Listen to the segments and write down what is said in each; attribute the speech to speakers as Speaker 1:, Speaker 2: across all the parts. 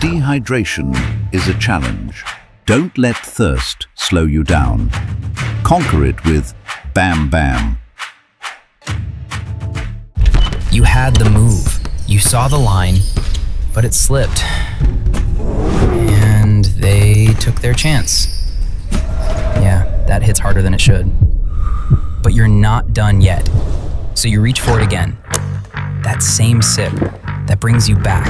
Speaker 1: Dehydration is a challenge. Don't let thirst slow you down. Conquer it with Bam Bam.
Speaker 2: You had the move. You saw the line, but it slipped. And they took their chance. Yeah, that hits harder than it should. But you're not done yet. So you reach for it again. That same sip that brings you back.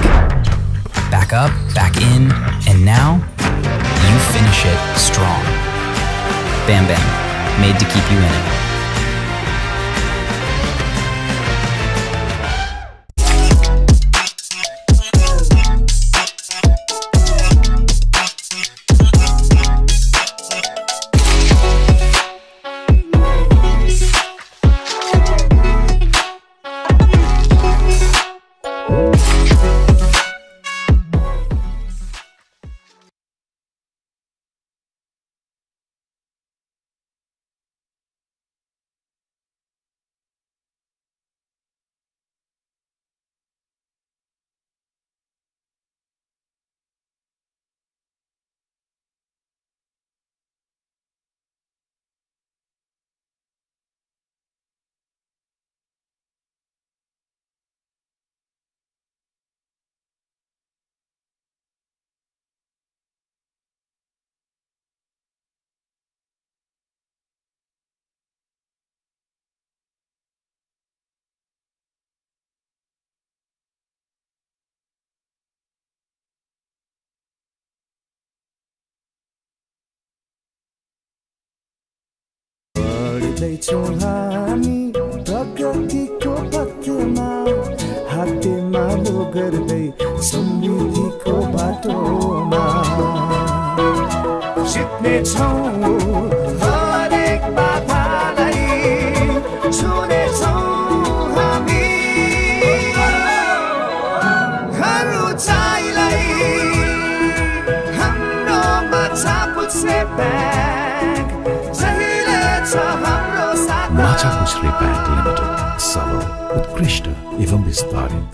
Speaker 2: Back up, back in, and now you finish it strong. Bam Bam, made to keep you in it.
Speaker 3: बढ्दैछौँ हामी प्रगतिको पथमा हातेमालो गर्दै समृद्धिको बाटोमा जित्नेछौँ हरेक बाधालाई छुनेछौँ हामी हर उचाइलाई हाम्रोमा छापुछ्रे bag
Speaker 4: माछा खुसरे bank limited सरल उत्कृष्ट एवं विस्तारित।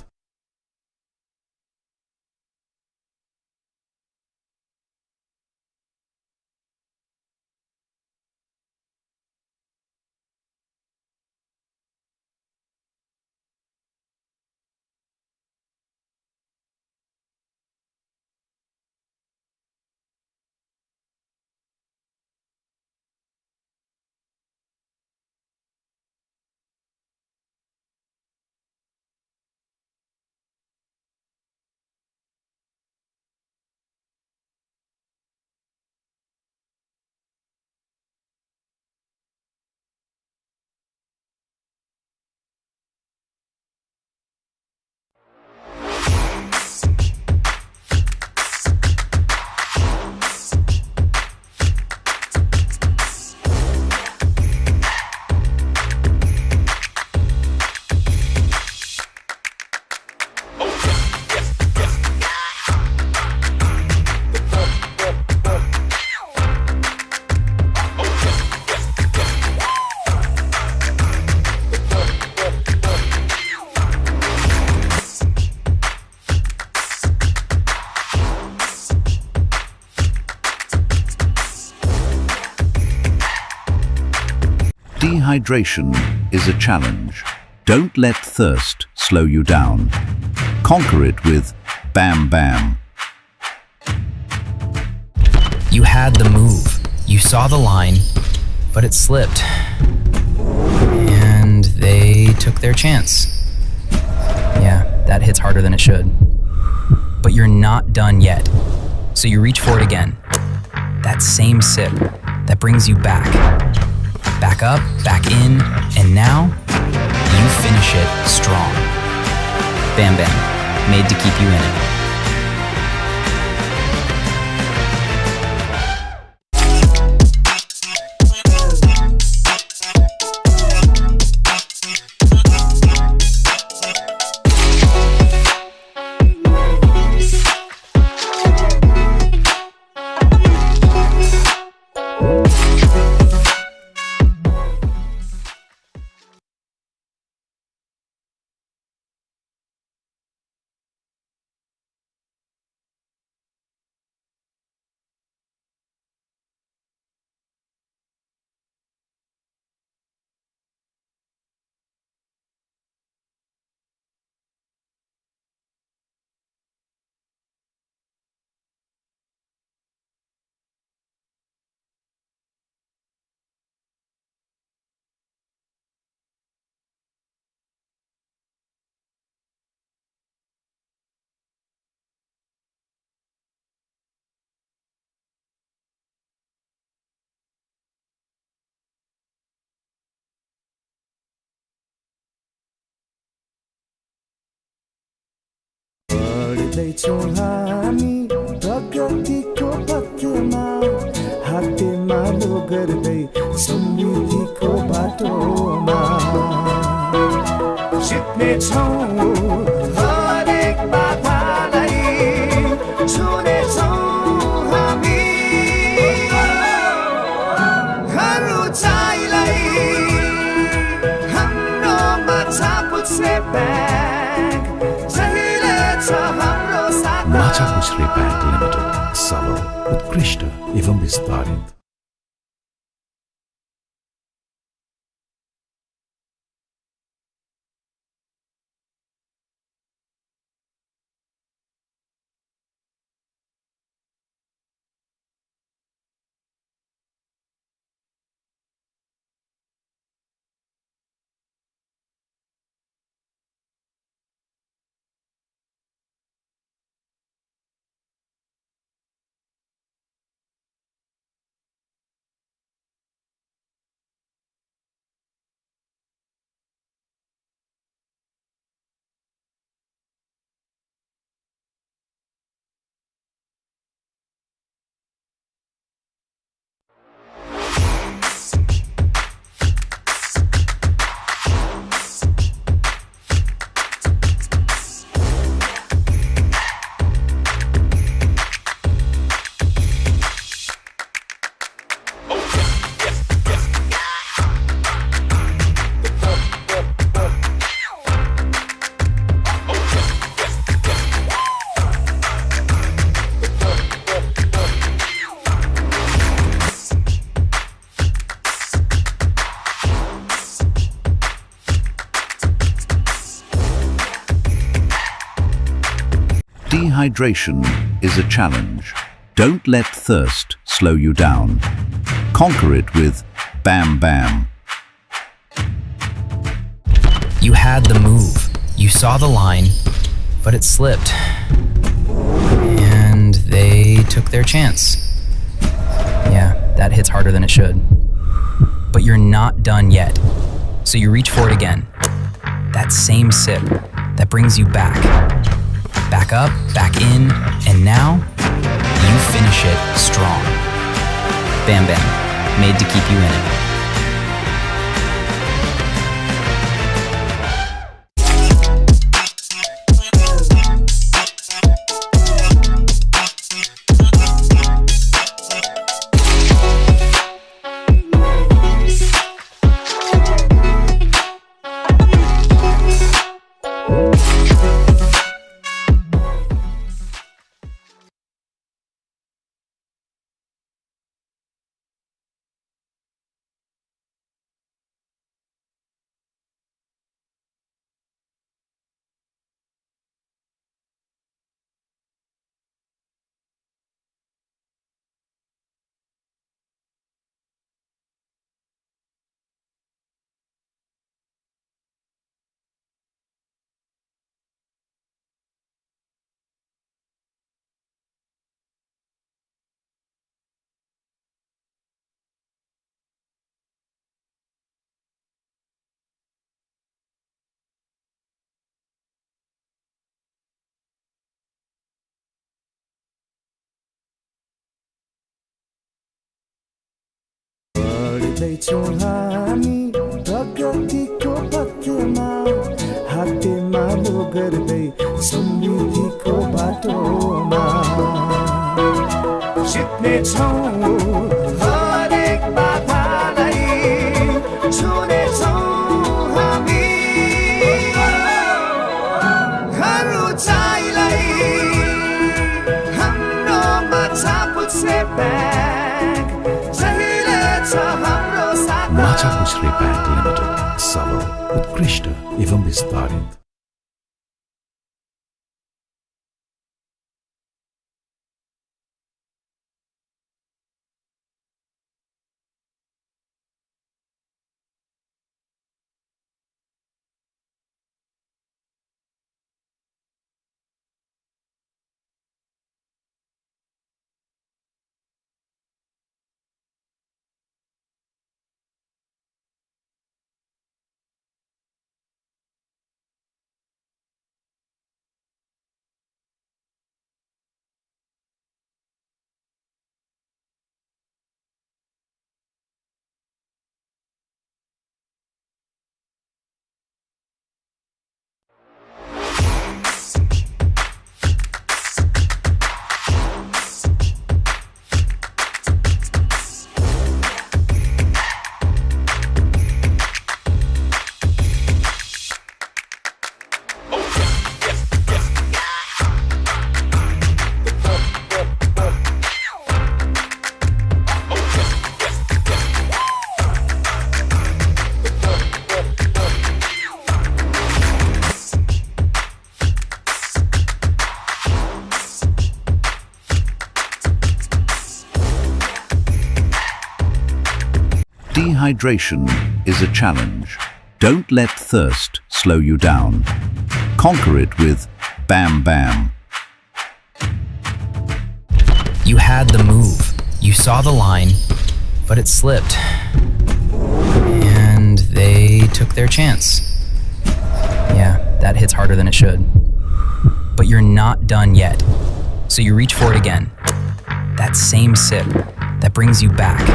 Speaker 1: Dehydration is a challenge. Don't let thirst slow you down. Conquer it with Bam Bam.
Speaker 2: You had the move. You saw the line, but it slipped. And they took their chance. Yeah, that hits harder than it should. But you're not done yet. So you reach for it again. That same sip that brings you back. Back up, back in, and now you finish it strong. Bam Bam, made to keep you in it.
Speaker 3: बढ्दैछौँ हामी प्रगतिको पथमा हातेमालो गर्दै समृद्धिको बाटोमा जित्नेछौँ हरेक बाधालाई छुनेछौँ हामी हर उचाइलाई हाम्रोमा छापुछ्रे bag जहिले छ हाम्रो साथ
Speaker 4: माछापुछ्रे ब्याङ्क लिमिटेड सबल उत्कृष्ट एवं विस्तारित
Speaker 1: Dehydration is a challenge. Don't let thirst slow you down. Conquer it with Bam Bam.
Speaker 2: You had the move. You saw the line, but it slipped. And they took their chance. Yeah, that hits harder than it should. But you're not done yet. So you reach for it again. That same sip that brings you back. Back up, back in, and now you finish it strong. Bam Bam, made to keep you in it.
Speaker 3: बढ्दैछौँ हामी प्रगतिको पथमा हातेमालो गर्दै समृद्धिको बाटोमा जित्नेछौँ हरेक बाधालाई छुनेछौँ हामी हर उचाइलाई हाम्रोमा छापुछ्रे bag जहिले छ हाम्रो साथ
Speaker 4: माछापुछ्रे ब्याङ्क लिमिटेड सबल उत्कृष्ट एवं विस्तारित
Speaker 1: Dehydration is a challenge. Don't let thirst slow you down. Conquer it with Bam Bam.
Speaker 2: You had the move. You saw the line, but it slipped. And they took their chance. Yeah, that hits harder than it should. But you're not done yet. So you reach for it again. That same sip that brings you back.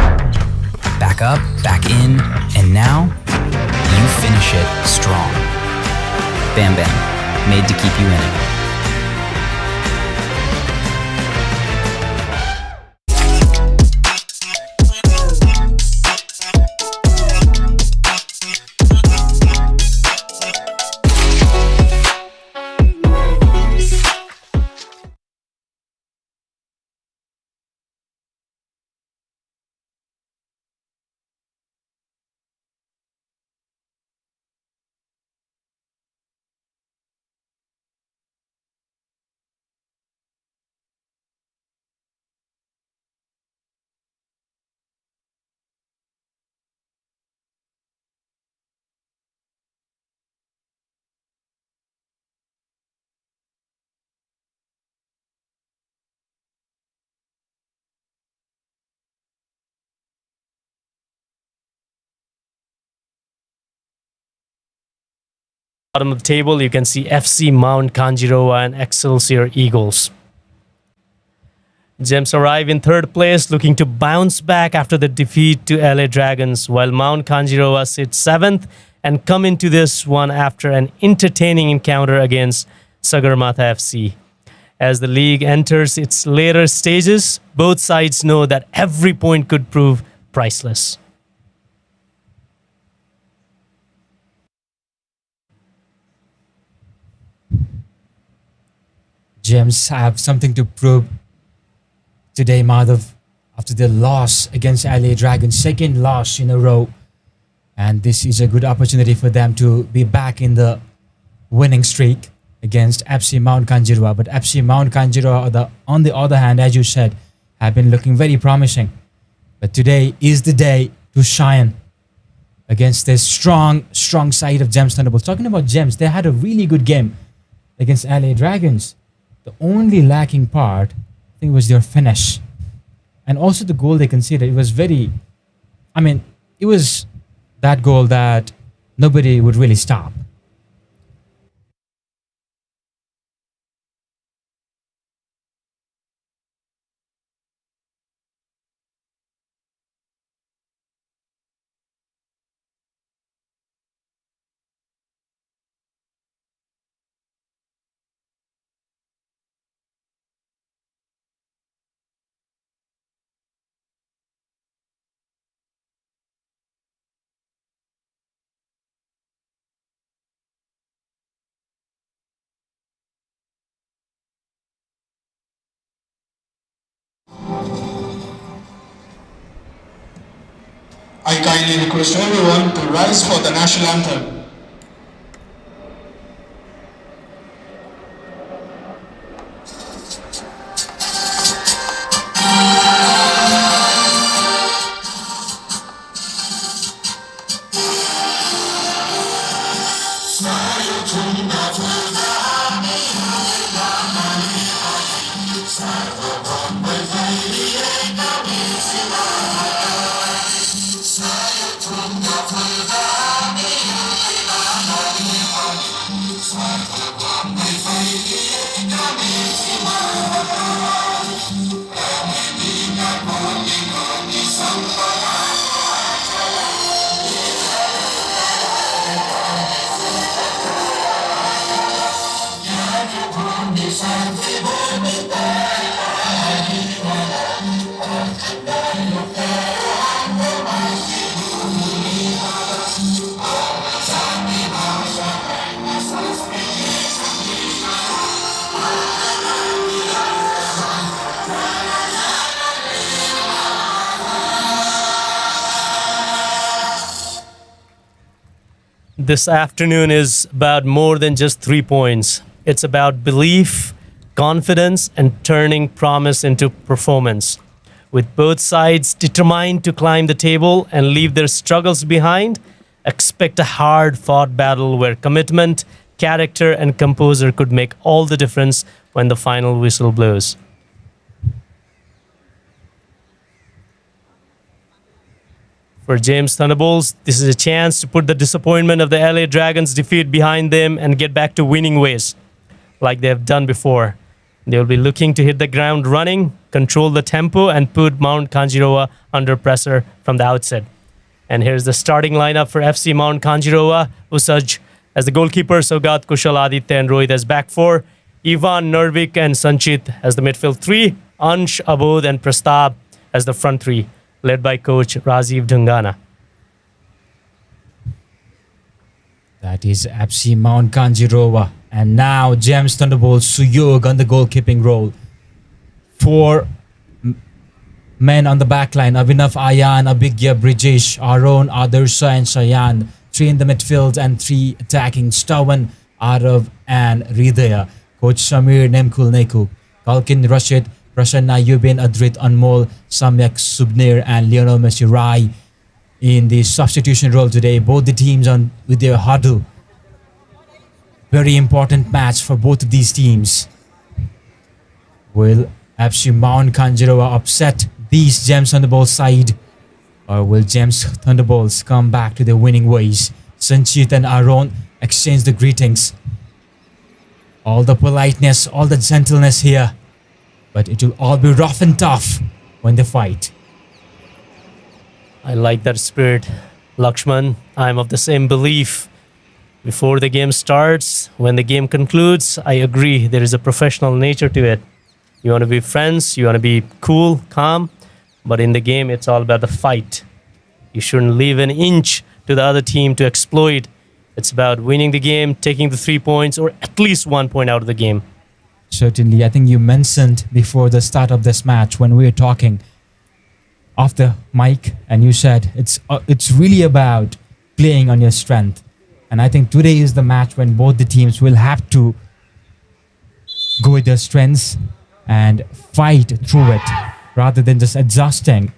Speaker 2: Back up, back in, and now you finish it strong. Bam Bam, made to keep you in it.
Speaker 5: Bottom of the table, you can see FC Mount Kanjirowa and Excelsior Eagles. Gems arrive in third place, looking to bounce back after the defeat to LA Dragons, while Mount Kanjirowa sits seventh and come into this one after an entertaining encounter against Sagarmatha FC. As the league enters its later stages, both sides know that every point could prove priceless.
Speaker 6: Gems have something to prove today, Madhav, after their loss against LA Dragons, second loss in a row. And this is a good opportunity for them to be back in the winning streak against FC Mount Kanjirowa. But FC Mount Kanjirowa, on the other hand, as you said, have been looking very promising. But today is the day to shine against this strong side of Gems Thunderbolts. Talking about Gems, they had a really good game against LA Dragons. The only lacking part, I think, was their finish. And also the goal they conceded. It was it was that goal that nobody would really stop.
Speaker 7: I kindly request everyone to rise for the national anthem.
Speaker 5: This afternoon is about more than just 3 points. It's about belief, confidence, and turning promise into performance. With both sides determined to climb the table and leave their struggles behind, expect a hard-fought battle where commitment, character, and composure could make all the difference when the final whistle blows. For James Thunderbolts, this is a chance to put the disappointment of the LA Dragons' defeat behind them and get back to winning ways, like they have done before. They will be looking to hit the ground running, control the tempo, and put Mount Kanjirowa under pressure from the outset. And here's the starting lineup for FC Mount Kanjirowa. Usaj as the goalkeeper, Sogat, Kushal, Aditya, and Rohit as back four. Ivan, Nervik, and Sanchit as the midfield three. Ansh, Abod, and Prastab as the front three, led by coach Rajiv Dhungana.
Speaker 6: That is FC Mount Kanjirowa. And now Gems Thunderbolts, Suyog on the goalkeeping role. Four men on the back line. Abhinav, Ayan, Abhigya, Brijesh, Aaron, Adarsa, and Shayan. Three in the midfield and three attacking. Stavan, Arav, and Hridaya. Coach Samir, Nemkul, Neku. Kalkin, Rashid, Prasanna, Yubin, Adrit, Anmol, Samyak, Subnir, and Lionel Messi Rai in the substitution role today. Both the teams on with their huddle. Very important match for both of these teams. Will FC Mount Kanjirowa upset these Gems Thunderbolts side, or will Gems Thunderbolts come back to their winning ways? Sanchit and Aaron exchange the greetings. All the politeness, all the gentleness here, but it will all be rough and tough when they fight.
Speaker 5: I like that spirit, Lakshman. I'm of the same belief. Before the game starts, when the game concludes, I agree there is a professional nature to it. You want to be friends, you want to be cool, calm, but in the game, it's all about the fight. You shouldn't leave an inch to the other team to exploit. It's about winning the game, taking the 3 points, or at least 1 point out of the game.
Speaker 6: Certainly, I think you mentioned before the start of this match when we were talking off the mic, and you said it's really about playing on your strength. And I think today is the match when both the teams will have to go with their strengths and fight through it rather than just adjusting.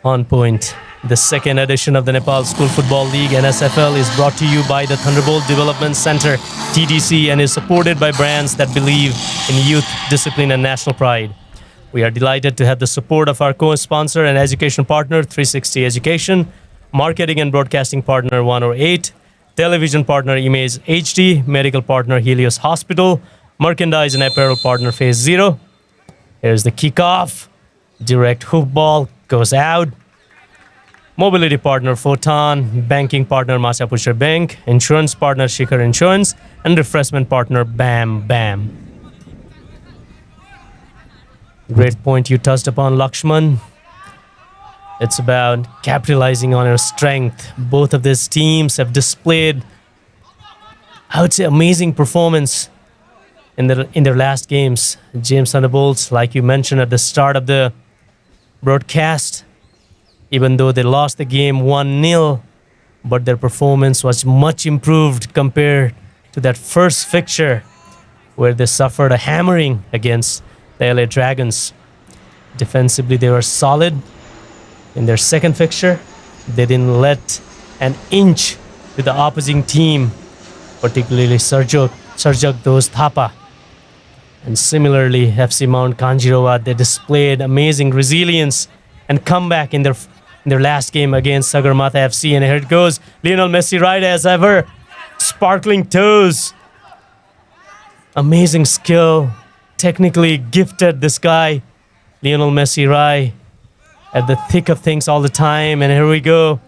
Speaker 5: On point. The second edition of the Nepal School Football League Nsfl is brought to you by the Thunderbolt Development Center, TDC, and is supported by brands that believe in youth, discipline, and national pride. We are delighted to have the support of our co-sponsor and education partner, 360 Education, marketing and broadcasting partner, 108, television partner, Image HD, medical partner, Helios Hospital, merchandise and apparel partner, Phase Zero. Here's the kickoff. Direct hoop ball goes out. Mobility partner, Photon, banking partner, Masapusha Bank, insurance partner, Shikhar Insurance, and refreshment partner, Bam Bam. Great point you touched upon, Lakshman. It's about capitalizing on our strength. Both of these teams have displayed, I would say, amazing performance in their last games. James Thunderbolts, like you mentioned at the start of the broadcast, even though they lost the game 1-0, but their performance was much improved compared to that first fixture where they suffered a hammering against the LA Dragons. Defensively, they were solid. In their second fixture, they didn't let an inch to the opposing team, particularly Sarjak Dos Thapa. And similarly, FC Mount Kanjirowa, they displayed amazing resilience and comeback in their last game against Sagarmatha FC. And here it goes, Lionel Messi right as ever, sparkling toes. Amazing skill, technically gifted, this guy, Lionel Messi Rai, at the thick of things all the time. And here we go,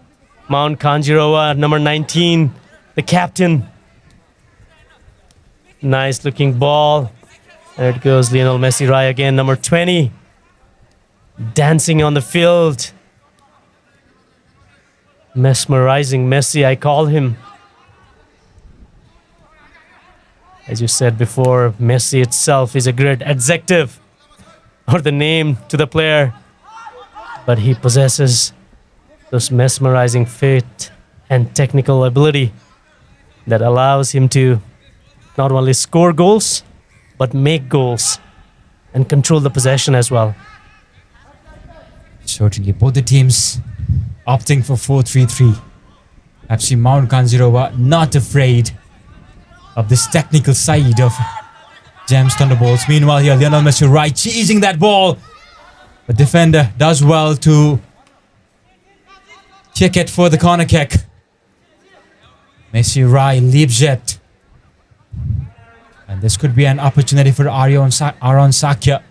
Speaker 5: Mount Kanjirowa, number 19, the captain. Nice looking ball. There it goes, Lionel Messi Rai again, number 20, dancing on the field. Mesmerizing Messi, I call him. As you said before, Messi itself is a great adjective or the name to the player, but he possesses those mesmerizing fit and technical ability that allows him to not only score goals, but make goals. and control the possession as well.
Speaker 6: Certainly, both the teams opting for 4-3-3. FC Mount Kanjirowa not afraid of this technical side of Gems Thunderbolts. Meanwhile here, Lionel Messi right chasing that ball. The defender does well to kick it for the corner kick. Messi right leaps it. And this could be an opportunity for Aaron Sakya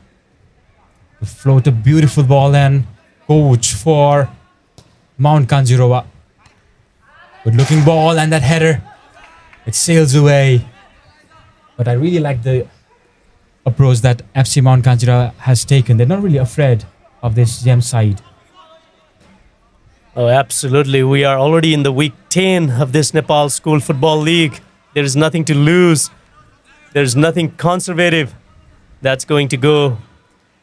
Speaker 6: to float a beautiful ball and coach for Mount Kanjirowa. Good looking ball and that header. It sails away. But I really like the approach that FC Mount Kanjirowa has taken. They're not really afraid of this gem side.
Speaker 5: Oh, absolutely. We are already in the week 10 of this Nepal School Football League. There is nothing to lose. There's nothing conservative that's going to go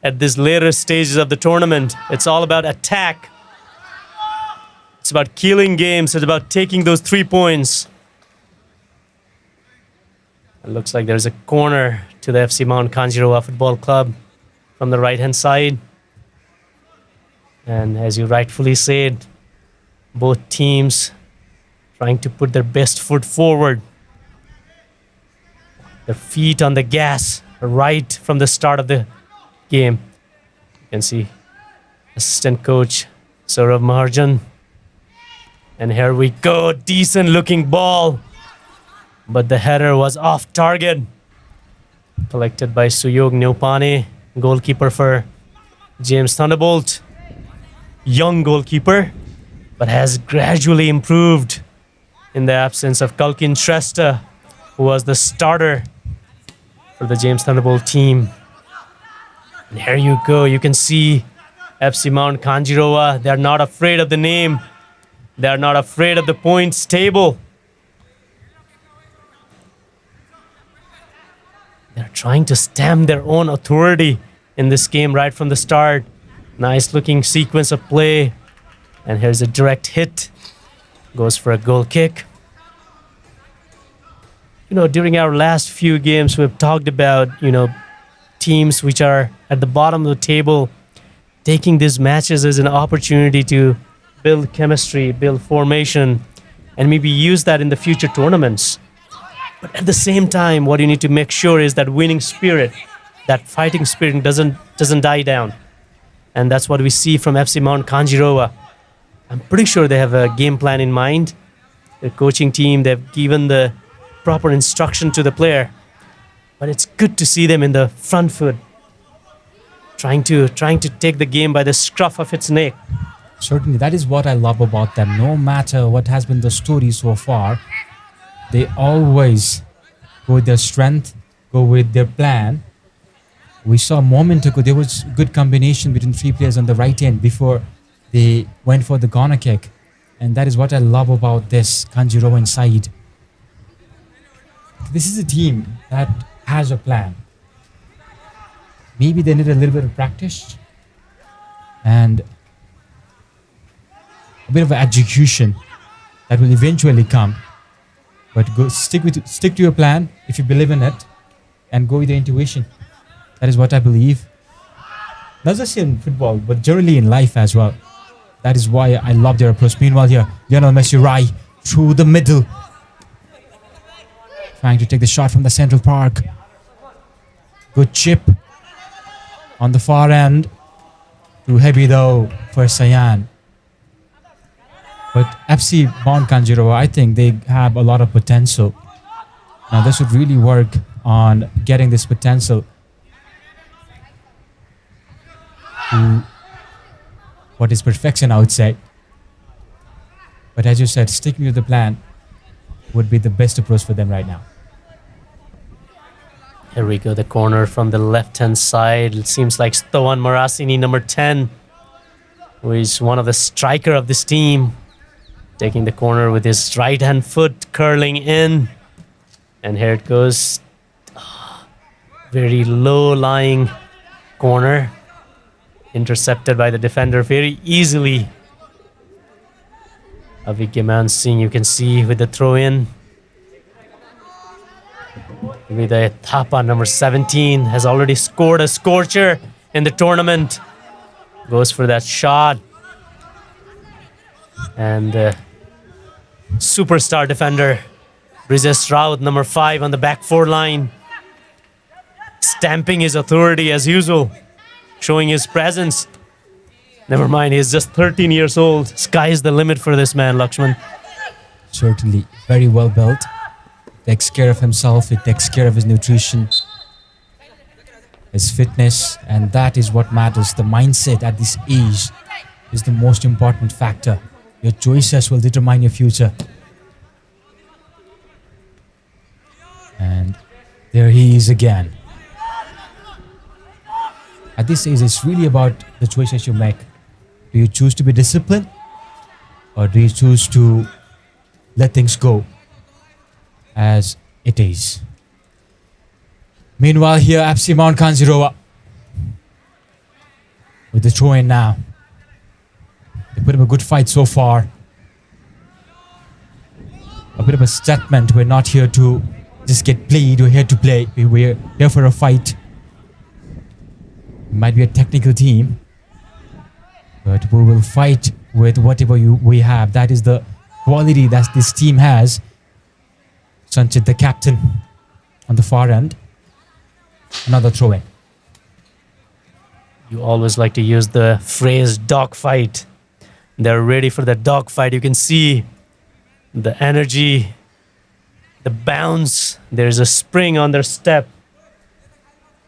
Speaker 5: at this later stages of the tournament. It's all about attack. It's about killing games. It's about taking those 3 points. It looks like there's a corner to the FC Mount Kanjirowa Football Club from the right-hand side. And as you rightfully said, both teams trying to put their best foot forward. Their feet on the gas right from the start of the game. You can see assistant coach Saurav Maharjan. And here we go, decent looking ball. But the header was off target. Collected by Suyog Neopane, goalkeeper for James Thunderbolt. Young goalkeeper, but has gradually improved in the absence of Kalkin Shrestha, who was the starter for the James Thunderbolt team. And here you go, you can see FC Mount Kanjirowa. They're not afraid of the name. They're not afraid of the points table. They're trying to stamp their own authority in this game right from the start. Nice looking sequence of play. And here's a direct hit. Goes for a goal kick. You know, during our last few games, we've talked about, teams which are at the bottom of the table taking these matches as an opportunity to build chemistry, build formation, and maybe use that in the future tournaments. But at the same time, what you need to make sure is that winning spirit, that fighting spirit doesn't die down. And that's what we see from FC Mount Kanjirowa. I'm pretty sure they have a game plan in mind. The coaching team, they've given the proper instruction to the player. But it's good to see them in the front foot, trying to take the game by the scruff of its neck.
Speaker 6: Certainly, that is what I love about them. No matter what has been the story so far, they always go with their strength, go with their plan. We saw a moment ago, there was good combination between 3 players on the right end before they went for the corner kick. And that is what I love about this Kanjirowa side. This is a team that has a plan. Maybe they need a little bit of practice and a bit of execution that will eventually come. But stick to your plan if you believe in it and go with your intuition. That is what I believe. Not just in football, but generally in life as well. That is why I love their approach. Meanwhile here, Lionel Messi right through the middle. Trying to take the shot from the central park. Good chip on the far end. Too heavy though for Sayan. But FC Mount Kanjirowa, I think they have a lot of potential. Now they should really work on getting this potential to what is perfection, I would say. But as you said, sticking to the plan would be the best approach for them right now.
Speaker 5: Here we go, the corner from the left-hand side. It seems like Stoan Marasini, number 10, who is one of the striker of this team, taking the corner with his right-hand foot, curling in. And here it goes. Very low-lying corner. Intercepted by the defender very easily. Avik Yaman Singh, you can see with the throw-in. Vidya Thapa, number 17, has already scored a scorcher in the tournament. Goes for that shot. And superstar defender, Brijesh Raut, number 5, on the back 4 line. Stamping his authority as usual. Showing his presence. Never mind, he's just 13 years old. Sky is the limit for this man, Lakshman.
Speaker 6: Certainly, very well built. Takes care of himself, he takes care of his nutrition, his fitness, and that is what matters. The mindset at this age is the most important factor. Your choices will determine your future. And there he is again. At this age, it's really about the choices you make. Do you choose to be disciplined, or do you choose to let things go as it is? Meanwhile, here FC Mount Kanjirowa with the throw in now. They put up a good fight so far. A bit of a statement. We're not here to just get played. We're here to play. We're here for a fight. We might be a technical team, but we will fight with whatever we have. That is the quality that this team has. Sanchit, the captain, on the far end. Another throw-in.
Speaker 5: You always like to use the phrase dogfight. They're ready for the dogfight. You can see the energy, the bounce. There's a spring on their step.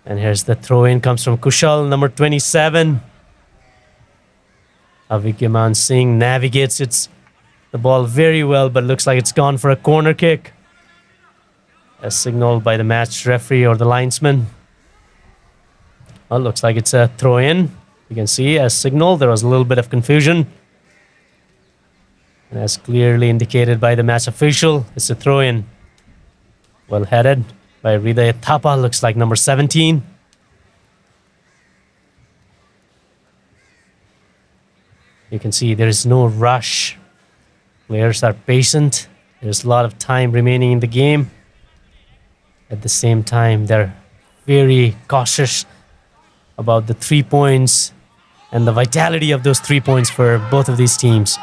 Speaker 5: And here's the throw-in. Comes from Kushal, number 27. Avigyaman Singh navigates the ball very well, but looks like it's gone for a corner kick, as signaled by the match referee or the linesman. Well, looks like it's a throw-in. You can see, as signaled, there was a little bit of confusion. And as clearly indicated by the match official, it's a throw-in. Well headed by Hridaya Thapa, looks like number 17. You can see there is no rush. Players are patient. There's a lot of time remaining in the game. At the same time, they're very cautious about the 3 points and the vitality of those 3 points for both of these teams.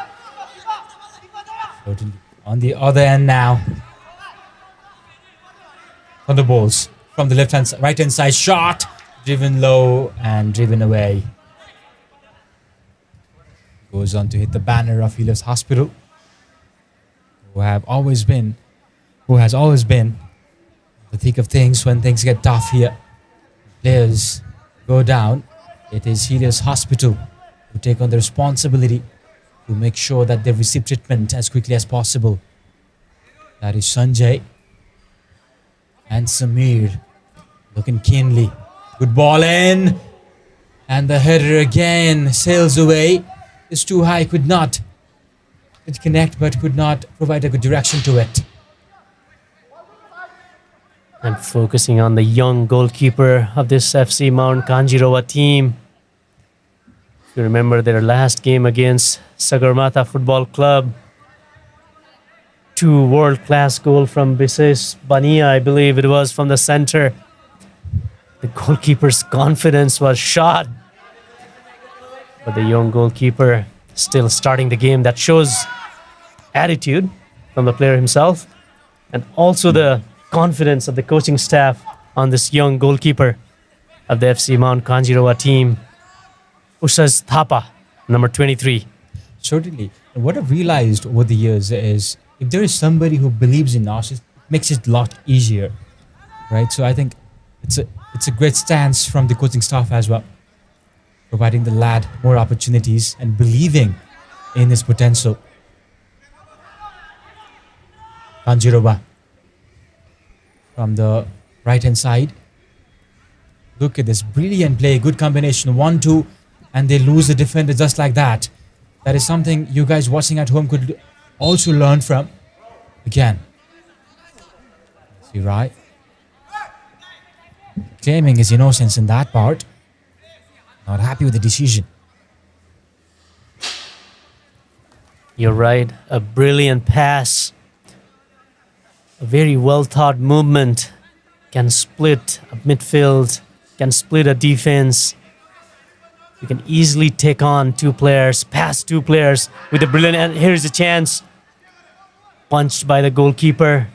Speaker 6: On the other end now, Thunderbolts from the right hand side, shot driven low and driven away. Goes on to hit the banner of Helios Hospital, who has always been the thick of things when things get tough here. Players go down. It is Helios Hospital who take on the responsibility to make sure that they receive treatment as quickly as possible. That is Sanjay and Samir looking keenly. Good ball in. And the header again sails away. It's too high, could not connect, but could not provide a good direction to it.
Speaker 5: And focusing on the young goalkeeper of this FC Mount Kanjirowa team. If you remember their last game against Sagarmatha Football Club, 2 world-class goal from Bises Bania, I believe it was, from the center. The goalkeeper's confidence was shot. But the young goalkeeper still starting the game. That shows attitude from the player himself, and also the confidence of the coaching staff on this young goalkeeper of the FC Mount Kanjirowa team, Usas Thapa, number 23.
Speaker 6: Certainly. And what I've realized over the years is if there is somebody who believes in us, it makes it a lot easier, right? So I think it's a great stance from the coaching staff as well, providing the lad more opportunities and believing in his potential. Kanjirowa from the right-hand side. Look at this brilliant play, good combination, 1-2, and they lose the defender just like that. That is something you guys watching at home could also learn from. Again, see, right? Claiming his innocence in that part. Not happy with the decision.
Speaker 5: You're right, a brilliant pass. A very well-thought movement can split a midfield, can split a defense. You can easily take on two players, pass two players with a brilliant. And here's a chance. Punched by the goalkeeper.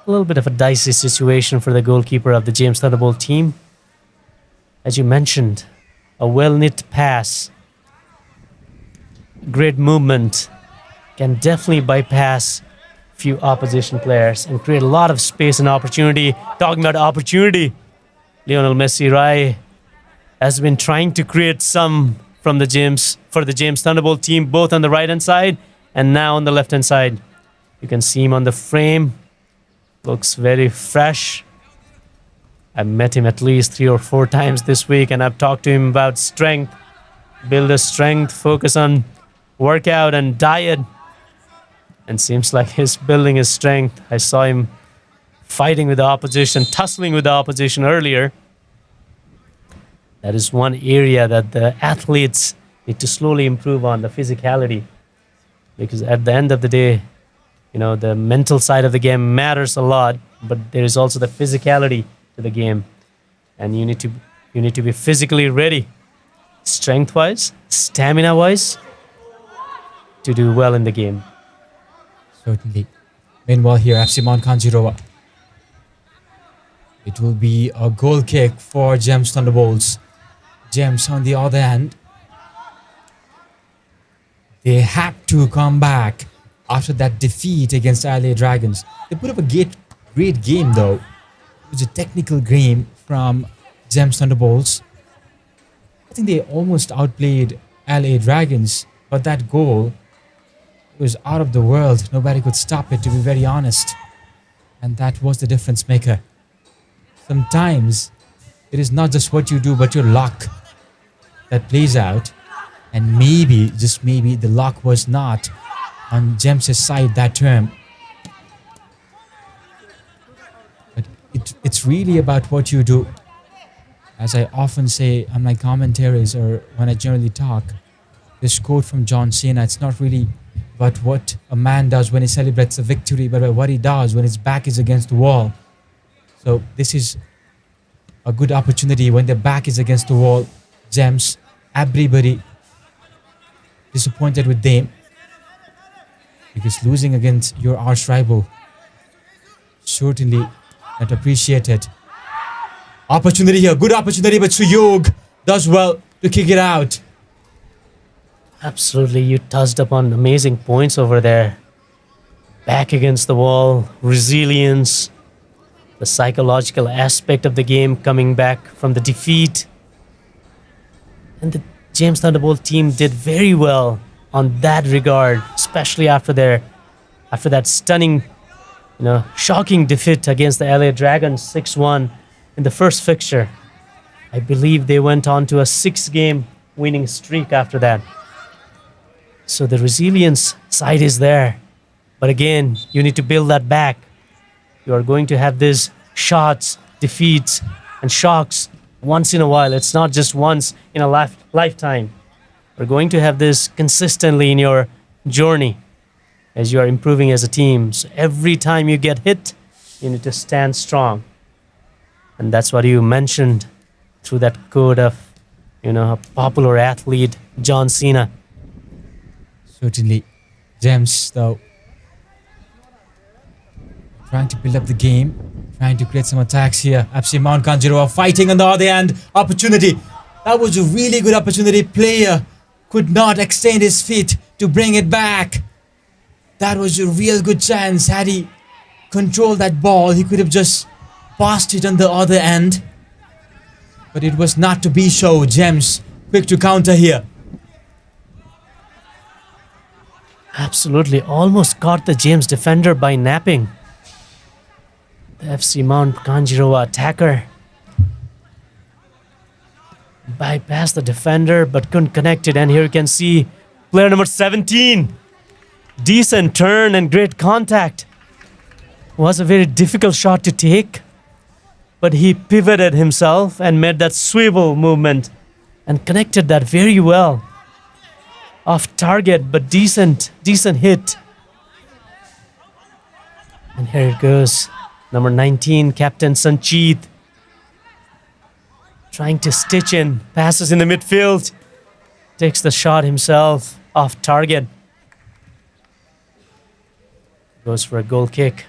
Speaker 5: A little bit of a dicey situation for the goalkeeper of the James Thunderbolt team. As you mentioned, a well-knit pass. Great movement. Can definitely bypass few opposition players and create a lot of space and opportunity. Talking about opportunity, Lionel Messi Rai has been trying to create some for the James Thunderbolt team, both on the right hand side and now on the left hand side. You can see him on the frame. Looks very fresh. I've met him at least 3 or 4 times this week, and I've talked to him about strength, build a strength, focus on workout and diet. And seems like he's building his strength. I saw him fighting with the opposition, tussling with the opposition earlier. That is one area that the athletes need to slowly improve on, the physicality. Because at the end of the day, the mental side of the game matters a lot, but there is also the physicality to the game. And you need to be physically ready, strength-wise, stamina-wise, to do well in the game.
Speaker 6: Certainly. Meanwhile here, FC Mount Kanjirowa. It will be a goal kick for Gems Thunderbolts. Gems on the other hand, they had to come back after that defeat against LA Dragons. They put up a great game though. It was a technical game from Gems Thunderbolts. I think they almost outplayed LA Dragons, but that goal was out of the world. Nobody could stop it, to be very honest. And that was the difference maker. Sometimes it is not just what you do, but your luck that plays out. And maybe, just maybe, the luck was not on Gems' side that term. But it's really about what you do. As I often say on my commentaries or when I generally talk, this quote from John Cena, it's not really about what a man does when he celebrates a victory, but about what he does when his back is against the wall. So this is a good opportunity when the back is against the wall. Gems, everybody disappointed with them because losing against your arch rival, certainly not appreciated. Opportunity here, good opportunity, but Suyog does well to kick it out.
Speaker 5: Absolutely, you touched upon amazing points over there. Back against the wall, resilience, the psychological aspect of the game coming back from the defeat. And the James Thunderbolt team did very well on that regard, especially after that stunning, shocking defeat against the LA Dragons 6-1 in the first fixture. I believe they went on to a 6-game winning streak after that. So the resilience side is there. But again, you need to build that back. You are going to have these shots, defeats, and shocks once in a while. It's not just once in a lifetime. You're going to have this consistently in your journey as you are improving as a team. So every time you get hit, you need to stand strong. And that's what you mentioned through that quote of, a popular athlete, John Cena.
Speaker 6: Certainly. Gems, though, trying to build up the game, trying to create some attacks here. FC Mount Kanjirowa fighting on the other end. Opportunity. That was a really good opportunity. Player could not extend his feet to bring it back. That was a real good chance. Had he controlled that ball, he could have just passed it on the other end. But it was not to be so. Gems quick to counter here.
Speaker 5: Absolutely, almost caught the James defender by napping. The FC Mount Kanjirowa attacker bypassed the defender but couldn't connect it. And here you can see player number 17. Decent turn and great contact. Was a very difficult shot to take, but he pivoted himself and made that swivel movement and connected that very well. Off target, but decent hit. And here it goes. Number 19, Captain Sanchit, trying to stitch in passes in the midfield. Takes the shot himself off target. Goes for a goal kick.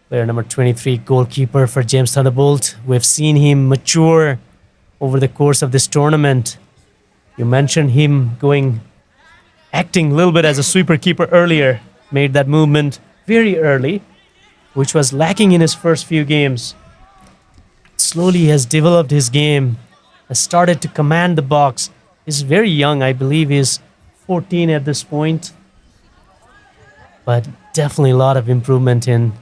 Speaker 5: Player number 23, goalkeeper for James Thunderbolt. We've seen him mature over the course of this tournament. You mentioned him acting a little bit as a sweeper keeper earlier. Made that movement very early, which was lacking in his first few games. Slowly has developed his game, has started to command the box. He's very young, I believe he's 14 at this point. But definitely a lot of improvement in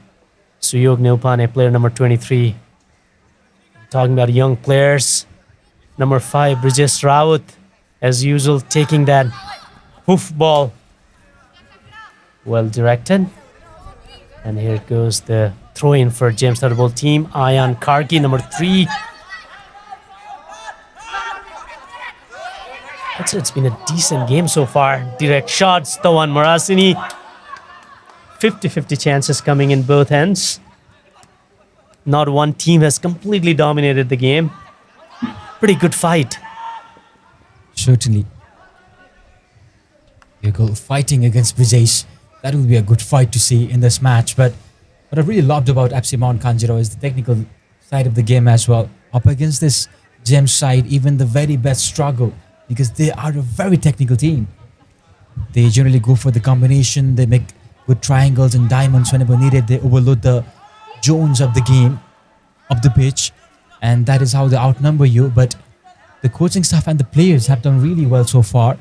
Speaker 5: Suyog Neupane, player number 23. Talking about young players. Number 5, Brijesh Rawat, as usual, taking that hoof ball. Well directed. And here goes the throw-in for James Thunderbolt team. Ayan Karki, number 3. I'd say it's been a decent game so far. Direct shots, Tawan Marasini. 50-50 chances coming in both ends. Not one team has completely dominated the game. Pretty good fight.
Speaker 6: Certainly. You go fighting against Brijesh. That will be a good fight to see in this match. But what I really loved about FC Mount Kanjirowa is the technical side of the game as well. Up against this Gem side, even the very best struggle because they are a very technical team. They generally go for the combination. They make good triangles and diamonds whenever needed. They overload the zones of the game, of the pitch, and that is how they outnumber you. But the coaching staff and the players have done really well so far.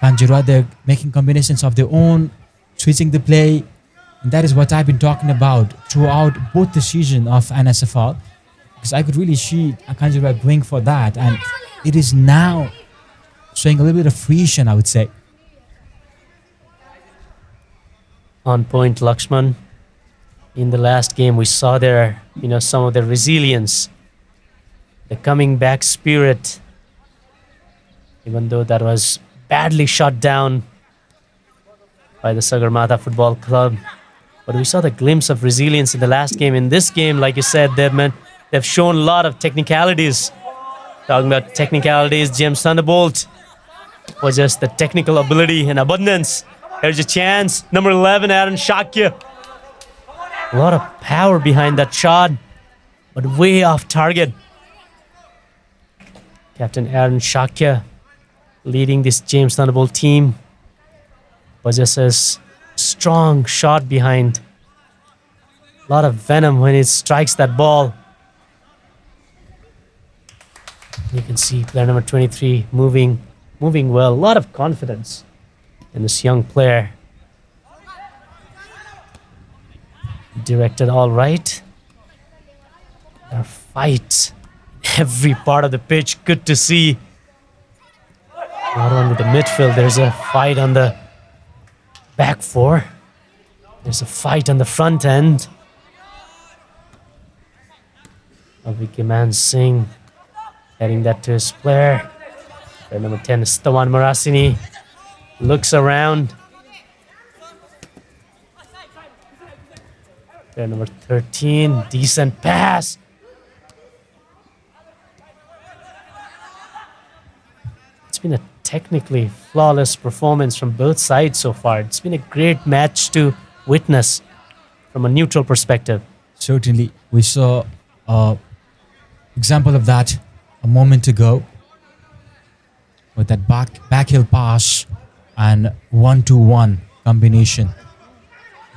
Speaker 6: Kanjirowa, they're making combinations of their own, switching the play, and that is what I've been talking about throughout both the season of Nsfl, because I could really see Kanjirowa going for that, and it is now showing a little bit of fruition, I would say.
Speaker 5: On point, Lakshman. In the last game, we saw their, some of their resilience, the coming back spirit, even though that was badly shot down by the Sagarmatha Football Club. But we saw the glimpse of resilience in the last game. In this game, like you said, they've shown a lot of technicalities. Talking about technicalities, James Thunderbolt was just the technical ability and abundance. There's a chance. Number 11, Aaron Shakya. A lot of power behind that shot, but way off target. Captain Aaron Shakya leading this James Thunderbolt team. Was just a strong shot behind. A lot of venom when it strikes that ball. You can see player number 23 moving well. A lot of confidence in this young player. Directed all right. There are fights in every part of the pitch. Good to see. Not only the midfield, there's a fight on the back four. There's a fight on the front end. Abhigaman Singh heading that to his player. Player number 10 is Tawan Marasini. Looks around. Player number 13, decent pass. It's been a technically flawless performance from both sides so far. It's been a great match to witness from a neutral perspective.
Speaker 6: Certainly, we saw an example of that a moment ago with that backheel pass and 1-2-1 combination.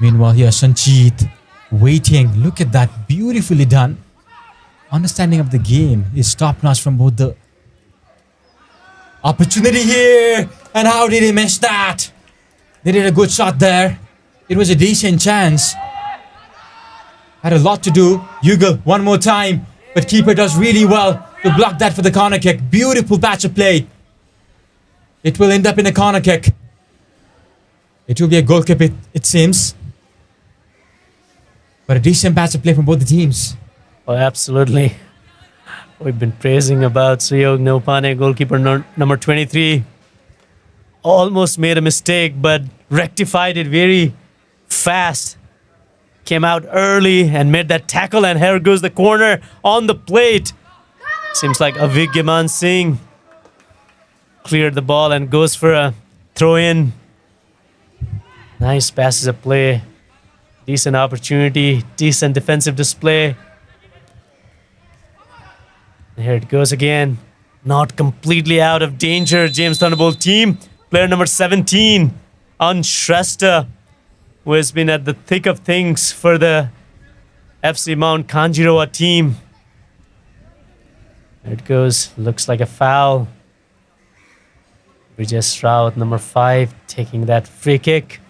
Speaker 6: Meanwhile, here Sanchit waiting. Look at that, beautifully done. Understanding of the game is top-notch from both the opportunity here, and how did he miss that? They did a good shot there. It was a decent chance. Had a lot to do. Yugal, one more time, but keeper does really well to block that for the corner kick. Beautiful patch of play. It will end up in a corner kick. It will be a goal kick, it seems. But a decent patch of play from both the teams.
Speaker 5: Oh, absolutely. We've been praising about Suyog Neupane, goalkeeper number 23. Almost made a mistake, but rectified it very fast. came out early and made that tackle, and here goes the corner on the plate. Seems like Avigyaman Singh cleared the ball and goes for a throw-in. Nice passes of play. Decent opportunity. Decent defensive display. And here it goes again. Not completely out of danger, James Thunderbolt team. Player number 17, Nsfl, who has been at the thick of things for the FC Mount Kanjirowa team. There it goes. Looks like a foul. Brijesh Rao, number 5, taking that free kick.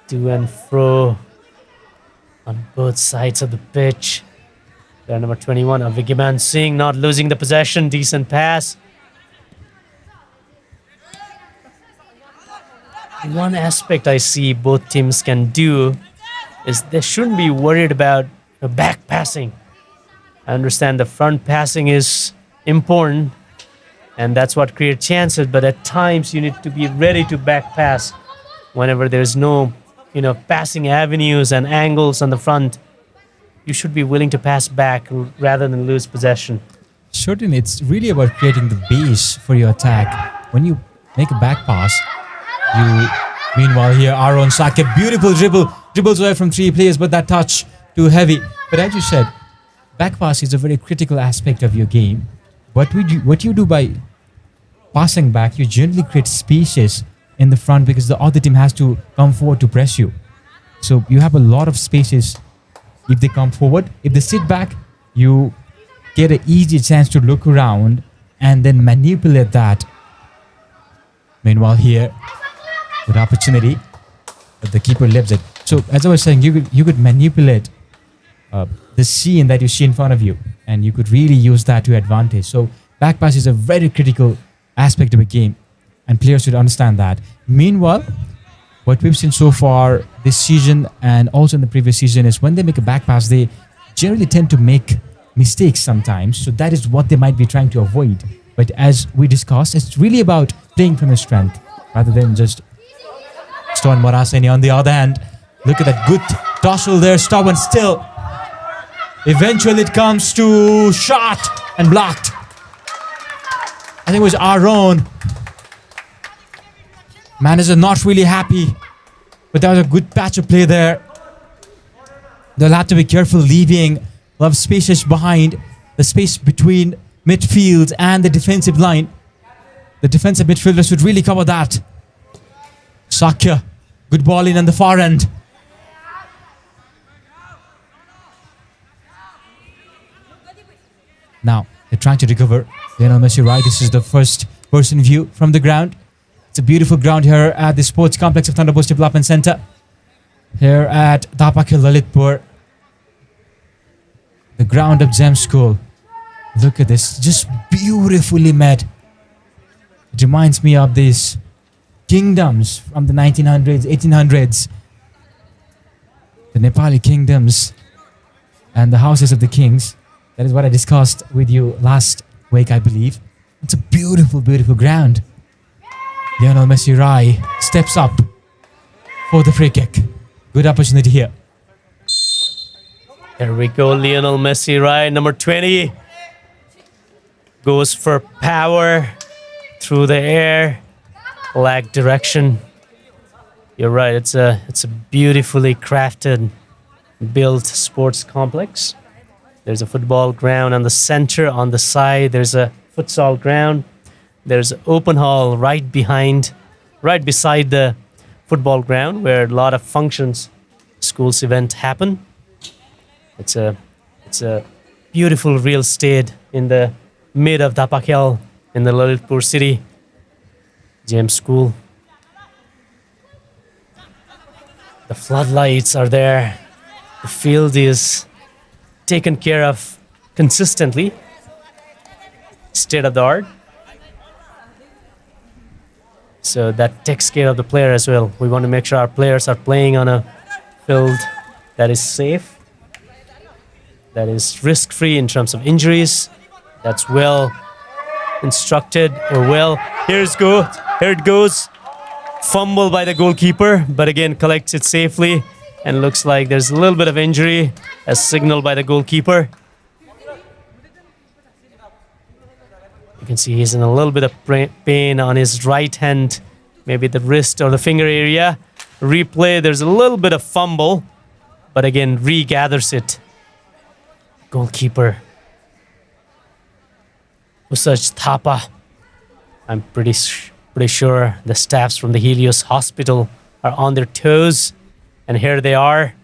Speaker 5: To and fro on both sides of the pitch. Player number 21, Avigyaman Singh, not losing the possession. Decent pass. One aspect I see both teams can do is they shouldn't be worried about back passing. I understand the front passing is important, and that's what creates chances, but at times you need to be ready to back pass whenever there's no passing avenues and angles on the front. You should be willing to pass back rather than lose possession.
Speaker 6: Certainly, it's really about creating the base for your attack. When you make a back pass, meanwhile here, Aaron Saka, beautiful dribbles away from 3 players, but that touch too heavy. But as you said, back pass is a very critical aspect of your game. What you do by passing back, you generally create spaces in the front because the other team has to come forward to press you. So you have a lot of spaces if they come forward. If they sit back, you get an easy chance to look around and then manipulate that. Meanwhile here, good opportunity, but the keeper leaves it. So as I was saying, you could manipulate the scene that you see in front of you, and you could really use that to your advantage. So back pass is a very critical aspect of a game, and players should understand that. Meanwhile, what we've seen so far this season and also in the previous season is when they make a back pass, they generally tend to make mistakes sometimes. So that is what they might be trying to avoid. But as we discussed, it's really about playing from your strength rather than just Stone Moraseni. On the other hand, look at that good tussle there, stubborn still. Eventually it comes to shot and blocked. I think it was Aaron. Manager not really happy, but that was a good patch of play there. They'll have to be careful leaving a lot of spaces behind, the space between midfield and the defensive line. The defensive midfielders should really cover that. Sakya, good ball in on the far end. Now, they're trying to recover. Lionel Messi, right? This is the first person view from the ground. It's a beautiful ground here at the sports complex of Thunderbolts Development Center. Here at Dapakil Lalitpur. The ground of Gem School. Look at this. Just beautifully made. It reminds me of these kingdoms from the 1900s, 1800s. The Nepali kingdoms and the houses of the kings. That is what I discussed with you last week, I believe. It's a beautiful, beautiful ground. Lionel Messi Rai steps up for the free kick. Good opportunity here.
Speaker 5: Here we go, Lionel Messi Rai, number 20. Goes for power through the air, lag direction. You're right, it's a beautifully crafted, built sports complex. There's a football ground on the center, on the side. There's a futsal ground. There's an open hall right beside the football ground where a lot of functions, schools event happen. It's a beautiful real estate in the mid of Dapakil in the Lalitpur city. James School. The floodlights are there. The field is taken care of consistently. State of the art. So that takes care of the player as well. We want to make sure our players are playing on a field that is safe, that is risk-free in terms of injuries, that's well instructed or well. Here it goes. Fumble by the goalkeeper, but again collects it safely. And looks like there's a little bit of injury as signaled by the goalkeeper. You can see he's in a little bit of pain on his right hand, maybe the wrist or the finger area. Replay, there's a little bit of fumble, but again regathers it. Goalkeeper Usaj Thapa. I'm pretty sure the staffs from the Helios Hospital are on their toes. And here they are.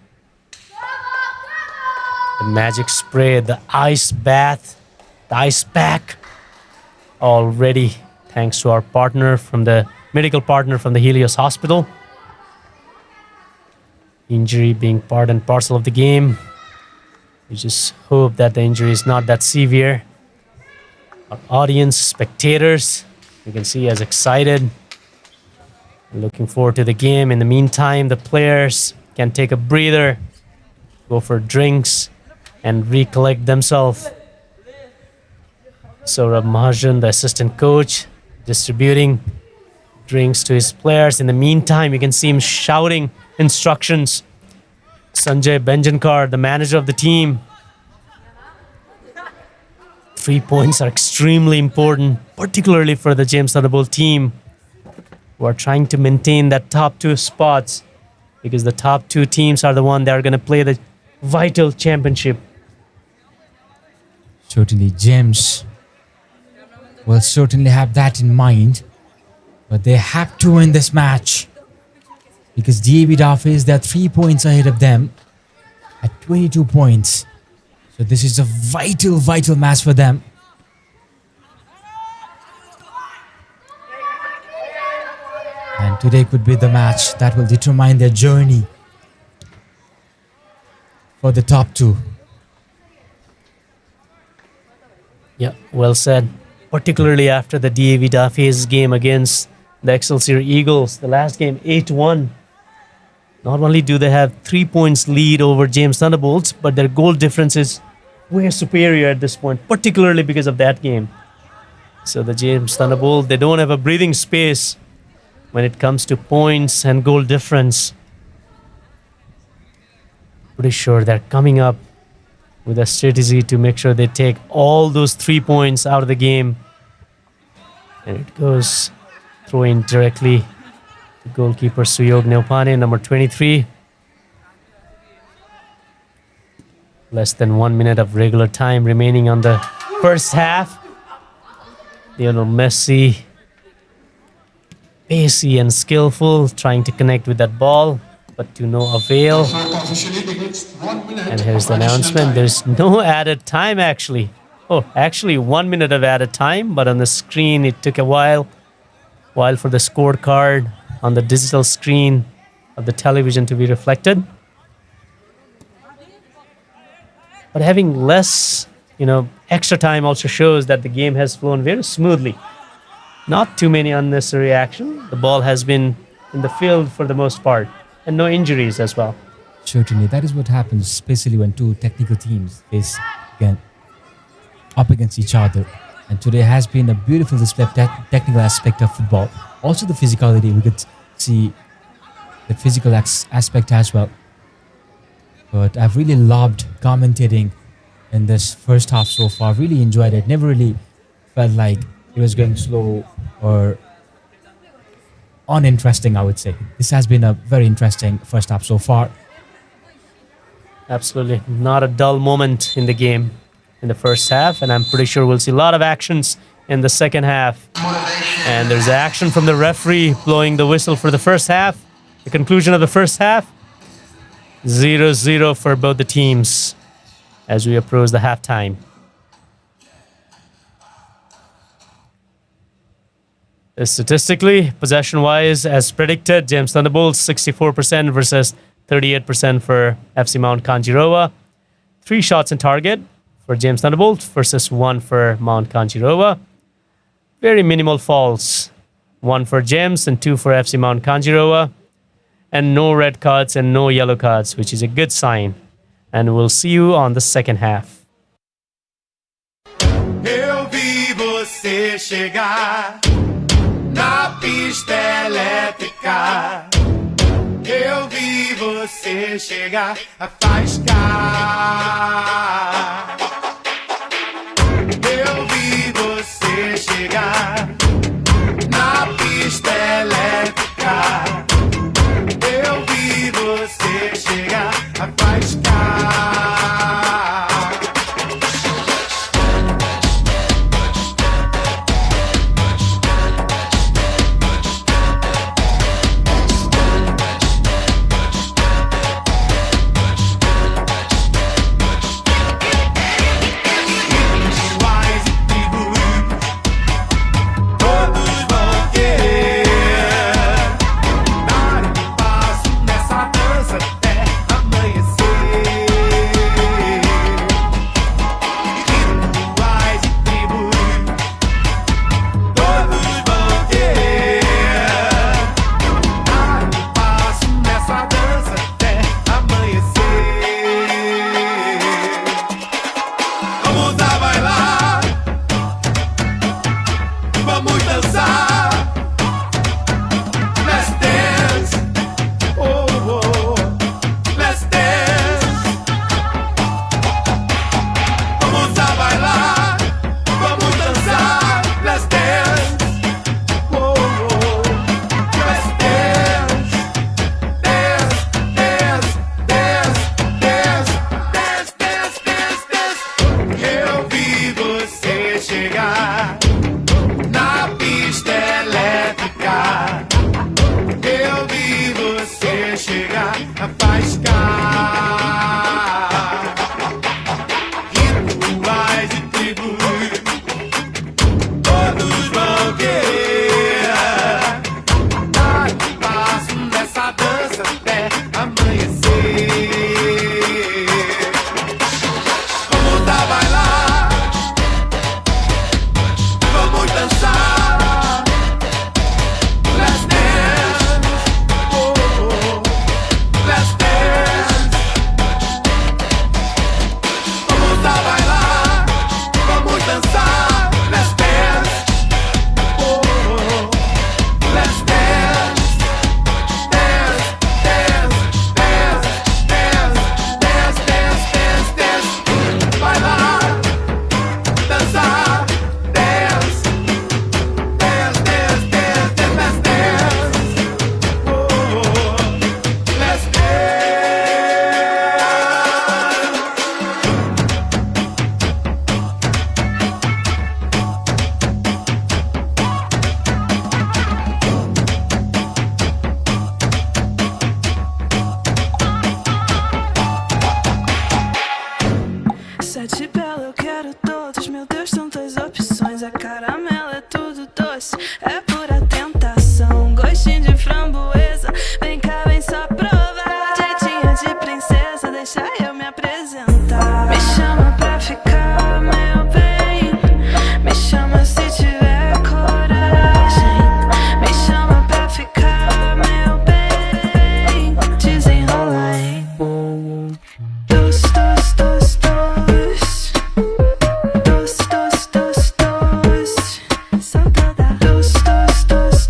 Speaker 5: The magic spray, the ice bath, the ice pack. All ready thanks to our partner from the medical partner from the Helios Hospital. Injury being part and parcel of the game. We just hope that the injury is not that severe. Our audience, spectators, you can see as excited. Looking forward to the game. In the meantime, the players can take a breather, go for drinks, and recollect themselves. Saurabh Mahajan, the assistant coach, distributing drinks to his players. In the meantime, you can see him shouting instructions. Sanjay Benjankar, the manager of the team. 3 points are extremely important, particularly for the James Thunderbolt team, who are trying to maintain that top 2 spots, because the top 2 teams are the one that are going to play the vital championship.
Speaker 6: Certainly, James will certainly have that in mind, but they have to win this match because DAB Dafis, they're 3 points ahead of them at 22 points. So this is a vital match for them. And today could be the match that will determine their journey for the top 2.
Speaker 5: Yeah, well said. Particularly after the DAV Dafis game against the Excelsior Eagles, the last game 8-1. Not only do they have 3 points lead over James Thunderbolts, but their goal difference is way superior at this point, particularly because of that game. So the James Thunderbolt, they don't have a breathing space when it comes to points and goal difference. Pretty sure they're coming up with a strategy to make sure they take all those 3 points out of the game. And it goes throw in directly to goalkeeper Suyog Neopane, number 23. Less than 1 minute of regular time remaining on the first half. Lionel Messi, pacey and skillful, trying to connect with that ball, but to no avail. And here's the announcement. There's no added time actually. Oh, actually 1 minute of added time, but on the screen it took a while for the scorecard on the digital screen of the television to be reflected. But having less, extra time also shows that the game has flown very smoothly. Not too many unnecessary action. The ball has been in the field for the most part, and no injuries as well.
Speaker 6: Certainly, that is what happens, especially when 2 technical teams face up against each other. And today has been a beautiful display of technical aspect of football. Also the physicality, we could see the physical aspect as well. But I've really loved commentating in this first half so far. Really enjoyed it. Never really felt like it was going slow or uninteresting, I would say. This has been a very interesting first half so far.
Speaker 5: Absolutely. Not a dull moment in the game in the first half, and I'm pretty sure we'll see a lot of actions in the second half. And there's action from the referee blowing the whistle for the first half. The conclusion of the first half. 0-0 for both the teams as we approach the halftime. Statistically, possession-wise, as predicted, James Thunderbolts 64% versus 38% for FC Mount Kanjirowa. 3 shots on target for James Thunderbolt versus 1 for Mount Kanjirowa. Very minimal fouls. 1 for James and 2 for FC Mount Kanjirowa. And no red cards and no yellow cards, which is a good sign. And we'll see you on the second half.
Speaker 3: Eu vi você você chegar na pista elétrica. Eu vi você chegar a faiscar. Eu vi você chegar na pista elétrica. Eu vi você chegar a faiscar.
Speaker 8: Sete bela, eu quero todos. Meu Deus, tantas opções. A caramelo é tudo doce, é pura tentação. Gostinho de framboesa, vem cá, vem só provar. Jeitinho de princesa, deixa eu me apresentar. Me chama pra ficar, meu bem. Me chama se tiver coragem. Me chama pra ficar, meu bem. Desenrola, hein? Dos, dos, dos, dos. Dos, dos, dos, dos. Só toda. Dos, dos, dos,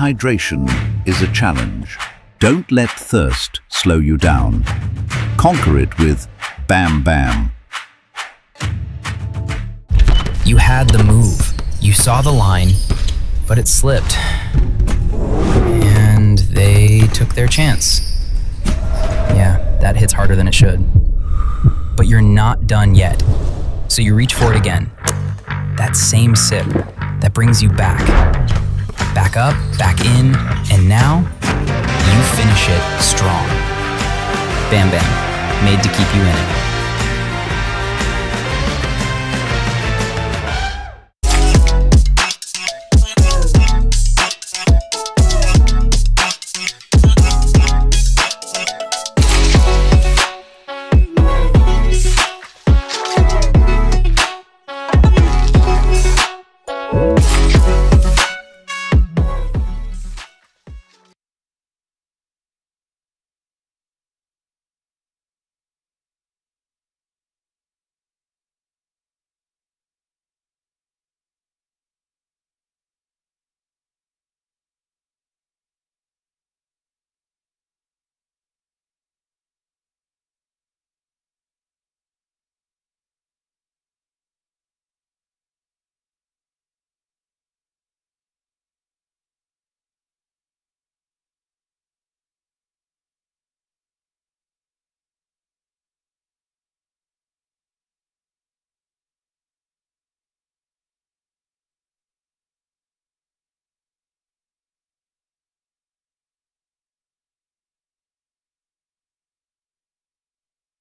Speaker 1: Dehydration is a challenge. Don't let thirst slow you down. Conquer it with Bam Bam.
Speaker 2: You had the move. You saw the line, but it slipped. And they took their chance. Yeah, that hits harder than it should. But you're not done yet. So you reach for it again. That same sip that brings you back. Back up, back in, and now you finish it strong. Bam Bam, made to keep you in it.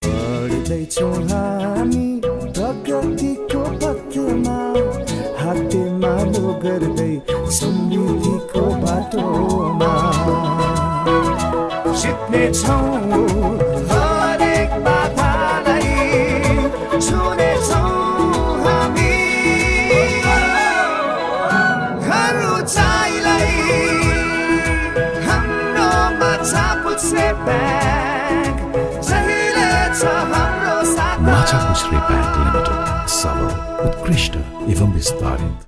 Speaker 3: बढ्दैछौँ हामी प्रगतिको पथमा हातेमालो गर्दै समृद्धिको बाटोमा जित्नेछौँ हरेक बाधालाई छुनेछौँ हामी हर उचाइलाई हाम्रोमा छापुछे bag
Speaker 4: Macha Nsfl Bank Limited, Salo, Utkrishta एवं विस्तारित.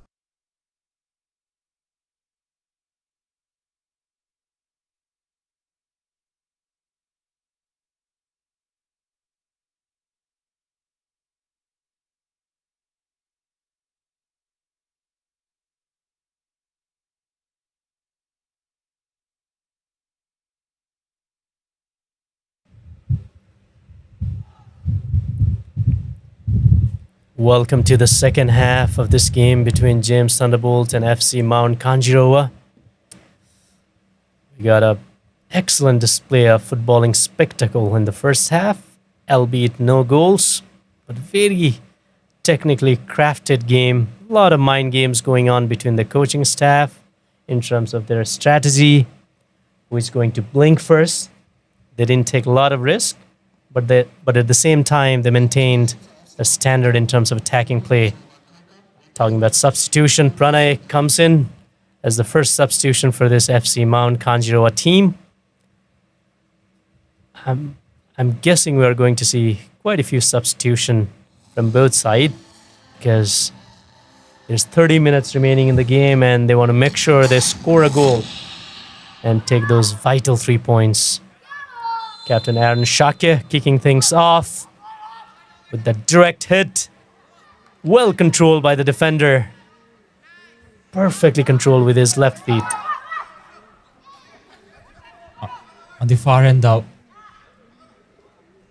Speaker 5: Welcome to the second half of this game between James Thunderbolts and FC Mount Kanjirowa. We got an excellent display of footballing spectacle in the first half, albeit no goals, but very technically crafted game. A lot of mind games going on between the coaching staff in terms of their strategy, who is going to blink first. They didn't take a lot of risk, but at the same time, they maintained a standard in terms of attacking play. Talking about substitution, Pranay comes in as the first substitution for this FC Mount Kanjirowa team. I'm guessing we are going to see quite a few substitution from both sides because there's 30 minutes remaining in the game and they want to make sure they score a goal and take those vital 3 points. Captain Aaron Shakya kicking things off with the direct hit. Well controlled by the defender. Perfectly controlled with his left feet.
Speaker 6: On the far end though,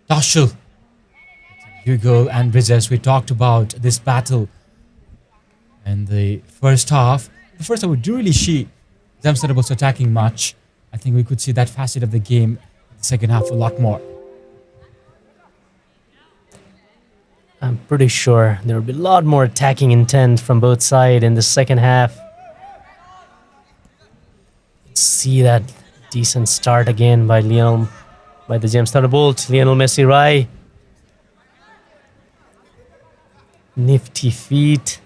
Speaker 6: Toshul, Hugo and Bridges, we talked about this battle in the first half. The first half we didn't really see them Thunderbolts attacking much. I think we could see that facet of the game in the second half a lot more.
Speaker 5: I'm pretty sure there will be a lot more attacking intent from both sides in the second half. See that decent start again by the James Thunderbolt, Lionel Messi Rai. Nifty feet.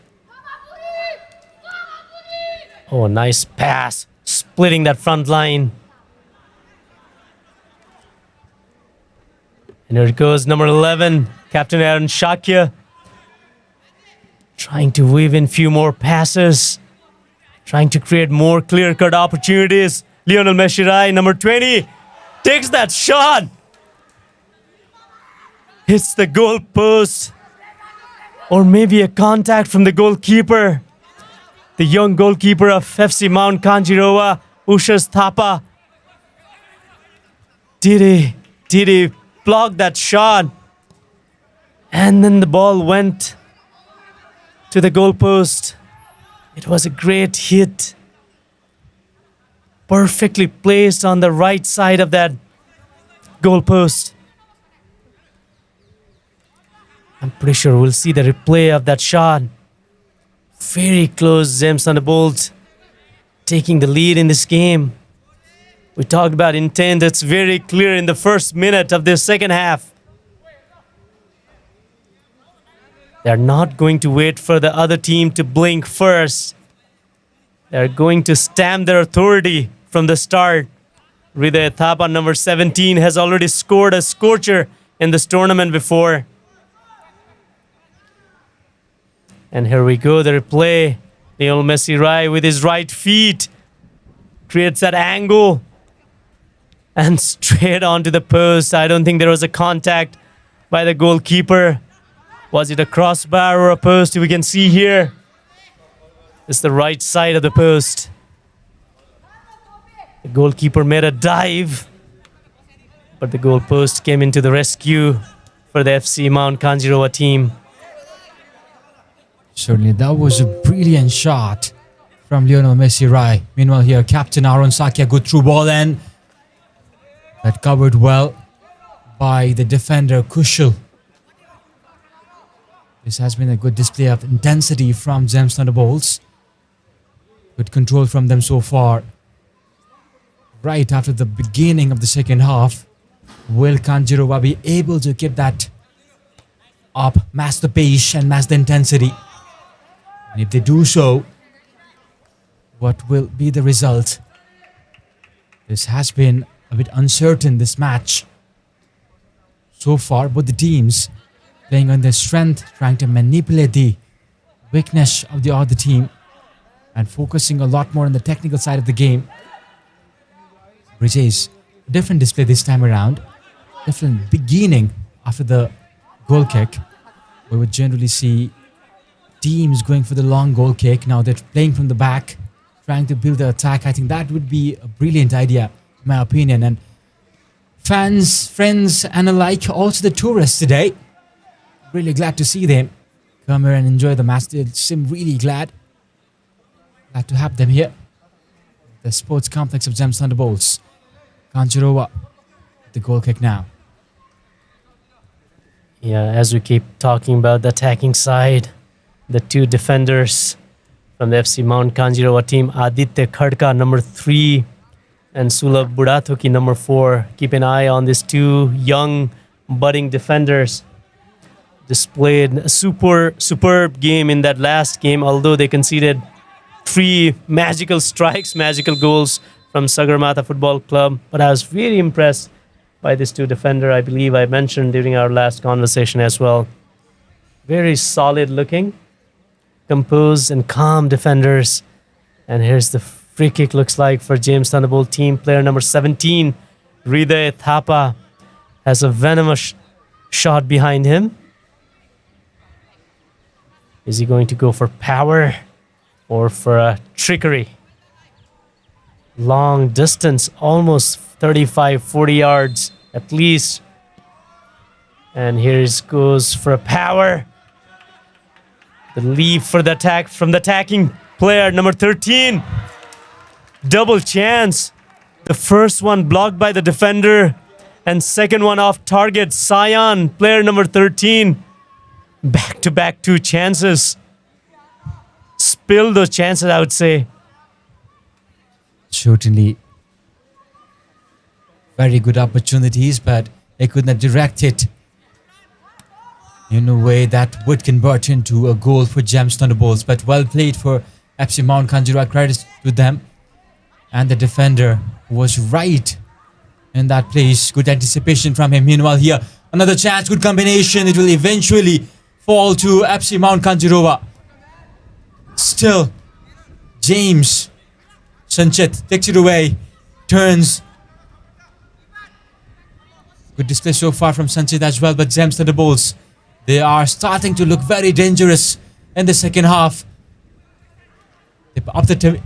Speaker 5: Oh, nice pass. Splitting that front line. And here it goes, number 11, Captain Aaron Shakya. Trying to weave in few more passes. trying to create more clear-cut opportunities. Lionel Messi, number 20, takes that shot. Hits the goal post. Or maybe a contact from the goalkeeper. The young goalkeeper of FC Mount Kanjirowa, Ushas Thapa. Did he block that shot? And then the ball went to the goalpost. It was a great hit. Perfectly placed on the right side of that goalpost. I'm pretty sure we'll see the replay of that shot. Very close, Thunderbolts taking the lead in this game. We talked about intent. It's very clear in the first minute of this second half. They're not going to wait for the other team to blink first. They're going to stamp their authority from the start. Hriday Thapa, number 17, has already scored a scorcher in this tournament before. And here we go, the replay. Lionel Messi with his right feet creates that angle and straight onto the post. I don't think there was a contact by the goalkeeper. Was it a crossbar or a post? We can see here. It's the right side of the post. The goalkeeper made a dive, but the goalpost came into the rescue for the FC Mount Kanjirowa team.
Speaker 6: Certainly, that was a brilliant shot from Lionel Messi. Meanwhile, here, Captain Aaron Sakia, good through ball, and that covered well by the defender Kushal. This has been a good display of intensity from Gems Thunderbolts. Good control from them so far. Right after the beginning of the second half, will Kanjirowa be able to keep that up, match the pace and match the intensity? And if they do so, what will be the result? This has been a bit uncertain, this match. So far, both the teams playing on their strength, trying to manipulate the weakness of the other team and focusing a lot more on the technical side of the game. Hriday's different display this time around. Different beginning after the goal kick. We would generally see teams going for the long goal kick. Now they're playing from the back, trying to build the attack. I think that would be a brilliant idea, in my opinion. And fans, friends, and alike, also the tourists today, really glad to see them come here and enjoy the match. They seem really glad to have them here. The sports complex of Gems Thunderbolts. Kanjirowa, the goal kick now.
Speaker 5: Yeah, as we keep talking about the attacking side, the two defenders from the FC Mount Kanjirowa team, Aditya Khadka, number 3, and Sulabh Budathoki, number 4. Keep an eye on these two young, budding defenders. Displayed a superb game in that last game, although they conceded 3 magical strikes, magical goals from Sagarmatha Football Club. But I was very impressed by these two defenders. I believe I mentioned during our last conversation as well. Very solid looking, composed and calm defenders. And here's the free kick looks like for Gems Thunderbolt team. Player number 17, Hriday Thapa, has a venomous shot behind him. Is he going to go for power or for a trickery? Long distance, almost 35, 40 yards at least. And here it goes for a power. The leap for the attack from the attacking player, number 13. Double chance. The first one blocked by the defender and second one off target. Sion, player number 13. Back-to-back 2 chances. Spill those chances, I would say.
Speaker 6: Certainly very good opportunities, but they could not direct it in a way that would convert into a goal for Gems Thunderbolts. But well played for FC Mount Kanjirowa. Credit to them. And the defender was right in that place. Good anticipation from him. Meanwhile here, another chance, good combination. It will eventually fall to FC Mount Kanjirowa. Still, James Sanchit takes it away, turns. Good display so far from Sanchit as well, but Gems Thunderbolts, they are starting to look very dangerous in the second half. They up they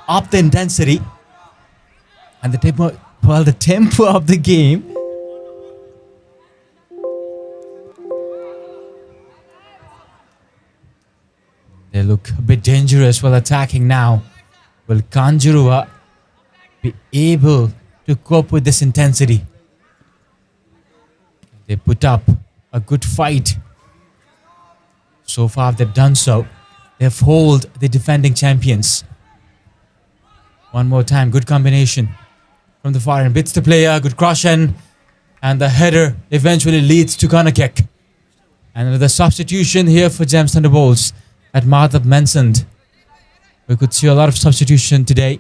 Speaker 6: up the intensity and the tempo of the game. They look a bit dangerous while attacking now. Will Kanjirowa be able to cope with this intensity? They put up a good fight. So far they've done so. They've held the defending champions. One more time, good combination from the far end. Bits the player, good cross in. And the header eventually leads to corner kick. And with a substitution here for Gems Thunderbolts that Madhav mentioned. We could see a lot of substitution today.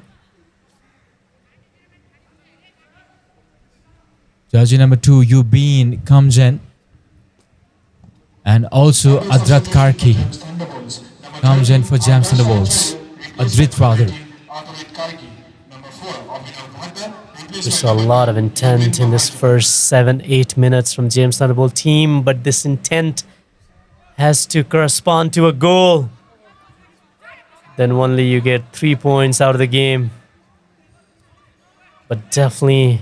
Speaker 6: Jersey number 2, Yubin comes in. And also Adrat Karki comes in for Gems Thunderbolts. Adrit rather.
Speaker 5: We saw a lot of intent in this first 7-8 minutes from James Thunderbolt team, but this intent has to correspond to a goal. Then only you get 3 points out of the game. But definitely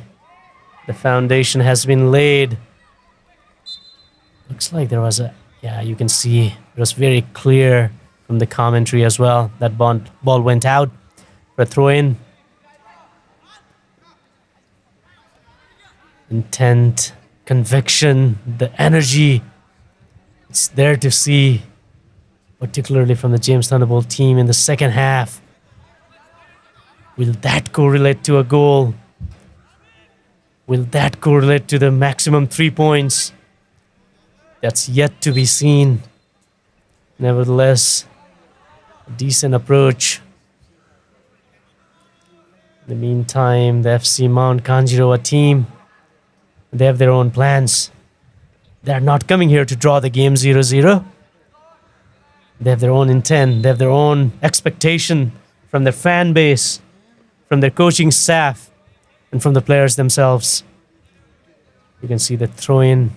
Speaker 5: the foundation has been laid. Looks like there was you can see it was very clear from the commentary as well. That ball went out for a throw-in. Intent, conviction, the energy. It's there to see, particularly from the James Thunderbolt team in the second half. Will that correlate to a goal? Will that correlate to the maximum 3 points? That's yet to be seen. Nevertheless, a decent approach. In the meantime, the FC Mount Kanjirowa team, they have their own plans. They're not coming here to draw the game 0-0. They have their own intent. They have their own expectation from their fan base, from their coaching staff, and from the players themselves. You can see the throw-in.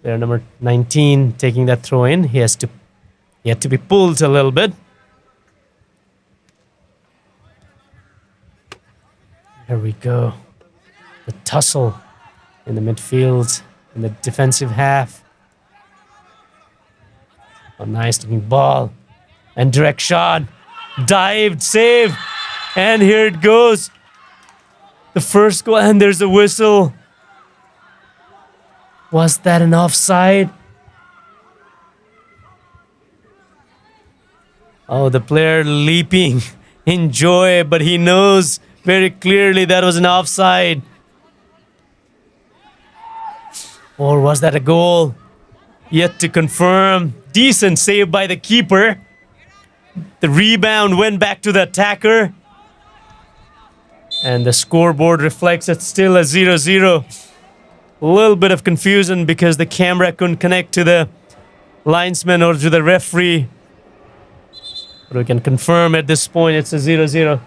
Speaker 5: Player number 19 taking that throw-in. He had to be pulled a little bit. Here we go. The tussle in the midfield, in the defensive half. A nice looking ball. And direct shot. Dived, save. And here it goes. The first goal, and there's a whistle. Was that an offside? Oh, the player leaping in joy, but he knows very clearly that was an offside. Or was that a goal? Yet to confirm. Decent save by the keeper. The rebound went back to the attacker. And the scoreboard reflects it's still a 0-0. A little bit of confusion because the camera couldn't connect to the linesman or to the referee. But we can confirm at this point it's a 0-0.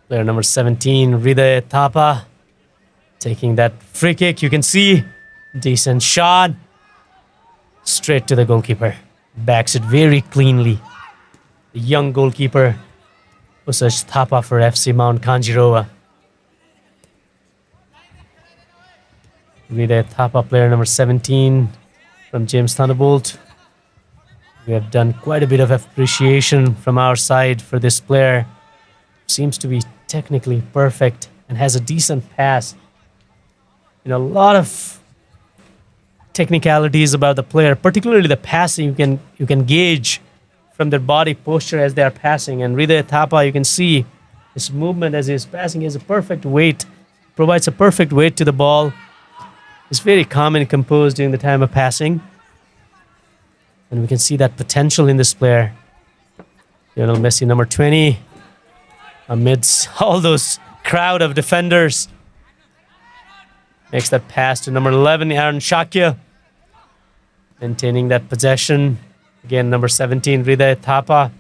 Speaker 5: Player number 17, Hriday Thapa, taking that free kick. You can see, decent shot. Straight to the goalkeeper. Backs it very cleanly. The young goalkeeper, Usaj Thapa for FC Mount Kanjirowa. Hriday Thapa, player number 17 from James Thunderbolt. We have done quite a bit of appreciation from our side for this player. Seems to be technically perfect and has a decent pass. A lot of technicalities about the player, particularly the passing. You can gauge from their body posture as they are passing. And Hriday Thapa, you can see his movement as he's passing is a perfect weight, provides a perfect weight to the ball. He's very calm and composed during the time of passing. And we can see that potential in this player. Lionel Messi, number 20, amidst all those crowd of defenders. Makes that pass to number 11, Aaron Shakya. Maintaining that possession. Again, number 17, Hriday Thapa.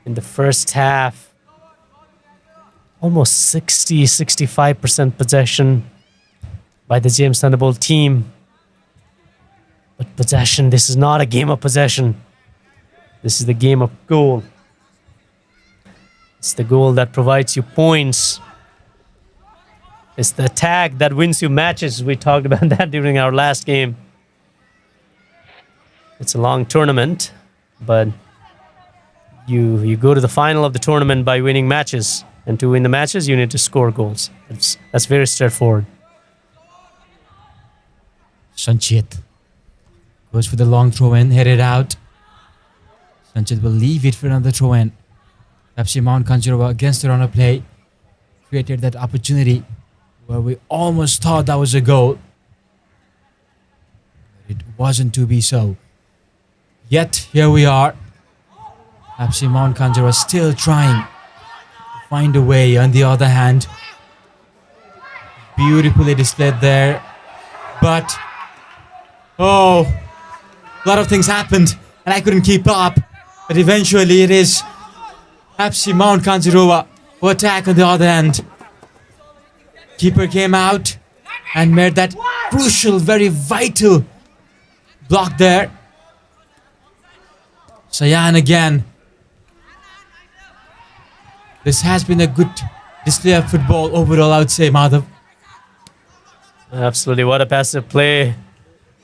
Speaker 5: In the first half, almost 65% possession by the James Thunderbolt team. But possession, this is not a game of possession. This is the game of goal. It's the goal that provides you points. It's the attack that wins you matches. We talked about that during our last game. It's a long tournament, but you go to the final of the tournament by winning matches. And to win the matches, you need to score goals. That's very straightforward.
Speaker 6: Sanchit goes for the long throw-in, headed out. Sanchit will leave it for another throw-in. FC Mount Kanjirowa against the runner play created that opportunity where we almost thought that was a goal. But it wasn't to be so. Yet, here we are. FC Mount Kanjirowa still trying to find a way. On the other hand, beautifully displayed there. But, oh, a lot of things happened and I couldn't keep up. But eventually it is FC Mount Kanjirowa who attack on the other end. Keeper came out and made that crucial, very vital block there. Sayan again. This has been a good display of football overall, I would say, Madhav.
Speaker 5: Absolutely, what a passive play.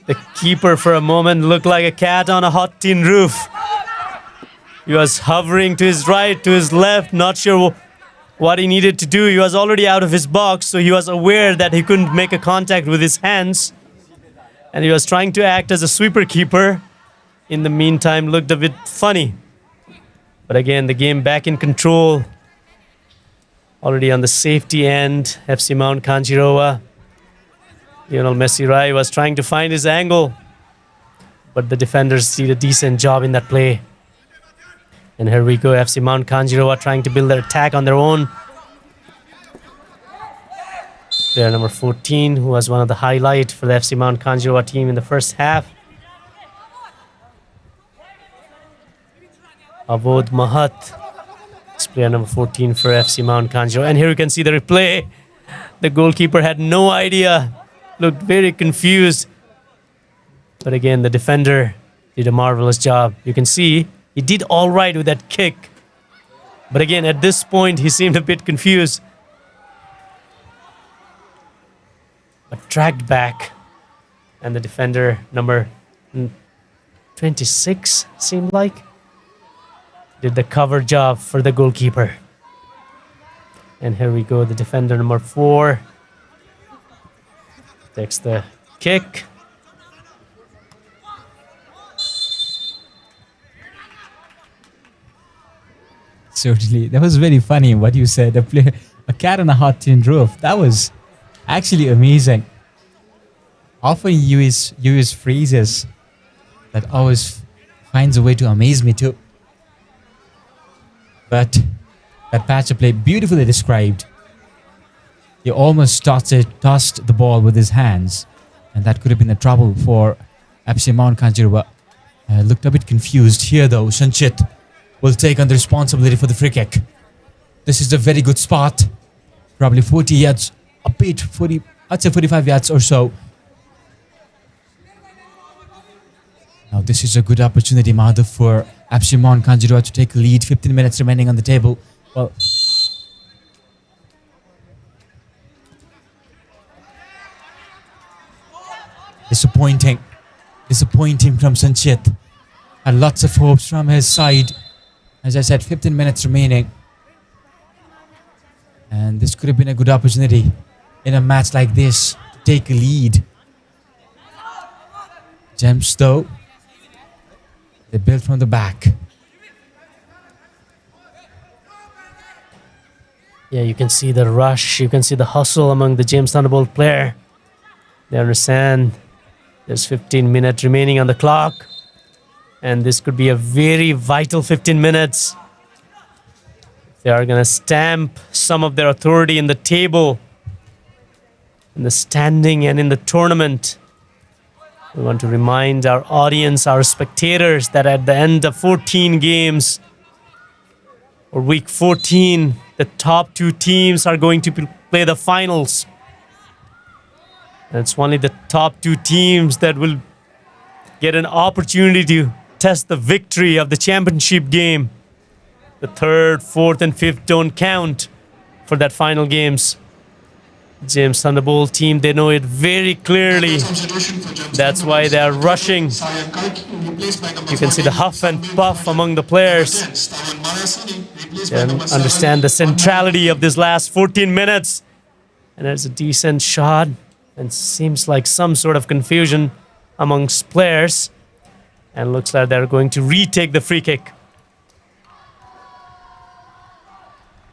Speaker 5: The keeper for a moment looked like a cat on a hot tin roof. He was hovering to his right, to his left, not sure what he needed to do. He was already out of his box, so he was aware that he couldn't make a contact with his hands. And he was trying to act as a sweeper keeper. In the meantime, looked a bit funny. But again, the game back in control. Already on the safety end, FC Mount Kanjirowa. Lionel Messi Rai was trying to find his angle. But the defenders did a decent job in that play. And here we go, FC Mount Kanjirowa trying to build their attack on their own. Player number 14, who was one of the highlights for the FC Mount Kanjirowa team in the first half. Avod Mahat is player number 14 for FC Mount Kanjirowa. And here you can see the replay. The goalkeeper had no idea. Looked very confused. But again, the defender did a marvelous job. You can see he did all right with that kick. But again, at this point, he seemed a bit confused. But dragged back. And the defender, number 26, seemed like, did the cover job for the goalkeeper. And here we go, the defender, number 4, takes the kick.
Speaker 6: Certainly. That was very funny what you said. A cat on a hot tin roof. That was actually amazing. Often you use phrases that always finds a way to amaze me too. But that patch of play, beautifully described. He almost tossed the ball with his hands. And that could have been a trouble for FC Mount Kanjirowa. Looked a bit confused here though. Sanchit will take on the responsibility for the free kick. This is a very good spot. Probably 40 yards, a bit, 40, I'd say 45 yards or so. Now this is a good opportunity, Madhav, for FC Mount Kanjirowa to take a lead. 15 minutes remaining on the table. Well, disappointing from Sanchit. Had lots of hopes from his side. As I said, 15 minutes remaining. And this could have been a good opportunity in a match like this to take a lead. Gems though, they built from the back.
Speaker 5: Yeah, you can see the rush, you can see the hustle among the James Thunderbolt player. They understand there's 15 minutes remaining on the clock. And this could be a very vital 15 minutes. They are going to stamp some of their authority in the table. in the standing and in the tournament. We want to remind our audience, our spectators, that at the end of 14 games, or week 14, the top 2 teams are going to play the finals. And it's only the top 2 teams that will get an opportunity to test the victory of the championship game. The 3rd, 4th, and 5th don't count for that final games. James Thunderbolt team, they know it very clearly. That's why they are rushing. You can see the huff and puff among the players. They understand the centrality of this last 14 minutes. And there's a decent shot. And seems like some sort of confusion amongst players. And looks like they're going to retake the free kick.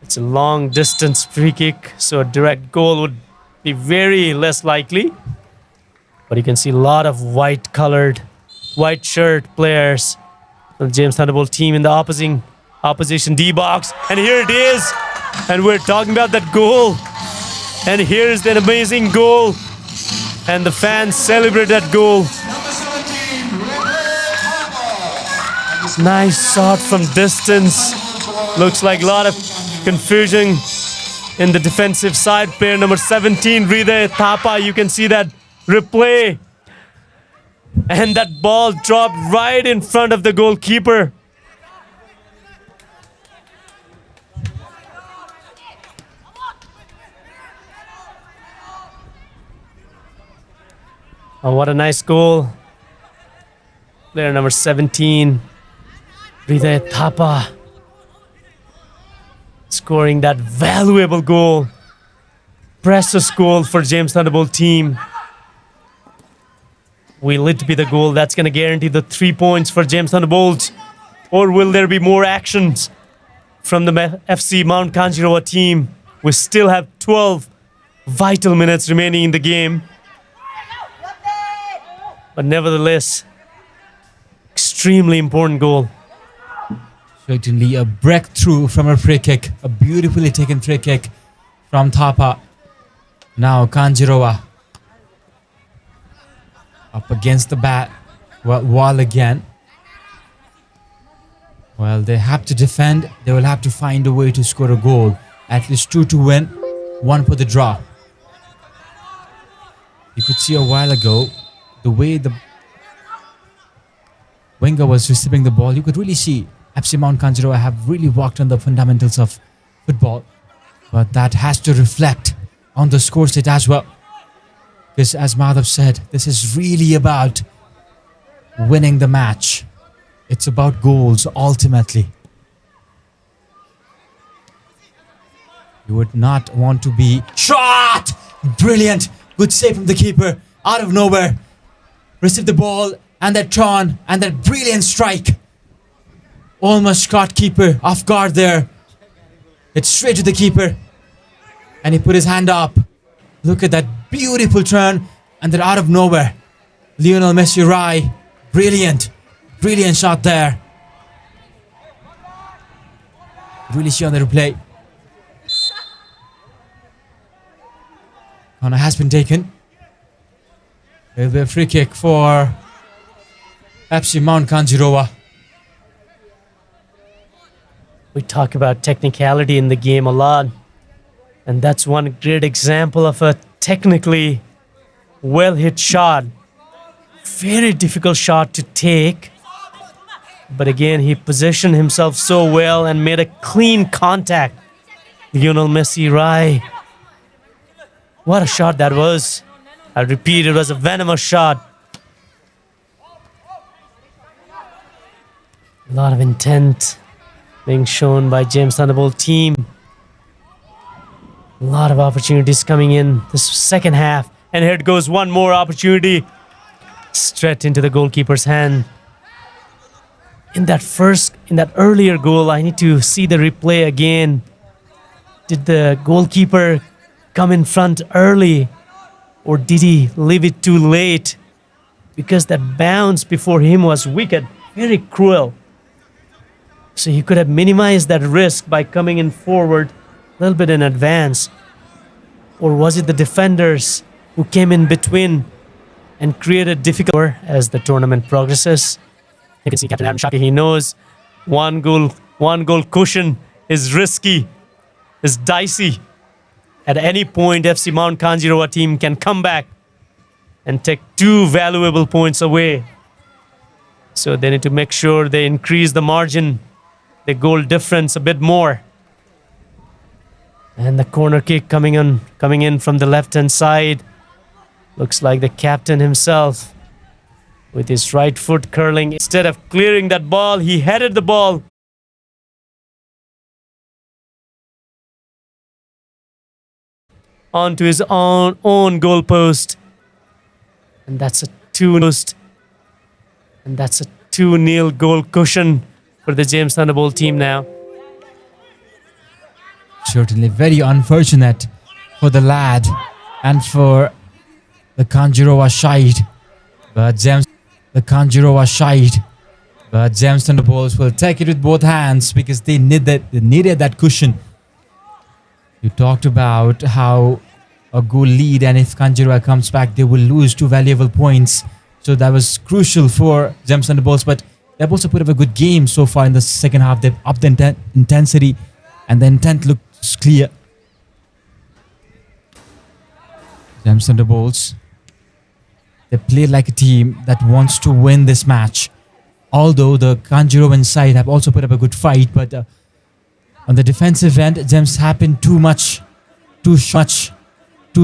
Speaker 5: It's a long distance free kick, so a direct goal would be very less likely. But you can see a lot of white shirt players from the James Thunderbolt team in the opposition D box. And here it is. And we're talking about that goal. And here's that amazing goal. And the fans celebrate that goal. Nice shot from distance. Looks like a lot of confusion in the defensive side. Player number 17, Hriday Thapa. You can see that replay. And that ball dropped right in front of the goalkeeper. Oh, what a nice goal. Player number 17, Hriday Thapa, scoring that valuable goal. Precious goal for James Thunderbolt team. Will it be the goal that's going to guarantee the 3 points for James Thunderbolt? Or will there be more actions from the FC Mount Kanjirowa team? We still have 12 vital minutes remaining in the game. But nevertheless, extremely important goal.
Speaker 6: Certainly a breakthrough from a free kick. A beautifully taken free kick from Thapa. Now Kanjirowa up against the wall again. Well, they have to defend. They will have to find a way to score a goal. At least 2 to win, 1 for the draw. You could see a while ago the way the winger was receiving the ball. You could really see FC Mount Kanjirowa have really worked on the fundamentals of football. But that has to reflect on the score sheet as well. Because as Madhav said, this is really about winning the match. It's about goals ultimately. You would not want to be shot! Brilliant! Good save from the keeper. Out of nowhere. Received the ball and that turn and that brilliant strike. Almost caught keeper off guard there. It's straight to the keeper. And he put his hand up. Look at that beautiful turn and then out of nowhere. Lionel Messi Rai. Brilliant. Brilliant shot there. Really see on the replay. Corner has been taken. There will be a free kick for FC Mount Kanjirowa.
Speaker 5: We talk about technicality in the game a lot. And that's one great example of a technically well-hit shot. Very difficult shot to take. But again, he positioned himself so well and made a clean contact. Lionel Messi Rai. What a shot that was. I repeat, it was a venomous shot. A lot of intent being shown by James Thunderbolt team. A lot of opportunities coming in this second half. And here it goes, one more opportunity. Straight into the goalkeeper's hand. In that earlier goal, I need to see the replay again. Did the goalkeeper come in front early? Or did he leave it too late? Because that bounce before him was wicked, very cruel. So he could have minimized that risk by coming in forward a little bit in advance. Or was it the defenders who came in between and created difficulty as the tournament progresses. You can see Captain Aaron Shaki, he knows one goal cushion is risky, is dicey. At any point, FC Mount Kanjirowa team can come back and take 2 valuable points away. So they need to make sure they increase the margin, the goal difference a bit more. And the corner kick coming in from the left-hand side. Looks like the captain himself with his right foot curling. Instead of clearing that ball, he headed the ball onto his own goal post. And that's a 2-0 goal cushion for the James Thunderbolt team now.
Speaker 6: Certainly very unfortunate for the lad and for the Kanjirowa side. But James Thunderbolts will take it with both hands because they needed that cushion. You talked about how a goal lead, and if Kanjirowa comes back, they will lose 2 valuable points. So that was crucial for James Thunderbolts, but they've also put up a good game so far in the second half. They've upped the intensity, and the intent looks clear. James Thunderbolts, they play like a team that wants to win this match. Although the Kanjirowan side have also put up a good fight, but on the defensive end, Gems have been too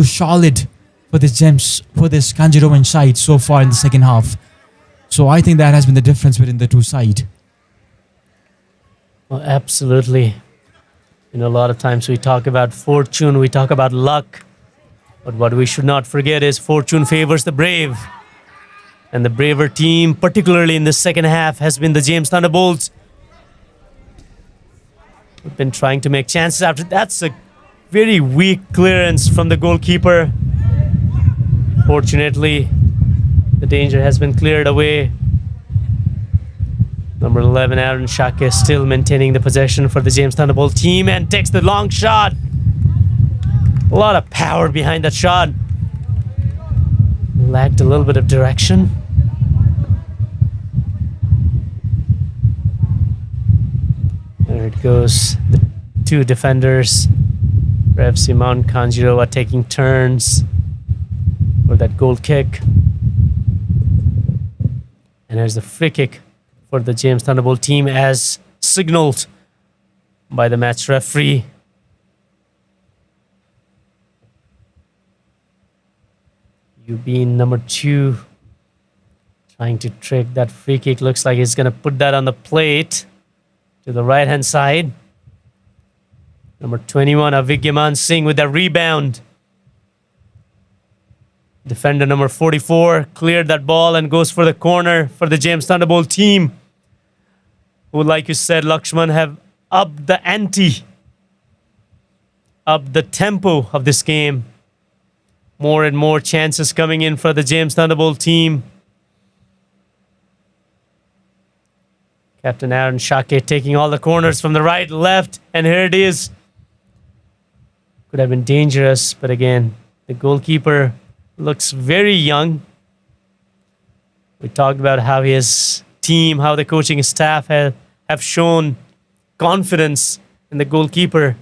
Speaker 6: solid for this Kanjirowan side so far in the second half. So I think that has been the difference between the two sides.
Speaker 5: Well, absolutely. A lot of times we talk about fortune, we talk about luck. But what we should not forget is fortune favors the brave. And the braver team, particularly in the second half, has been the James Thunderbolts. We've been trying to make chances after. That's a very weak clearance from the goalkeeper. Fortunately, the danger has been cleared away. Number 11, Aaron Shake, still maintaining the possession for the James Thunderbolt team and takes the long shot. A lot of power behind that shot. Lacked a little bit of direction. There it goes. The 2 defenders for FC Mount Kanjirowa taking turns for that goal kick. And there's the free kick for the James Thunderbolt team as signaled by the match referee. Being number 2 trying to trick that free kick. Looks like he's going to put that on the plate to the right hand side. Number 21, Avigyaman Singh with that rebound. Defender number 44 cleared that ball and goes for the corner for the James Thunderbolt team, who, like you said, Lakshman, have upped the ante, upped the tempo of this game. More and more chances coming in for the James Thunderbolt team. Captain Aaron Shake taking all the corners from the right, left, and here it is. Could have been dangerous, but again, the goalkeeper looks very young. We talked about how his team, how the coaching staff have shown confidence in the goalkeeper.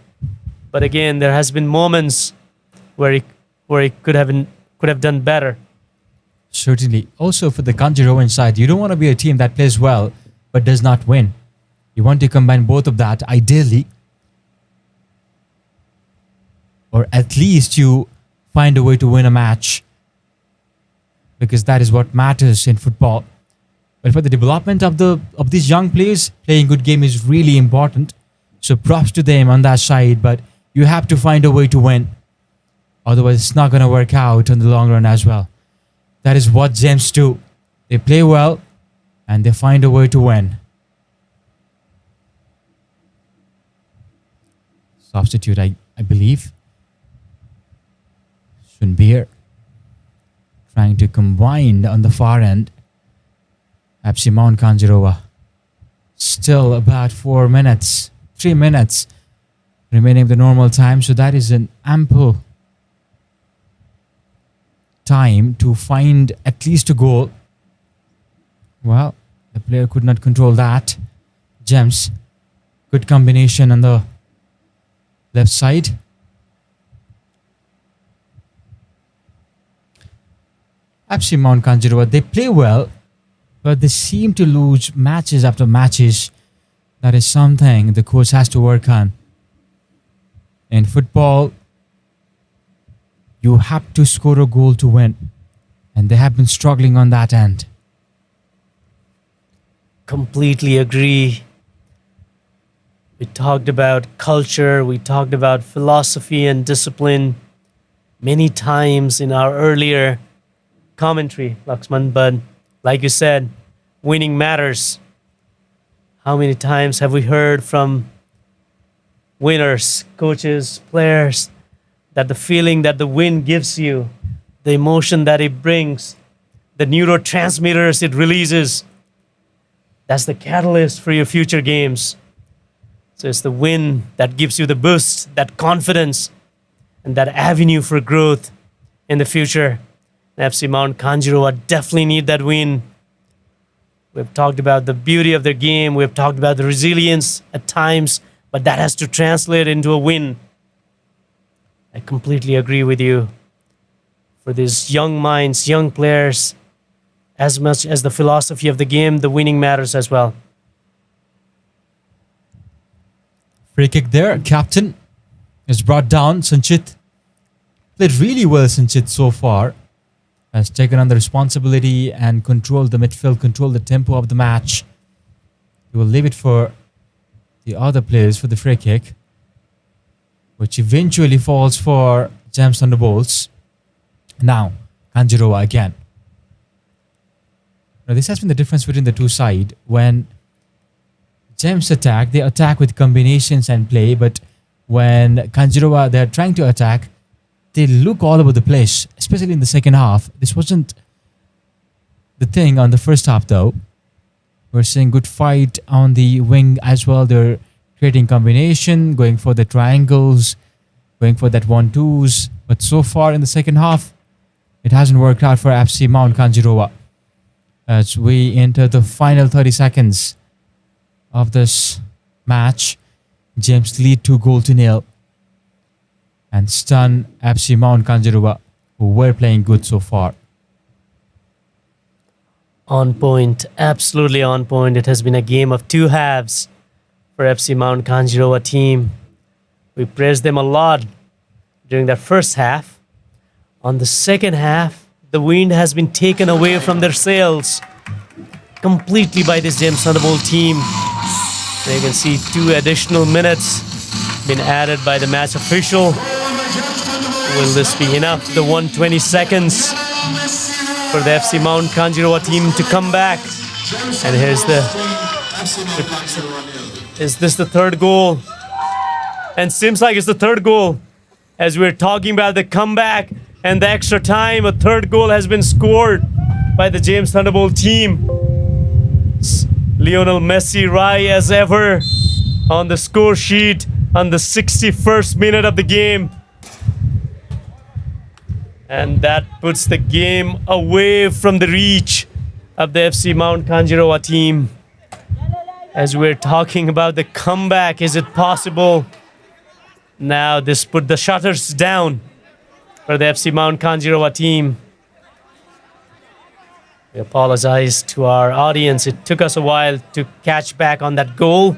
Speaker 5: But again, there has been moments where he could have done better.
Speaker 6: Certainly. Also for the Kanjirowan side, you don't want to be a team that plays well but does not win. You want to combine both of that, ideally. Or at least you find a way to win a match, because that is what matters in football. But for the development of these young players, playing good game is really important. So props to them on that side, but you have to find a way to win. Otherwise, it's not going to work out in the long run as well. That is what Gems do. They play well and they find a way to win. Substitute, I believe. Shunbir trying to combine on the far end. FC Mount Kanjirowa. Still about 3 minutes remaining the normal time. So that is an ample time to find at least a goal. Well, the player could not control that. Gems, good combination on the left side. FC Mount Kanjirowa, they play well, but they seem to lose matches after matches. That is something the coach has to work on. In football, you have to score a goal to win, and they have been struggling on that end.
Speaker 5: Completely agree. We talked about culture, we talked about philosophy and discipline many times in our earlier commentary, Laxman, but like you said, winning matters. How many times have we heard from winners, coaches, players, that the feeling that the win gives you, the emotion that it brings, the neurotransmitters it releases, that's the catalyst for your future games. So it's the win that gives you the boost, that confidence, and that avenue for growth in the future. FC Mount Kanjirowa definitely need that win. We've talked about the beauty of their game. We've talked about the resilience at times, but that has to translate into a win. I completely agree with you. For these young minds, young players, as much as the philosophy of the game, the winning matters as well.
Speaker 6: Free kick there. Captain is brought down. Sanchit played really well. Sanchit so far has taken on the responsibility and controlled the midfield, controlled the tempo of the match. He will leave it for the other players for the free kick, which eventually falls for Gems Thunderbolts. Now, Kanjirowa again. Now, this has been the difference between the two sides. When Gems attack, they attack with combinations and play, but when Kanjirowa, they're trying to attack, they look all over the place, especially in the second half. This wasn't the thing on the first half, though. We're seeing good fight on the wing as well. They're creating combination, going for the triangles, going for that 1-2s. But so far in the second half, it hasn't worked out for FC Mount Kanjirowa. As we enter the final 30 seconds of this match, James lead 2-0 and stun FC Mount Kanjirowa, who were playing good so far.
Speaker 5: On point, absolutely on point. It has been a game of two halves for FC Mount Kanjirowa team. We praised them a lot during that first half. On the second half, the wind has been taken away from their sails completely by this Gems Thunderbolt team. You can see 2 additional minutes been added by the match official. Will this be enough? The 120 seconds for the FC Mount Kanjirowa team to come back. And here's is this the third goal? And seems like it's the third goal. As we're talking about the comeback and the extra time, a third goal has been scored by the Gems Thunderbolt team. Lionel Messi Rai as ever on the score sheet on the 61st minute of the game. And that puts the game away from the reach of the FC Mount Kanjirowa team. As we're talking about the comeback, is it possible? Now this put the shutters down for the FC Mount Kanjirowa team. We apologize to our audience. It took us a while to catch back on that goal,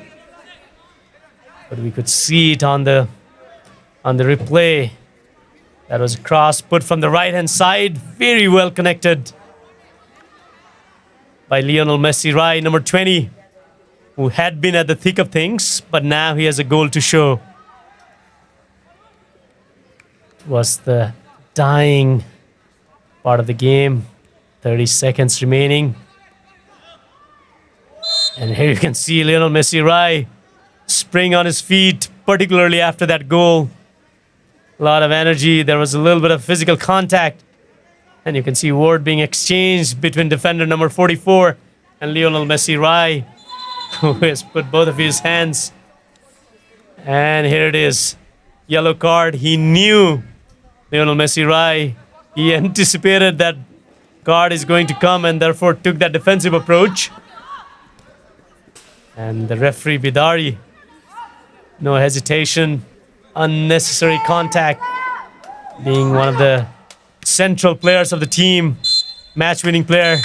Speaker 5: but we could see it on the replay. That was a cross put from the right-hand side. Very well connected by Lionel Messi Rai, number 20, who had been at the thick of things, but now he has a goal to show. It was the dying part of the game. 30 seconds remaining. And here you can see Lionel Messi Rai spring on his feet, particularly after that goal. A lot of energy. There was a little bit of physical contact. And you can see word being exchanged between defender number 44 and Lionel Messi Rai, who has put both of his hands. And here it is. Yellow card. He knew, Lionel Messi Rai, He anticipated that guard is going to come and therefore took that defensive approach. And the referee Bidari, no hesitation, unnecessary contact, being one of the central players of the team, match-winning player.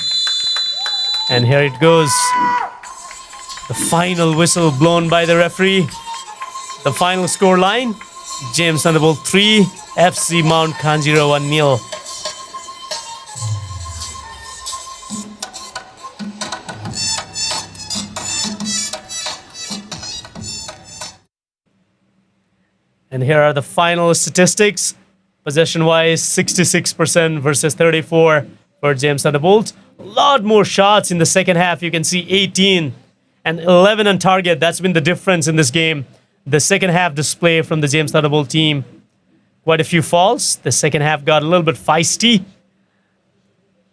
Speaker 5: And here it goes. The final whistle blown by the referee. The final score line, James Thunderbolt 3, FC Mount Kanjirowa 0. And here are the final statistics. Possession-wise, 66% versus 34% for James Thunderbolt. A lot more shots in the second half. You can see 18 and 11 on target. That's been the difference in this game. The second half display from the James Thunderbolt team. Quite a few fouls. The second half got a little bit feisty.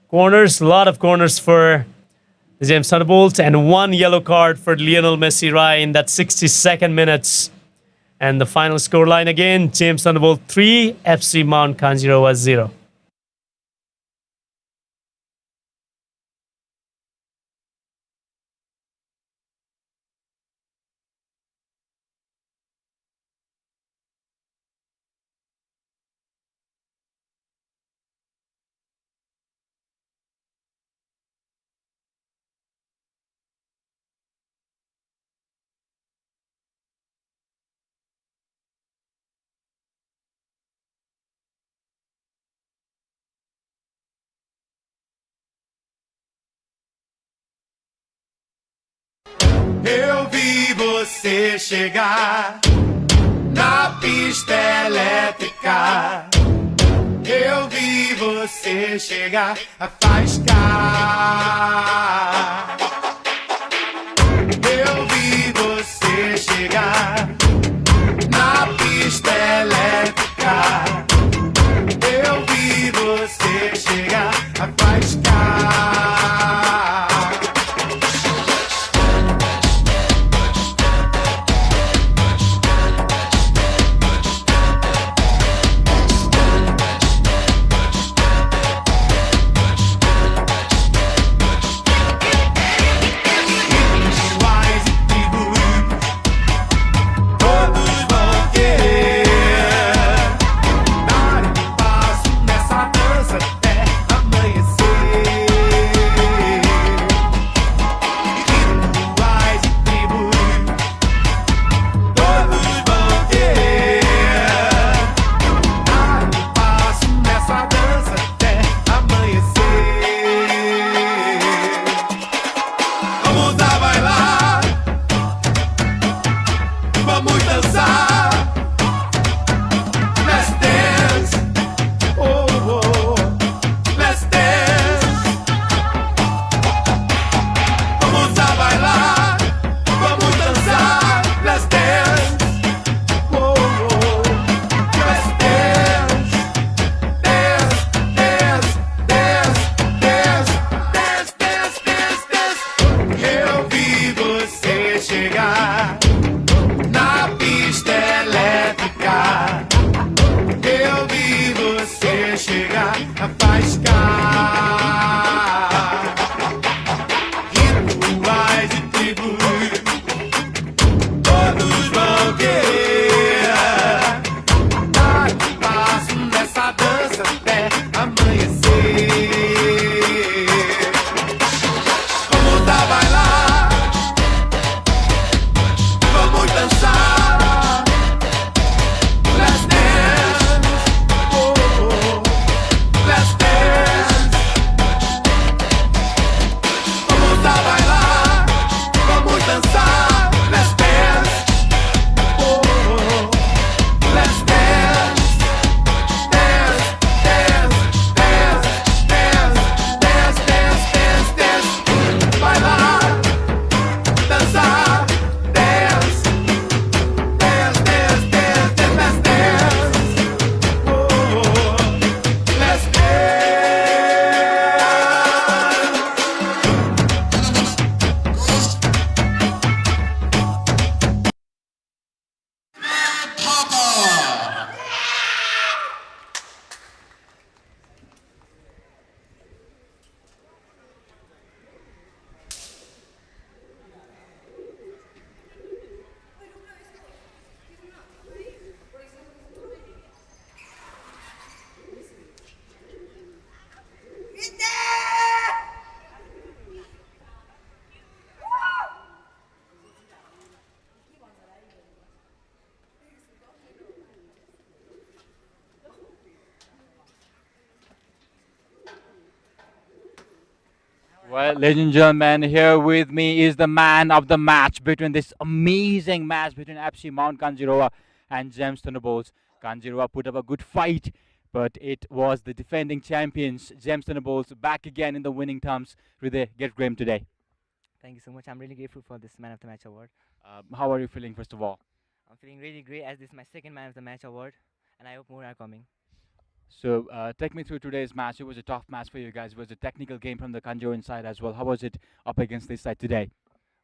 Speaker 5: Corners, a lot of corners for the James Thunderbolt. And one yellow card for Lionel Messi Rai in that 62nd minutes. And the final scoreline again, James Thunderbolt 3, FC Mount Kanjirowa 0.
Speaker 3: Eu vi você chegar na pista elétrica. Eu vi você chegar a faiscar. Eu vi você chegar na pista elétrica. Eu vi você chegar a faiscar.
Speaker 9: Well, ladies and gentlemen, here with me is the man of the match between this amazing match between FC Mount Kanjirowa and Gems Thunderbolts. Kanjirowa put up a good fight, but it was the defending champions, Gems Thunderbolts, back again in the winning terms. Hriday, get grim today.
Speaker 10: Thank you so much. I'm really grateful for this Man of the Match award.
Speaker 9: How are you feeling, first of all?
Speaker 10: I'm feeling really great as this is my second Man of the Match award, and I hope more are coming.
Speaker 9: So, take me through today's match. It was a tough match for you guys. It was a technical game from the Kanjirowan side as well. How was it up against this side today?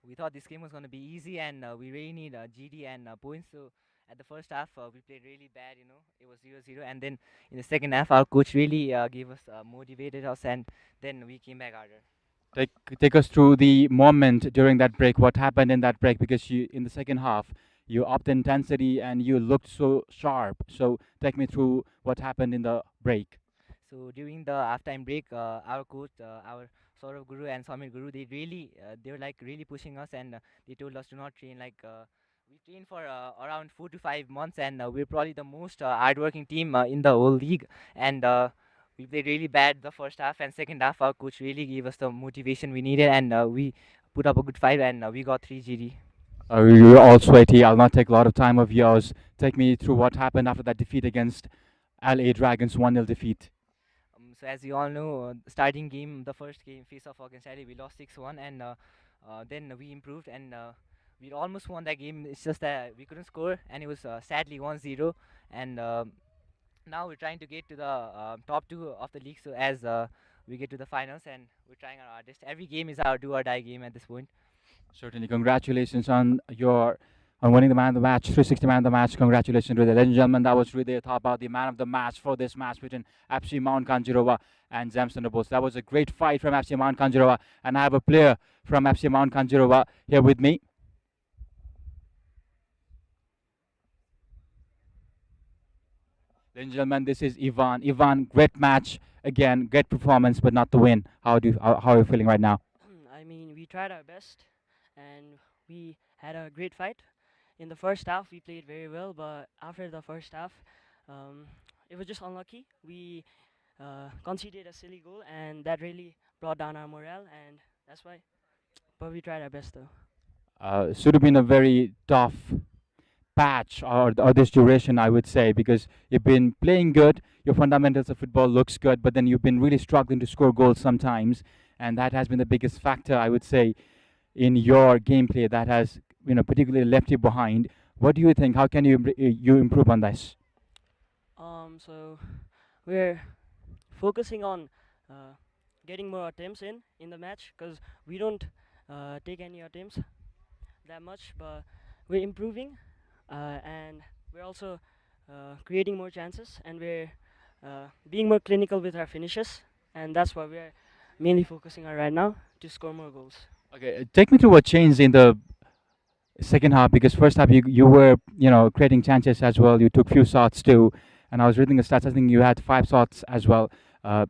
Speaker 10: We thought this game was going to be easy, and we really need GD and points. So at the first half, we played really bad. It was 0-0, and then in the second half, our coach really gave us motivated us, and then we came back harder.
Speaker 9: Take us through the moment during that break. What happened in that break? Because in the second half, you upped the intensity and you looked so sharp. So take me through what happened in the break.
Speaker 10: So during the halftime break, our coach, our Saurav Guru and Samir Guru, they were like really pushing us, and they told us to not train. We trained for around 4 to 5 months, and we're probably the most hardworking team in the whole league. And we played really bad the first half, and second half our coach really gave us the motivation we needed, and we put up a good fight, and we got 3 GD.
Speaker 9: You're all sweaty. I'll not take a lot of time of yours. Take me through what happened after that defeat against LA Dragons, 1-0 defeat.
Speaker 10: So as you all know, starting game, the first game face-off against LA, we lost 6-1, and then we improved, and we almost won that game. It's just that we couldn't score, and it was sadly 1-0, and now we're trying to get to the top 2 of the league. So as we get to the finals, and we're trying our hardest. Every game is our do-or-die game at this point.
Speaker 9: Certainly, congratulations on winning the man of the match, 360 man of the match. Congratulations, Hriday. Ladies and gentlemen, that was Hriday thought about the man of the match for this match between FC Mount Kanjirowa and Gems Thunderbolts. That was a great fight from FC Mount Kanjirowa, and I have a player from FC Mount Kanjirowa here with me. Ladies and gentlemen, this is Ivan. Ivan, great match again, great performance, but not the win. How are you feeling right now?
Speaker 11: I mean, we tried our best, and we had a great fight. In the first half, we played very well, but after the first half, it was just unlucky. We conceded a silly goal, and that really brought down our morale, and that's why. But we tried our best, though.
Speaker 9: Should have been a very tough patch or this duration, I would say, because you've been playing good, your fundamentals of football looks good, but then you've been really struggling to score goals sometimes, and that has been the biggest factor, I would say, in your gameplay that has particularly left you behind. What do you think? How can you improve on this?
Speaker 11: So we're focusing on getting more attempts in the match, because we don't take any attempts that much, but we're improving, and we're also creating more chances, and we're being more clinical with our finishes, and that's what we're mainly focusing on right now, to score more goals.
Speaker 9: Okay, take me through what changed in the second half, because first half you were creating chances as well. You took few shots too, and I was reading the stats. I think you had 5 shots as well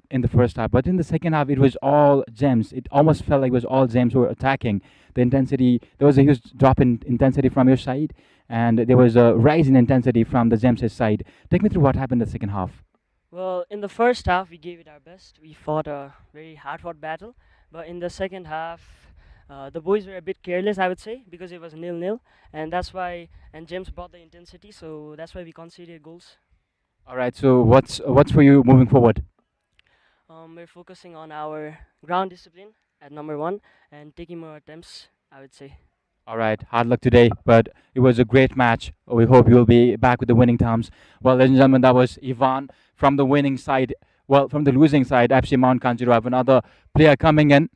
Speaker 9: in the first half, but in the second half it was all Gems. It almost felt like it was all Gems who were attacking. The intensity, there was a huge drop in intensity from your side, and there was a rise in intensity from the Gems' side. Take me through what happened in the second half.
Speaker 11: Well, in the first half, we gave it our best. We fought a very hard-fought battle, but in the second half, the boys were a bit careless, I would say, because it was 0-0, and that's why. And Gems brought the intensity, so that's why we conceded goals.
Speaker 9: All right. So what's for you moving forward?
Speaker 11: We're focusing on our ground discipline at number 1 and taking more attempts, I would say.
Speaker 9: All right. Hard luck today, but it was a great match. We hope you'll be back with the winning terms. Well, ladies and gentlemen, that was Ivan from the winning side. Well, from the losing side, FC Mount Kanjirowa. I have another player coming in.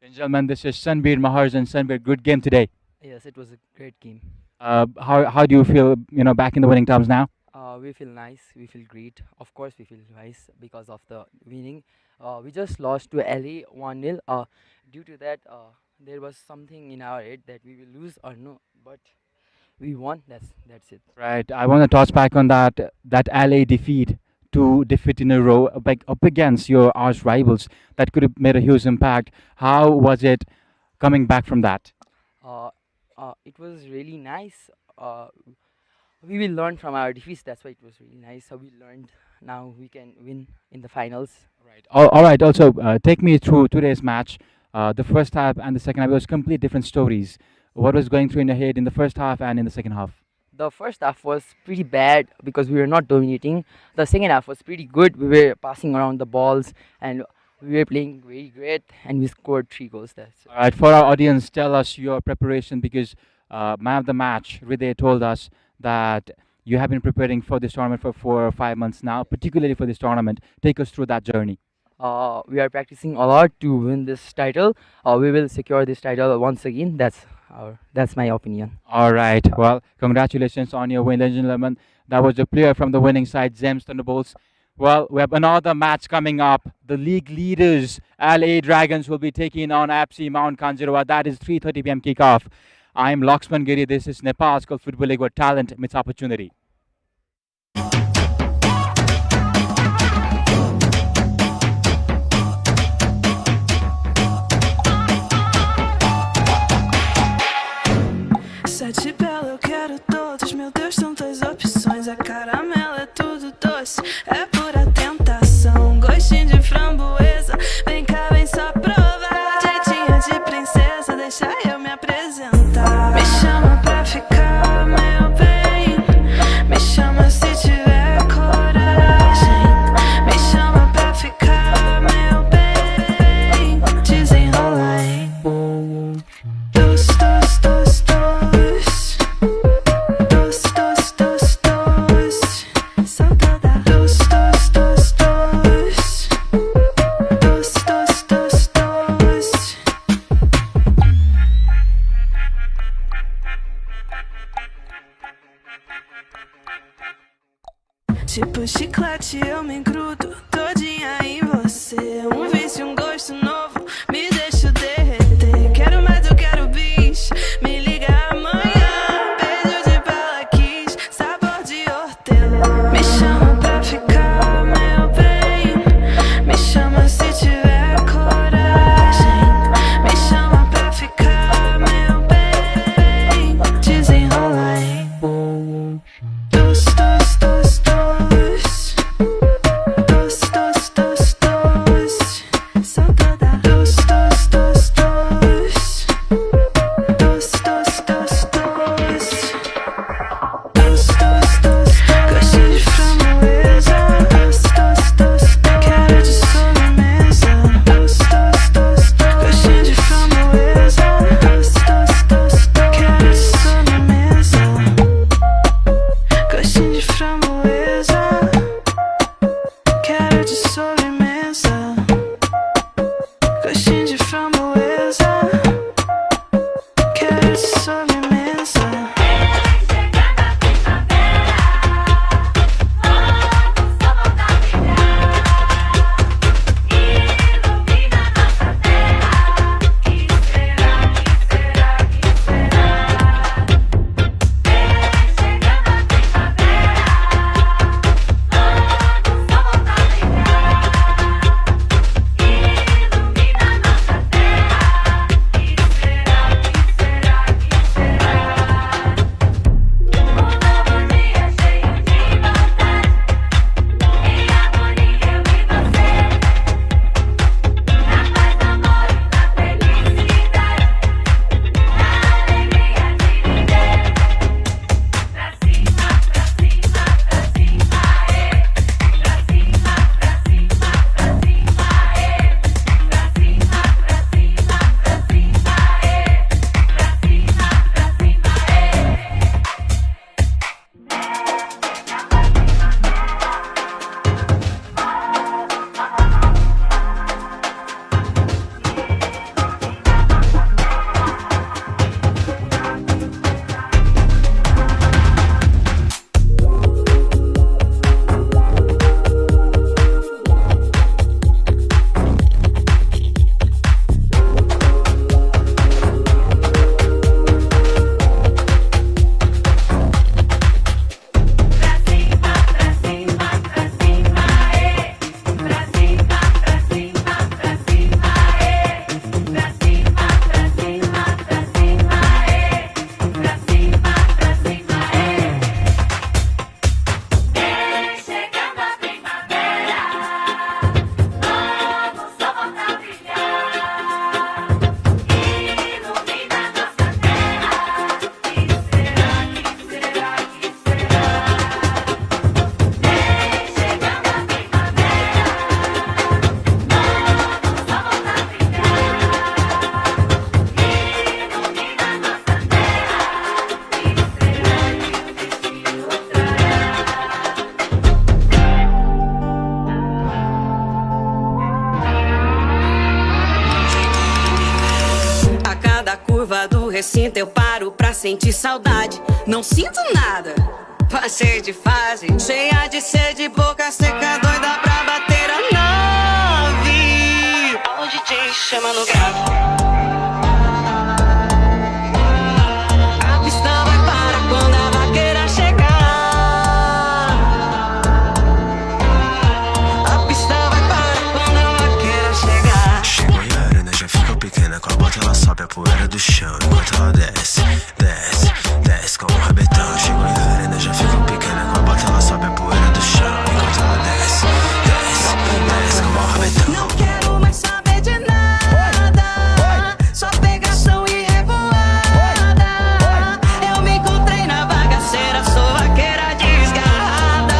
Speaker 9: Ladies and gentlemen, this is Sanbir Maharjan. Sanbir, good game today.
Speaker 12: Yes, it was a great game.
Speaker 9: How do you feel, back in the winning terms now?
Speaker 12: We feel nice. We feel great. Of course, we feel nice because of the winning. We just lost to LA 1-0. Due to that, there was something in our head that we will lose or no, but we won. That's it.
Speaker 9: Right. I want to touch back on that LA defeat. 2 defeat in a row, up against your arch rivals. That could have made a huge impact. How was it coming back from that?
Speaker 12: It was really nice. We will learn from our defeats. That's why it was really nice. So we learned, now we can win in the finals.
Speaker 9: Right. All right. Also, take me through today's match. The first half and the second half was complete different stories. What was going through in your head in the first half and in the second half?
Speaker 12: The first half was pretty bad because we were not dominating. The second half was pretty good. We were passing around the balls and we were playing very great and we scored 3 goals. That's it.
Speaker 9: All right. For our audience, tell us your preparation because man of the match, Hriday, told us that you have been preparing for this tournament for 4 or 5 months now, particularly for this tournament. Take us through that journey.
Speaker 12: We are practicing a lot to win this title. We will secure this title once again. That's my opinion.
Speaker 9: All right. Well, congratulations on your win, ladies and gentlemen. That was a player from the winning side, Thunderbolts. Well, we have another match coming up. The league leaders, LA Dragons, will be taking on FC Mount Kanjirowa. That is 3:30 p.m. kickoff. I'm Laxman Giri. This is Nepal's School Football League where talent meets opportunity.
Speaker 8: Sete bela, eu quero todos. Meu Deus, tantas opções. A caramelo é tudo doce, é pura tentação. Gostinho de framboesa, vem cá, vem só provar. Jeitinho de princesa, deixa eu me apresentar. Me chama pra ficar, meu bem. cada curva do recinto eu paro pra sentir saudade. Não sinto nada, passei de fase, cheia de sede, boca seca, doida pra bater a nave. O DJ chama no grave. A pista vai parar quando a vaqueira chegar. A pista vai parar quando a vaqueira chegar.
Speaker 3: Chegou e a arena já ficou pequena. Com a bota ela sobe a poeira do chão. Enquanto ela desce, desce, desce como um rabetão. Chegou e a arena já ficou pequena. Com a bota ela sobe a poeira do chão. Enquanto ela desce, desce, desce como um rabetão.
Speaker 8: Não quero mais saber de nada, só pegação e revoada. Eu me encontrei na bagaceira, sou vaqueira desgarrada.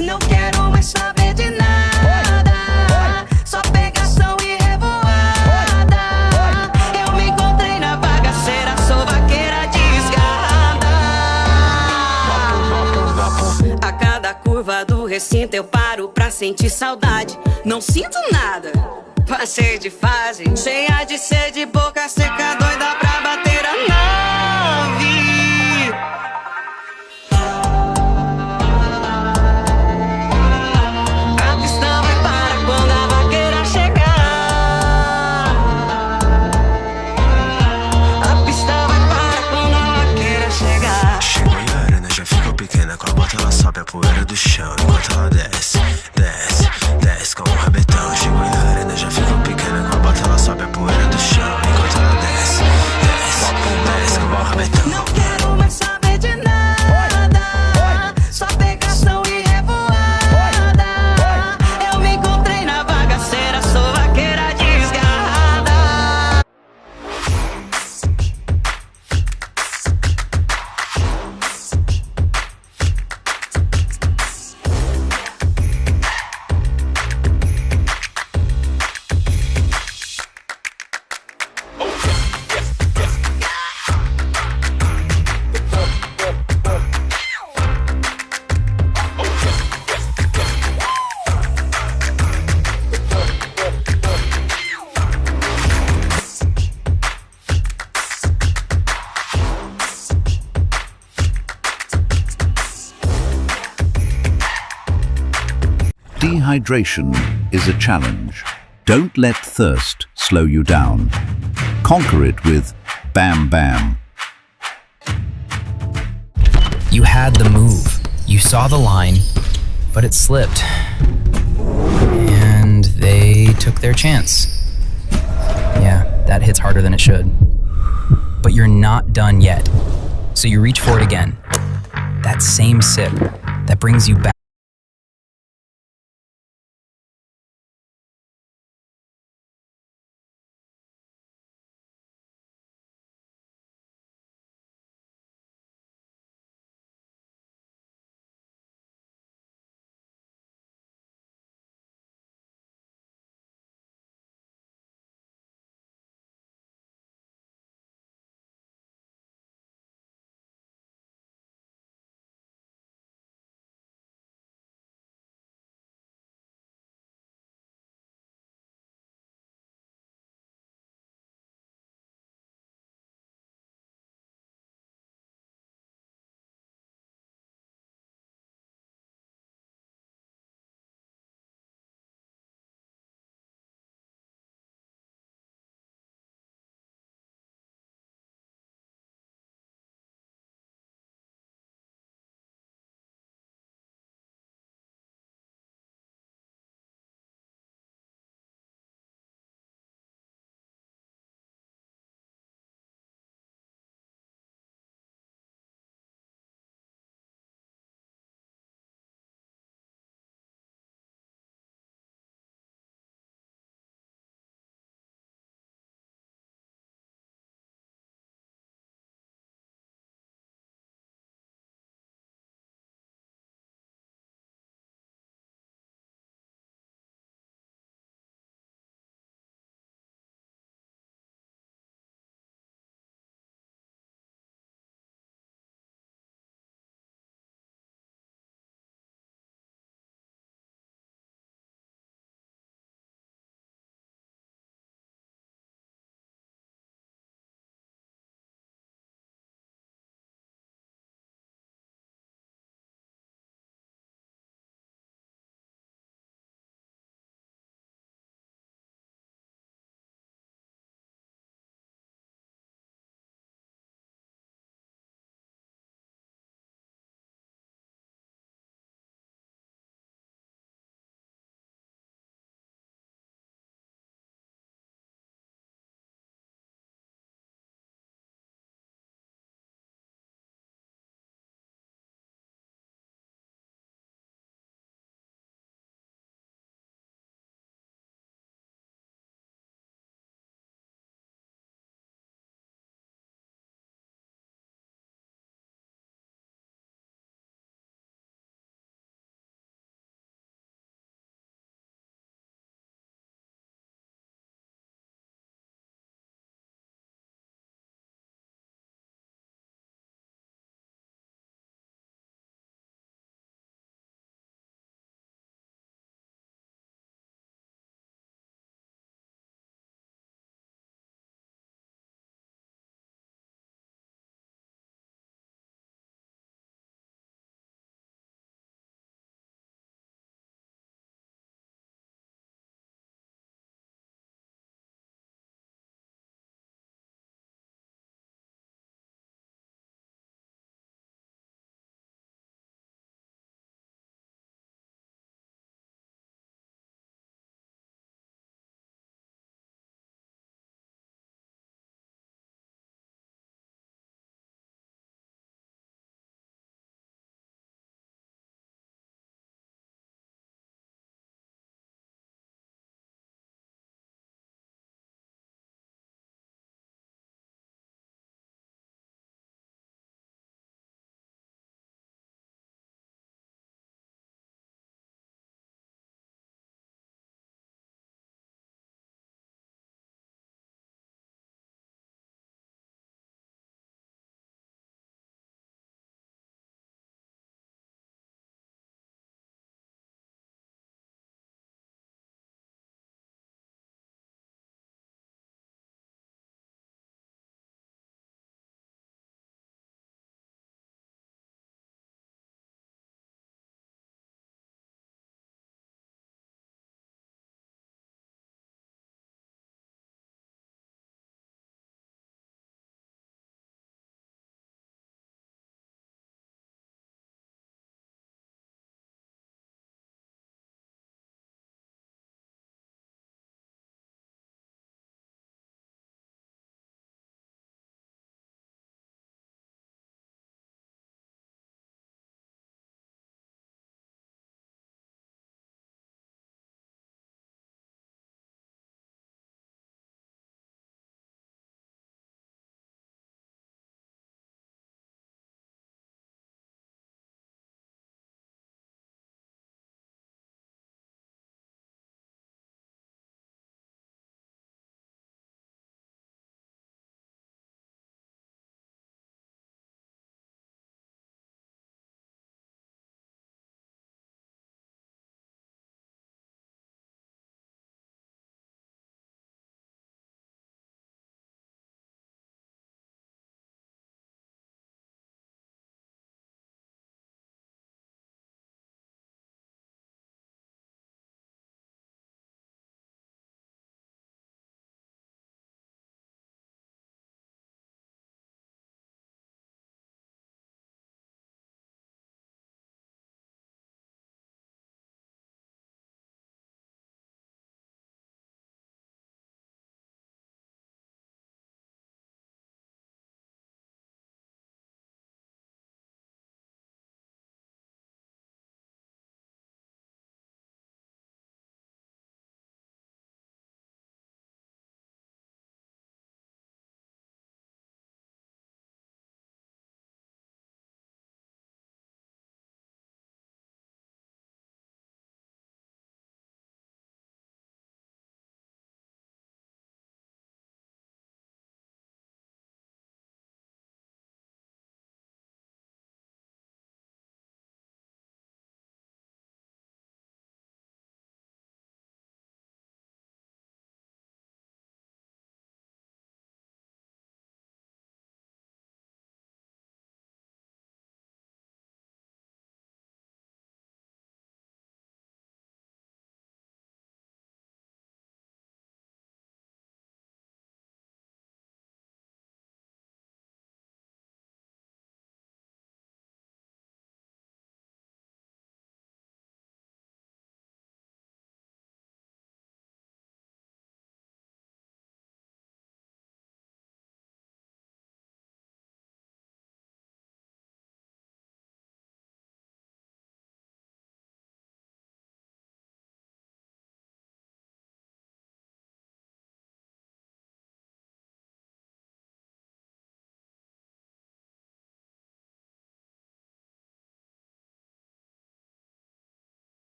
Speaker 8: Não quero mais saber de nada, só pegação e revoada. Eu me encontrei na bagaceira, sou vaqueira desgarrada. A cada curva do recinto eu paro pra sentir saudade. Não sinto nada, passei de fase, cheia de sede, boca seca, doida pra bater a nave. A pista vai parar quando a vaqueira chegar. A pista vai parar quando a vaqueira chegar.
Speaker 3: Chegou e a arena já ficou pequena. Com a bota ela sobe a poeira do chão. Enquanto ela desce, desce, desce como um rabetão. Chegou e a arena já ficou pequena. Com a bota ela sobe a poeira do chão. Enquanto ela desce, desce, desce como um rabetão.
Speaker 8: Não quero mais saber de nada, só pegação e revoada. Eu me encontrei na bagaceira, sou vaqueira desgarrada.
Speaker 1: Dehydration is a challenge. Don't let thirst slow you down. Conquer it with Bam Bam.
Speaker 2: You had the move. You saw the line, but it slipped. And they took their chance. Yeah, that hits harder than it should. But you're not done yet. So you reach for it again. That same sip that brings you back.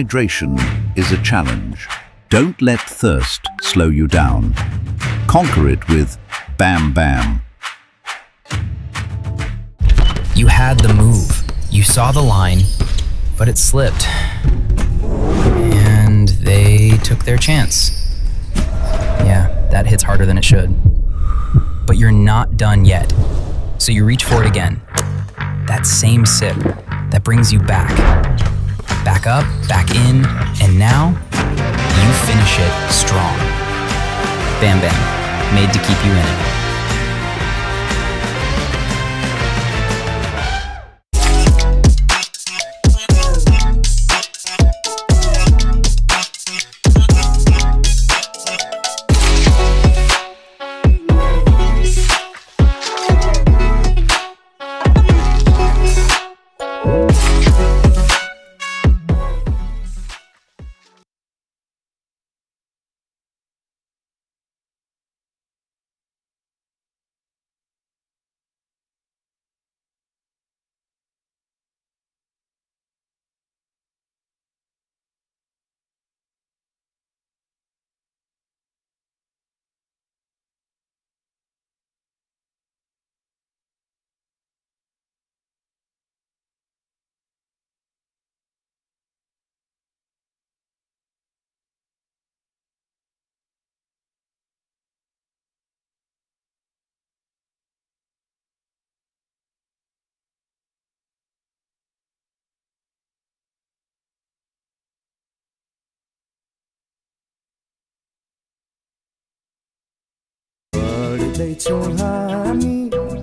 Speaker 1: Dehydration is a challenge. Don't let thirst slow you down. Conquer it with Bam Bam.
Speaker 2: You had the move. You saw the line, but it slipped. And they took their chance. Yeah, that hits harder than it should. But you're not done yet. So you reach for it again. That same sip that brings you back. Back up, back in, and now you finish it strong. Bam Bam, made to keep you in it.
Speaker 13: बढ्दैछौँ हामी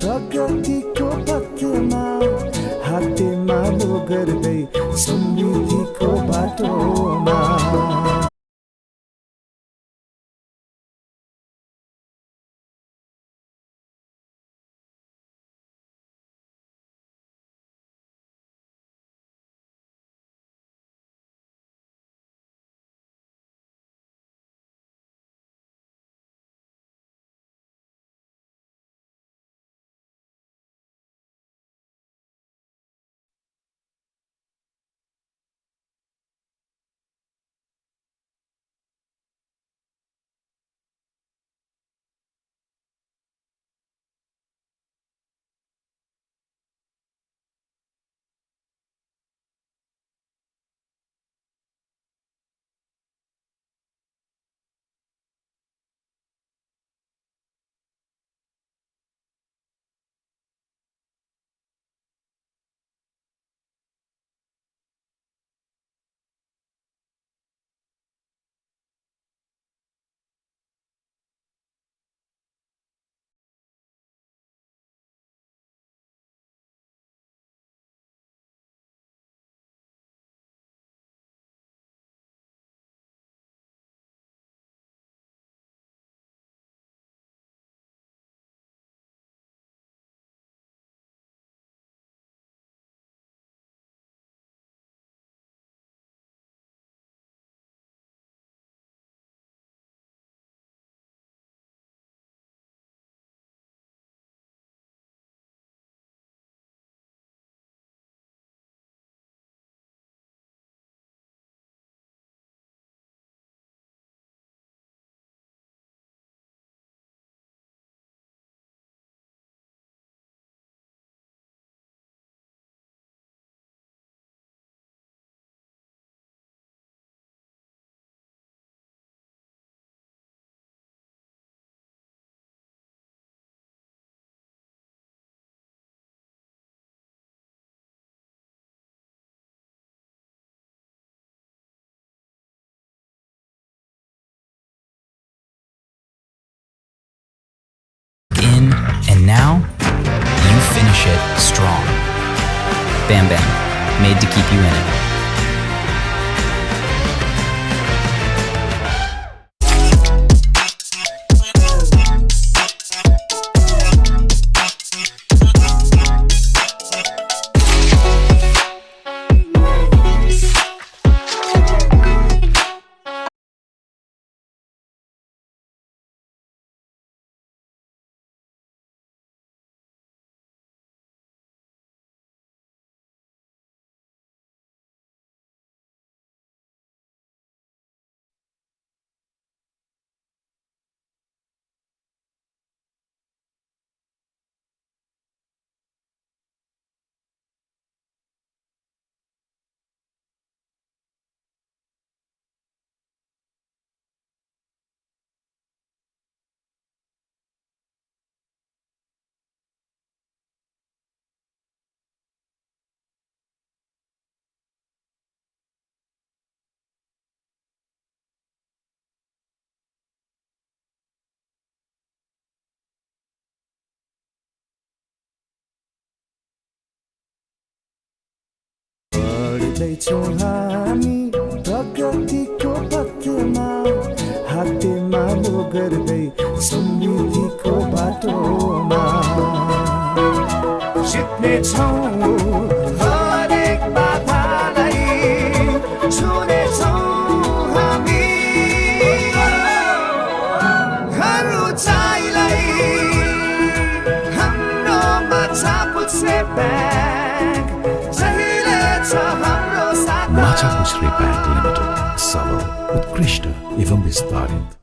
Speaker 13: प्रगतिको पथमा हातेमा लो गर्दै समृद्धिको बाटोमा
Speaker 2: In, and now you finish it strong. Bam Bam, made to keep you in it.
Speaker 13: लड्दैछौँ हामी प्रगतिको पथमा हातेमा लो गर्दै समृद्धिको बाटोमा जित्नेछौँ हरेक बाधालाई छुनेछौँ हामी हर उचाइलाई हाम्रोमा छ पुछ्रे ब्याग जहिले छ हाम्रो साथ
Speaker 4: माछा पुछ्रे ब्याग लिमिटेड सबल उत्कृष्ट एवं विस्तारित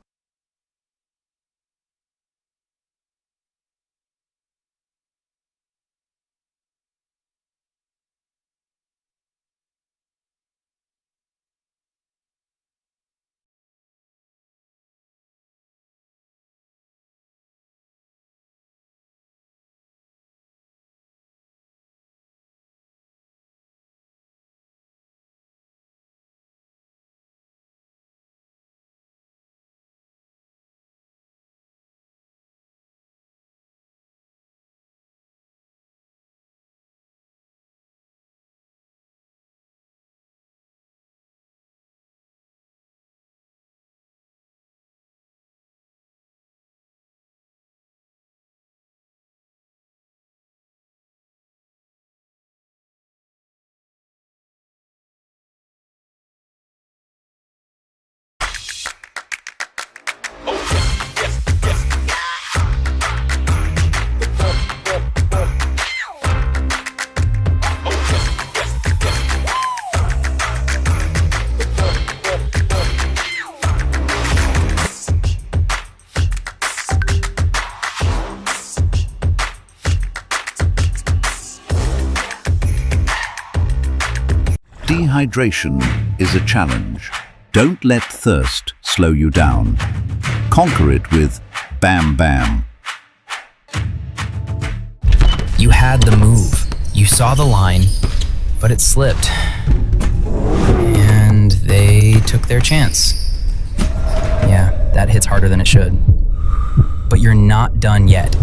Speaker 1: Dehydration is a challenge. Don't let thirst slow you down. Conquer it with Bam Bam.
Speaker 2: You had the move. You saw the line, but it slipped. And they took their chance. Yeah, that hits harder than it should. But you're not done yet.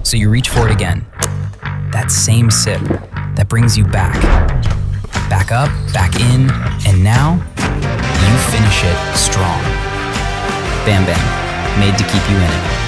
Speaker 2: So you reach for it again. That same sip that brings you back. Back up, back in, and now you finish it strong. Bam Bam, made to keep you in it.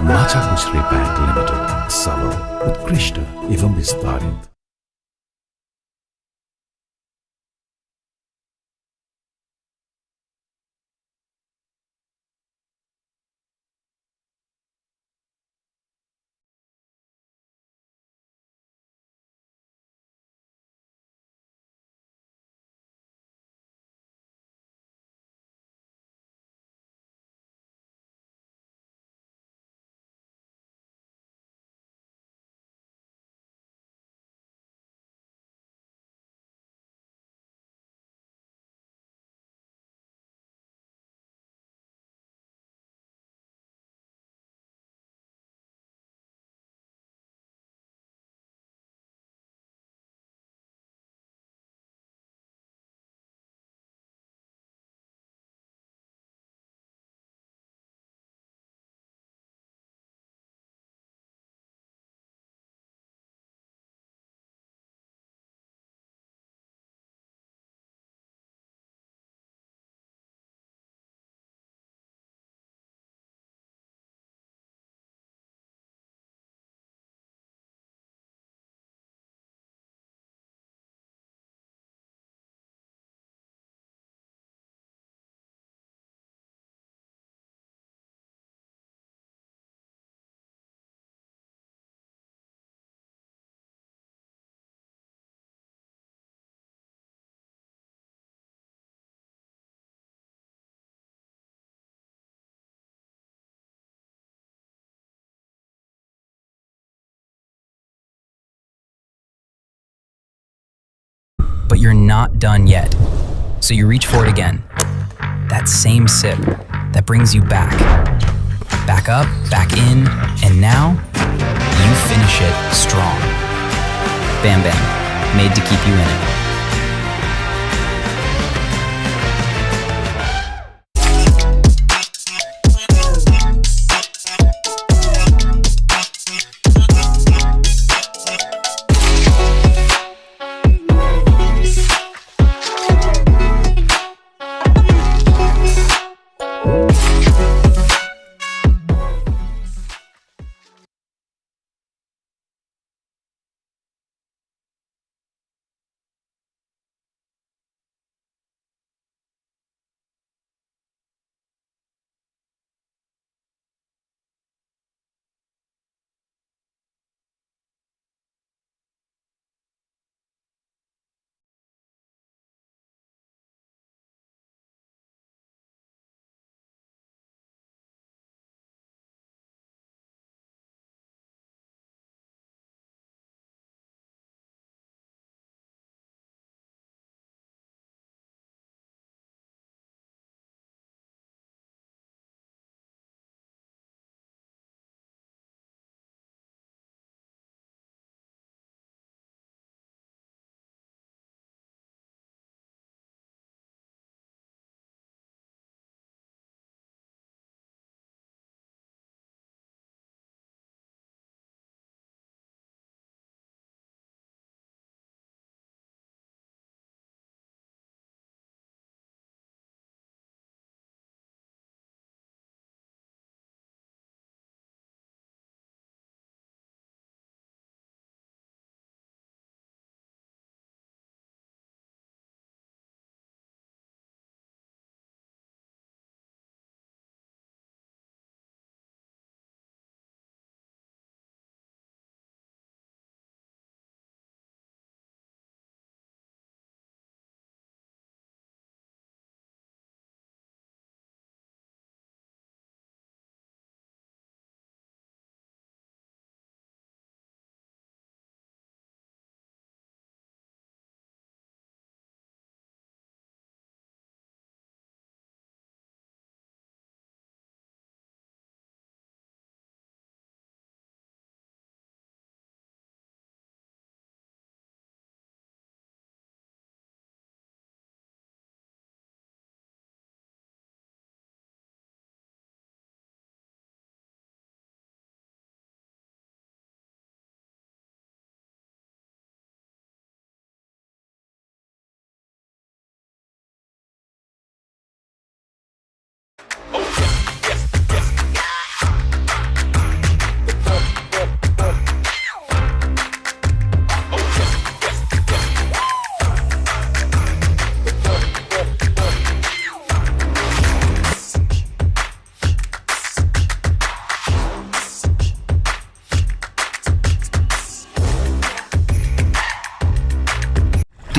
Speaker 4: माछा पुछ्रे bag limited सबल उत्कृष्ट एवं विस्तारित
Speaker 2: but you're not done yet. So you reach for it again. That same sip that brings you back. Back up, back in, and now you finish it strong. Bam Bam, made to keep you in it.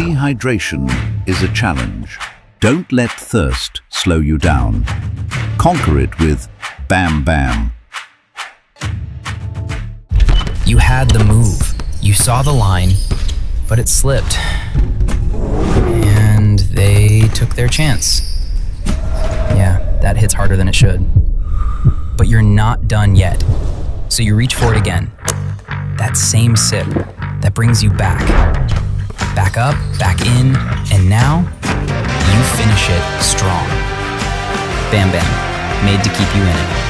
Speaker 1: Dehydration is a challenge. Don't let thirst slow you down. Conquer it with Bam Bam.
Speaker 2: You had the move. You saw the line, but it slipped. And they took their chance. Yeah, that hits harder than it should. But you're not done yet. So you reach for it again. That same sip that brings you back. Back up, back in, and now you finish it strong. Bam Bam, made to keep you in it.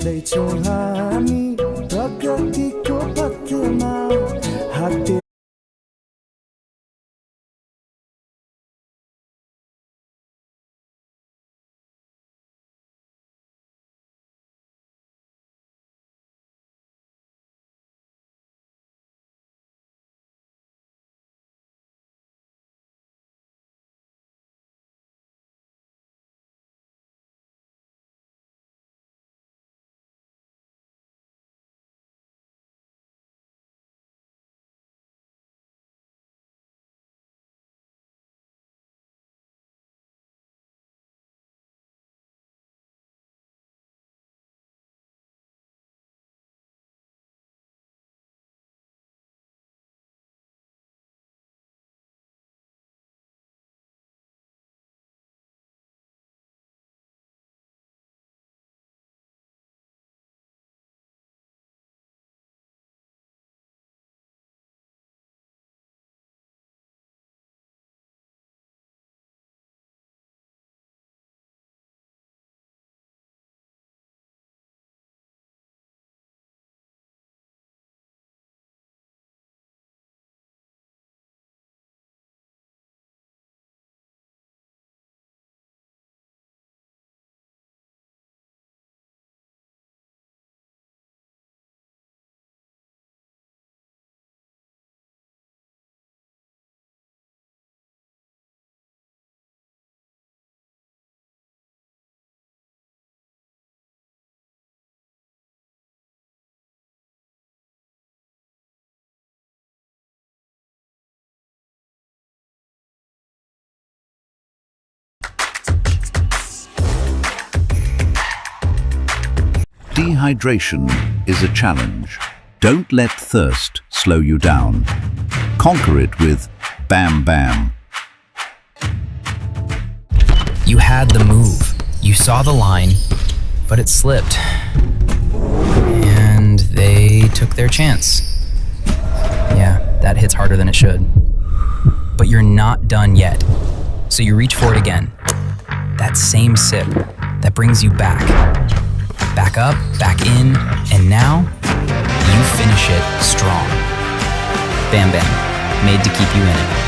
Speaker 13: हिँड्दैछौँ हामी प्रगतिको पथमा हात
Speaker 1: Dehydration is a challenge. Don't let thirst slow you down. Conquer it with Bam Bam.
Speaker 2: You had the move. You saw the line, but it slipped. And they took their chance. Yeah, that hits harder than it should. But you're not done yet. So you reach for it again. That same sip that brings you back. Back up, back in, and now you finish it strong. Bam Bam, made to keep you in it.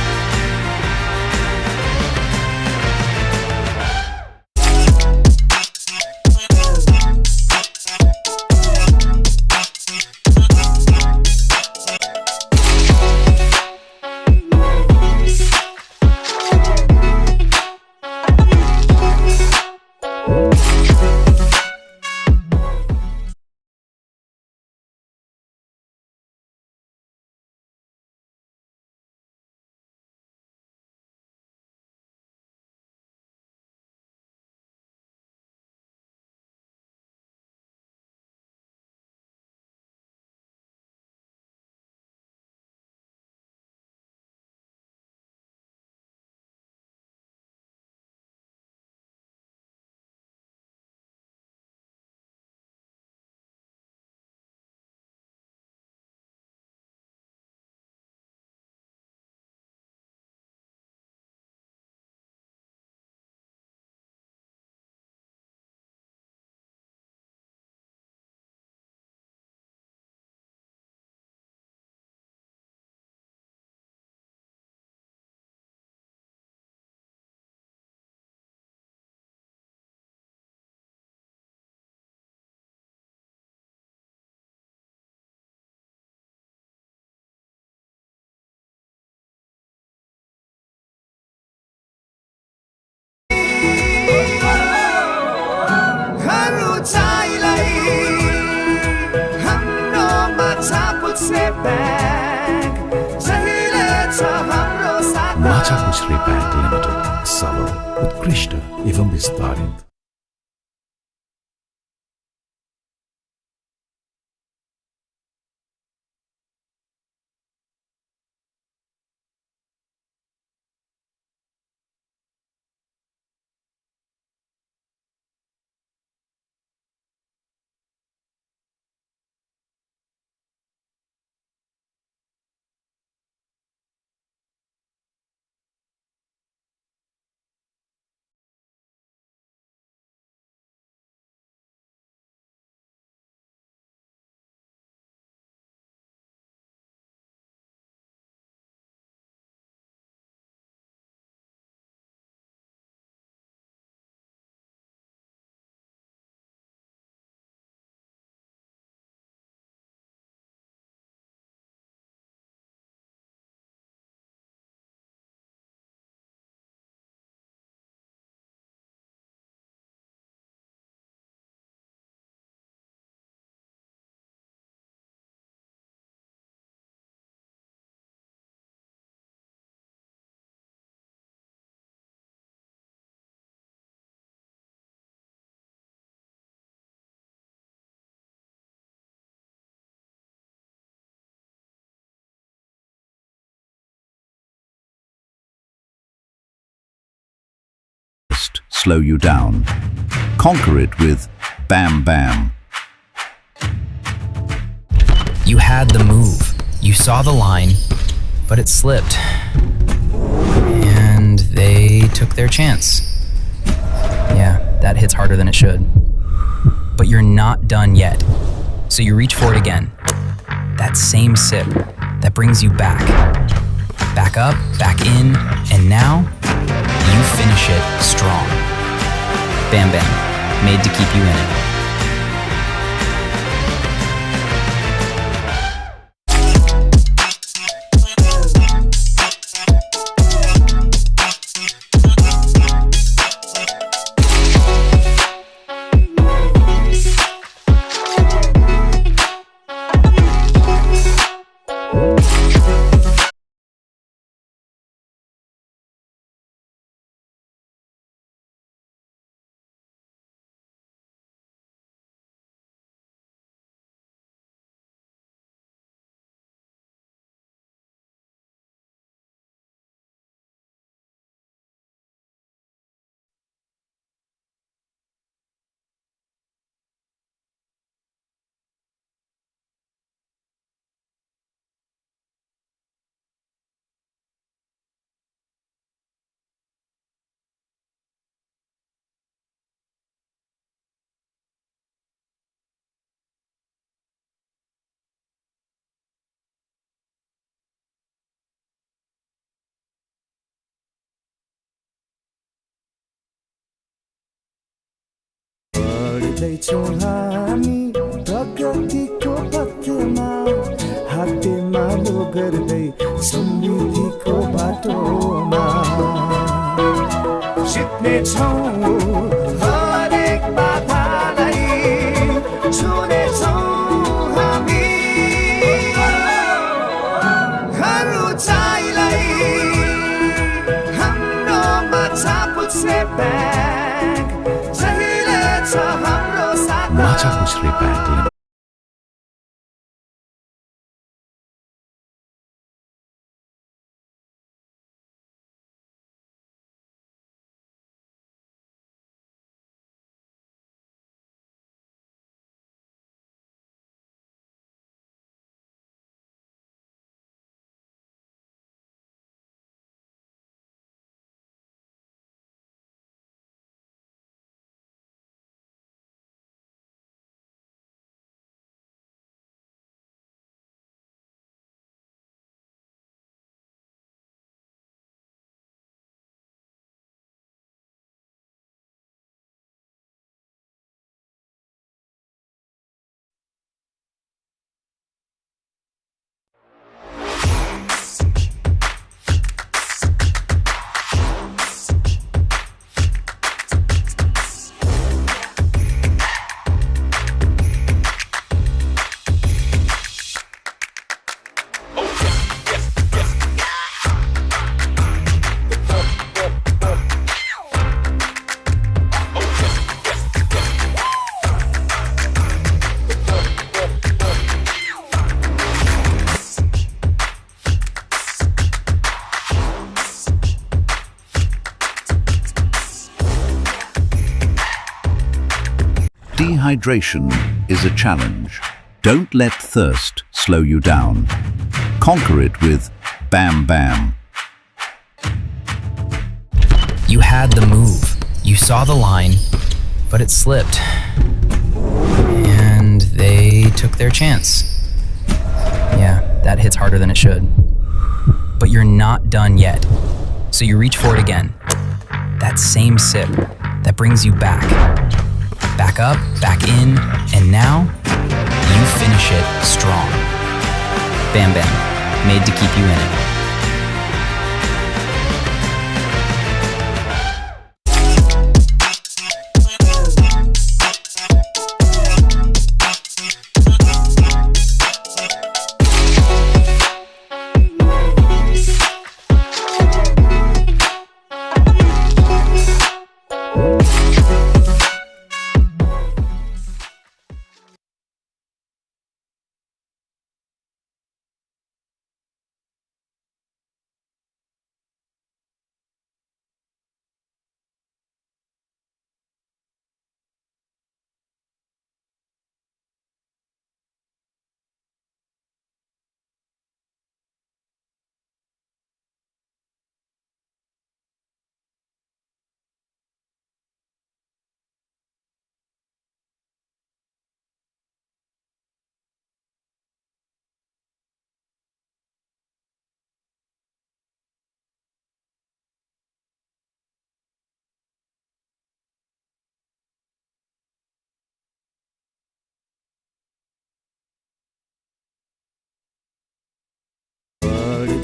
Speaker 4: माछा पुछ्रे bank limited सरल उत्कृष्ट एवं विस्तारित
Speaker 1: slow you down. Conquer it with Bam Bam.
Speaker 2: You had the move. You saw the line, but it slipped. And they took their chance. Yeah, that hits harder than it should. But you're not done yet. So you reach for it again. That same sip that brings you back. Back up, back in, and now you finish it strong. Bam Bam, made to keep you in it.
Speaker 13: बढ्दैछौँ हामी प्रगतिको पथमा हातेमालो गर्दै समृद्धिको बाटोमा जित्नेछौँ हरेक बाधालाई छुनेछौँ हामी हर उचाइलाई हाम्रोमा छ पुछ्ने bag जहिले छ हाम्रो साथ
Speaker 4: Macha Pusri Bank Limited.
Speaker 1: Dehydration is a challenge. Don't let thirst slow you down. Conquer it with Bam Bam.
Speaker 2: You had the move. You saw the line, but it slipped. And they took their chance. Yeah, that hits harder than it should. But you're not done yet. So you reach for it again. That same sip that brings you back. Back up, back in, and now you finish it strong. Bam Bam, made to keep you in it.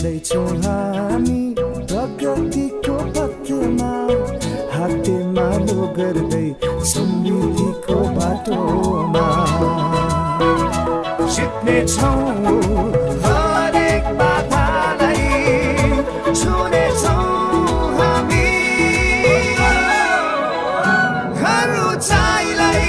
Speaker 13: हिँड्दैछौँ हामी प्रगतिको पथमा हातेमालो गर्दै समृद्धिको बाटोमा जित्नेछौँ हरेक बाधालाई छुनेछौँ हामी हर उचाइलाई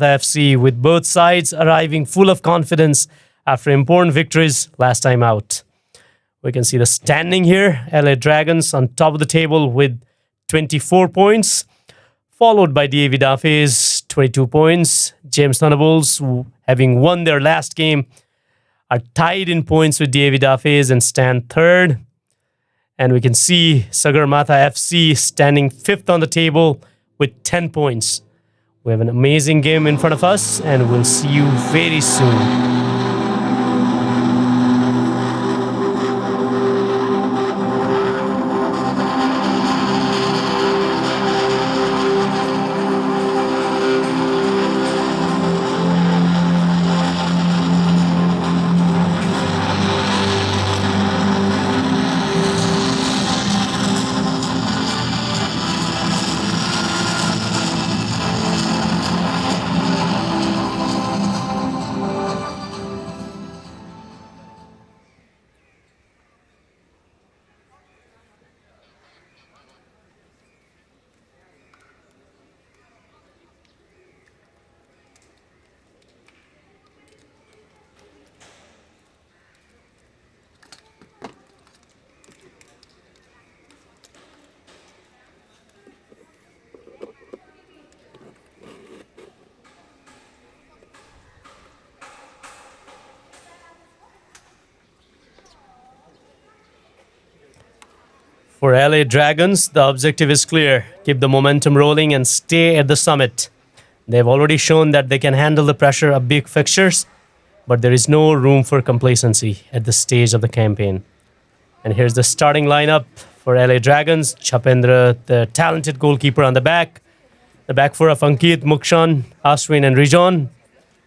Speaker 5: FC with both sides arriving full of confidence after important victories last time out. We can see the standing here. LA Dragons on top of the table with 24 points, followed by DAV Dafes, 22 points. James Thunderbolts, having won their last game, are tied in points with DAV Dafes and stand third. And we can see Sagarmatha FC standing fifth on the table with 10 points. We have an amazing game in front of us, and we'll see you very soon. For LA Dragons, the objective is clear. Keep the momentum rolling and stay at the summit. They've already shown that they can handle the pressure of big fixtures, but there is no room for complacency at this stage of the campaign. And here's the starting lineup for LA Dragons. Chapendra, the talented goalkeeper on the back four of Ankit, Mukshan, Ashwin and Rijon.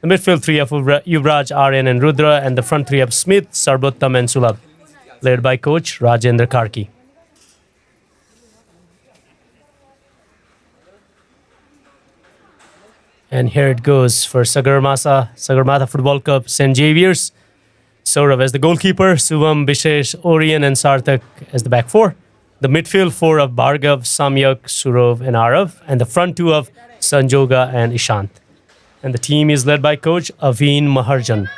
Speaker 5: The midfield three of Yuvraj, Aryan and Rudra, and the front three of Smith, Sarbottam and Sulabh, led by coach Rajendra Karki. And here it goes for Sagarmatha Football Cup, St. Xavier's. Saurav as the goalkeeper, Subham, Bishesh, Orion and Sarthak as the back four. The midfield four of Bhargav, Samyak, Surov and Arav. And the front two of Sanjoga and Ishant. And the team is led by coach Aveen Maharjan.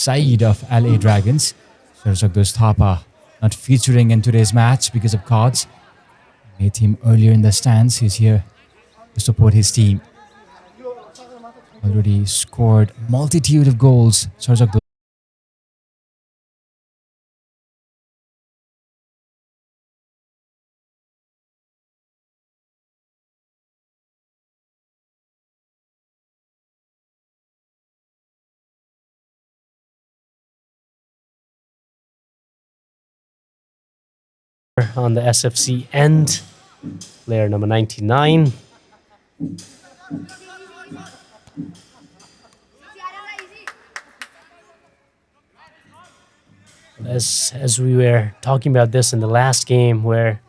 Speaker 6: side of LA Dragons. Sarjagdos Thapa not featuring in today's match because of cards. Met him earlier in the stands. He's here to support his team. Already scored multitude of goals. Sarjagdos.
Speaker 5: On the SFC end, player number 99. As we were talking about this in the last game where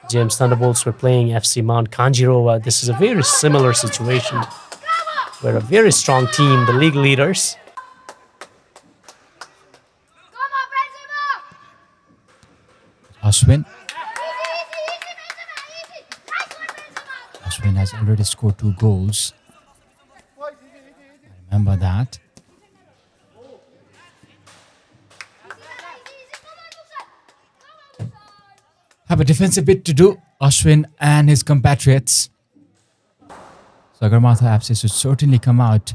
Speaker 5: James Thunderbolts were playing FC Mount Kanjirowa, this is a very similar situation where a very strong team, the league leaders,
Speaker 6: Ashwin. Ashwin has already scored 2 goals. Remember that. Have a defensive bit to do, Ashwin and his compatriots. Sagarmatha FC should certainly come out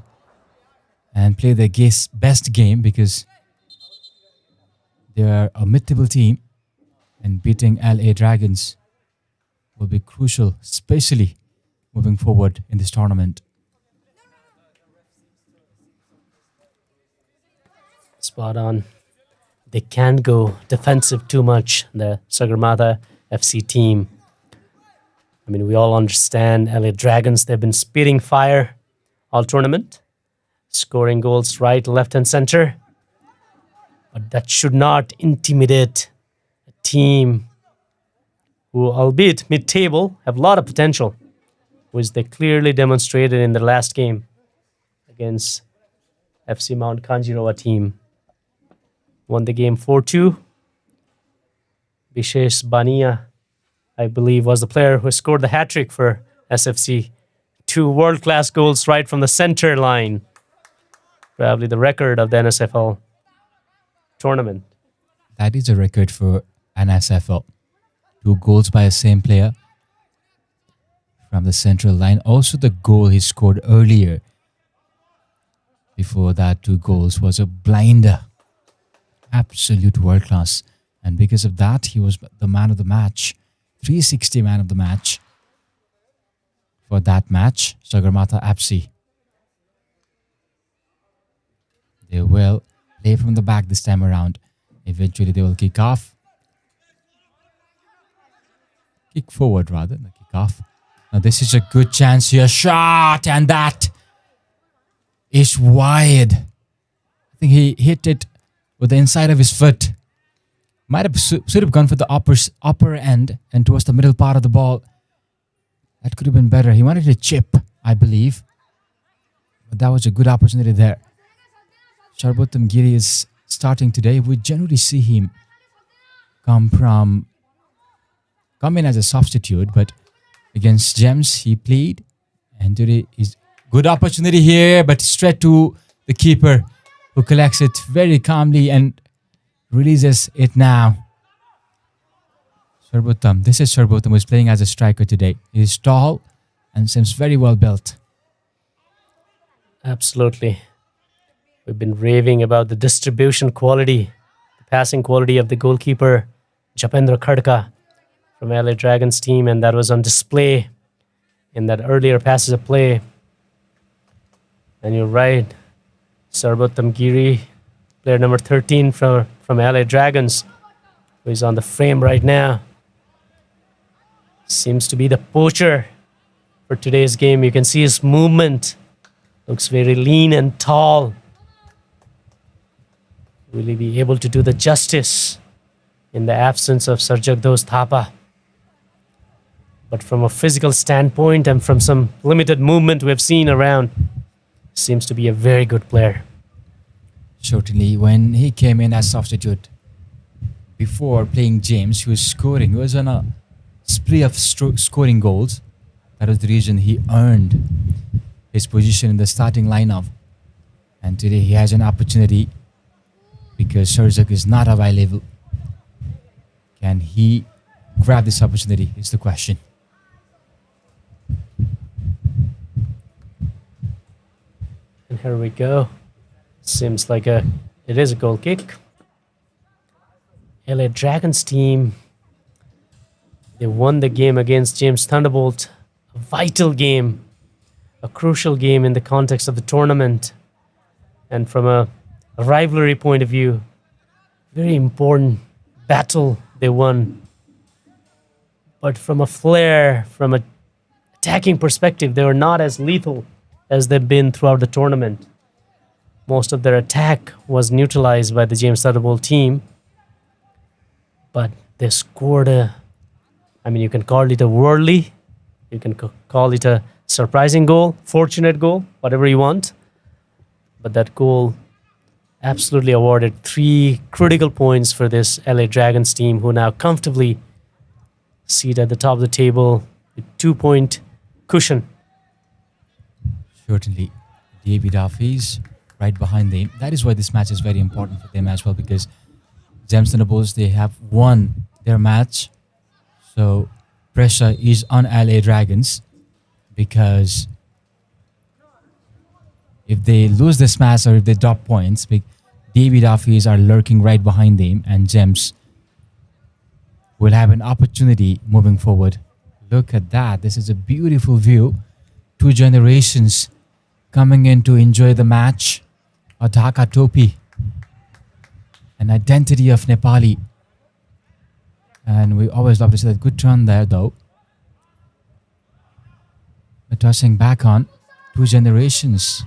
Speaker 6: and play their best game because they are a mid-table team. And beating LA Dragons will be crucial, especially moving forward in this tournament.
Speaker 5: spot on. They can't go defensive too much, the Sagarmatha FC team. I mean, we all understand LA Dragons, they've been spitting fire all tournament, scoring goals right, left, and center. But that should not intimidate a team who, albeit mid-table, have a lot of potential, which they clearly demonstrated in the last game against FC Mount Kanjirowa team. Won the game 4-2. Bishesh Bania, I believe, was the player who scored the hat-trick for SFC. 2 world-class goals right from the center line. Probably the record of the Nsfl tournament.
Speaker 6: That is a record for Nsfl. 2 goals by the same player from the central line. Also the goal he scored earlier. Before that, 2 goals was a blinder. Absolute world class. And because of that, he was the man of the match. 360 man of the match. For that match, Sagarmatha FC. They will play from the back this time around. Eventually they will kick off. Kick forward rather than kick off. Now this is a good chance here. Shot, and that is wide. I think he hit it with the inside of his foot. Might have should have gone for the upper end and towards the middle part of the ball. That could have been better. He wanted a chip, I believe. But that was a good opportunity there. Sharbottam Giri is starting today. We generally see him come in as a substitute, but against Gems he played, and today is good opportunity here, but straight to the keeper, who collects it very calmly and releases it now. Sharbottam. This is Sharbottam, who is playing as a striker today. He is tall and seems very well built.
Speaker 5: Absolutely. We've been raving about the distribution quality, the passing quality of the goalkeeper, Japendra Khadka from LA Dragons team, and that was on display in that earlier passes of play. And you're right, Sharbottam Giri, player number 13 from LA Dragons, who is on the frame right now, seems to be the poacher for today's game. You can see his movement. Looks very lean and tall. Will he be able to do the justice in the absence of Sarjagdos Thapa? But from a physical standpoint and from some limited movement we've seen around, seems to be a very good player.
Speaker 6: Certainly, when he came in as substitute, before playing James, he was scoring. He was on a spree of scoring goals. That was the reason he earned his position in the starting lineup. And today he has an opportunity because Herzog is not available. Can he grab this opportunity is the question.
Speaker 5: And here we go. Seems like it is a goal kick. LA Dragons team, they won the game against James Thunderbolt. A vital game, a crucial game in the context of the tournament. And from a rivalry point of view, very important battle they won. But from a flair, from an attacking perspective, they were not as lethal as they've been throughout the tournament. Most of their attack was neutralized by the James Thunderbolt team. But they scored you can call it a worldly, you can call it a surprising goal, fortunate goal, whatever you want. But that goal absolutely awarded 3 critical points for this LA Dragons team, who now comfortably sit at the top of the table with 2-point cushion.
Speaker 6: Certainly, David Duffy's right behind them. That is why this match is very important for them as well, because James Thunderbolts, they have won their match. So pressure is on LA Dragons, because if they lose this match or if they drop points, David Duffy's are lurking right behind them, and Gems will have an opportunity moving forward. Look at that. This is a beautiful view. 2 generations coming in to enjoy the match. A Dhaka Topi, an identity of Nepali. And we always love to see that. Good turn there, though. But tossing back on, 2 generations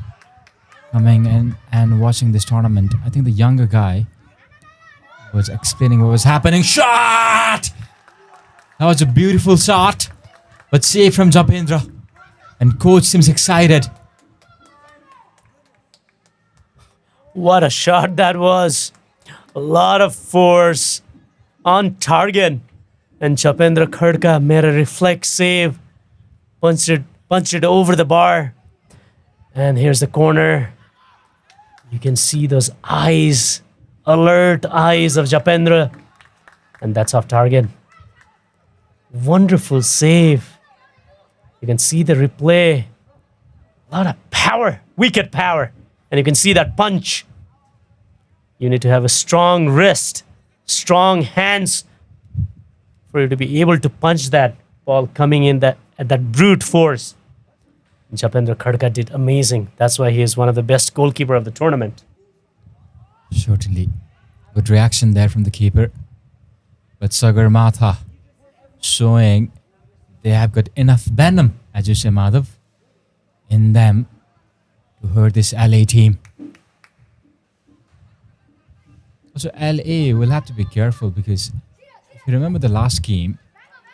Speaker 6: coming in and watching this tournament. I think the younger guy was explaining what was happening. Shot! That was a beautiful shot, but save from Japendra. And coach seems excited.
Speaker 5: What a shot that was. A lot of force on target. And Japendra Khadka made a reflex save. Punched it over the bar. And here's the corner. You can see those eyes, alert eyes of Japendra. And that's off target. Wonderful save. You can see the replay. A lot of power, wicked power. And you can see that punch. You need to have a strong wrist, strong hands for you to be able to punch that ball coming in at that brute force. Japendra Khadka did amazing. That's why he is one of the best goalkeeper of the tournament.
Speaker 6: Certainly. Good reaction there from the keeper. But Sagarmatha showing they have got enough venom, as you say, Madhav, in them to hurt this LA team. Also, LA will have to be careful, because if you remember the last game,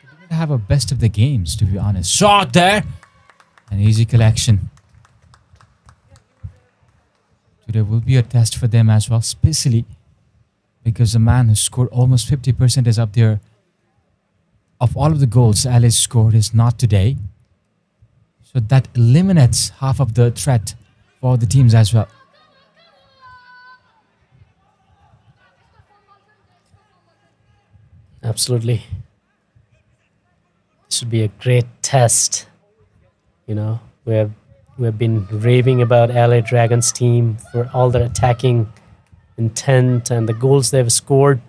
Speaker 6: they didn't have a best of the games, to be honest. Shot there! An easy collection. Today will be a test for them as well, especially because the man who scored almost 50% is up there. Of all of the goals LA scored is not today. So that eliminates half of the threat for the teams as well.
Speaker 5: Absolutely. This would be a great test. You know, we have been raving about LA Dragons team for all their attacking intent and the goals they've scored.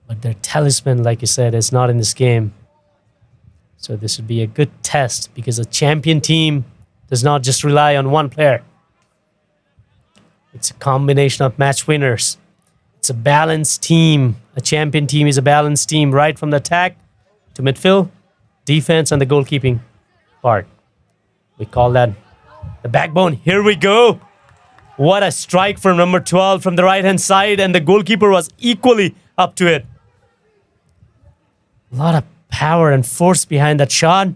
Speaker 5: But their talisman, like you said, is not in this game. So this would be a good test, because a champion team does not just rely on one player. It's a combination of match winners. It's a balanced team. A champion team is a balanced team, right from the attack to midfield, defense, and the goalkeeping part. We call that the backbone. Here we go. What a strike from number 12 from the right-hand side, and the goalkeeper was equally up to it. A lot of power and force behind that shot.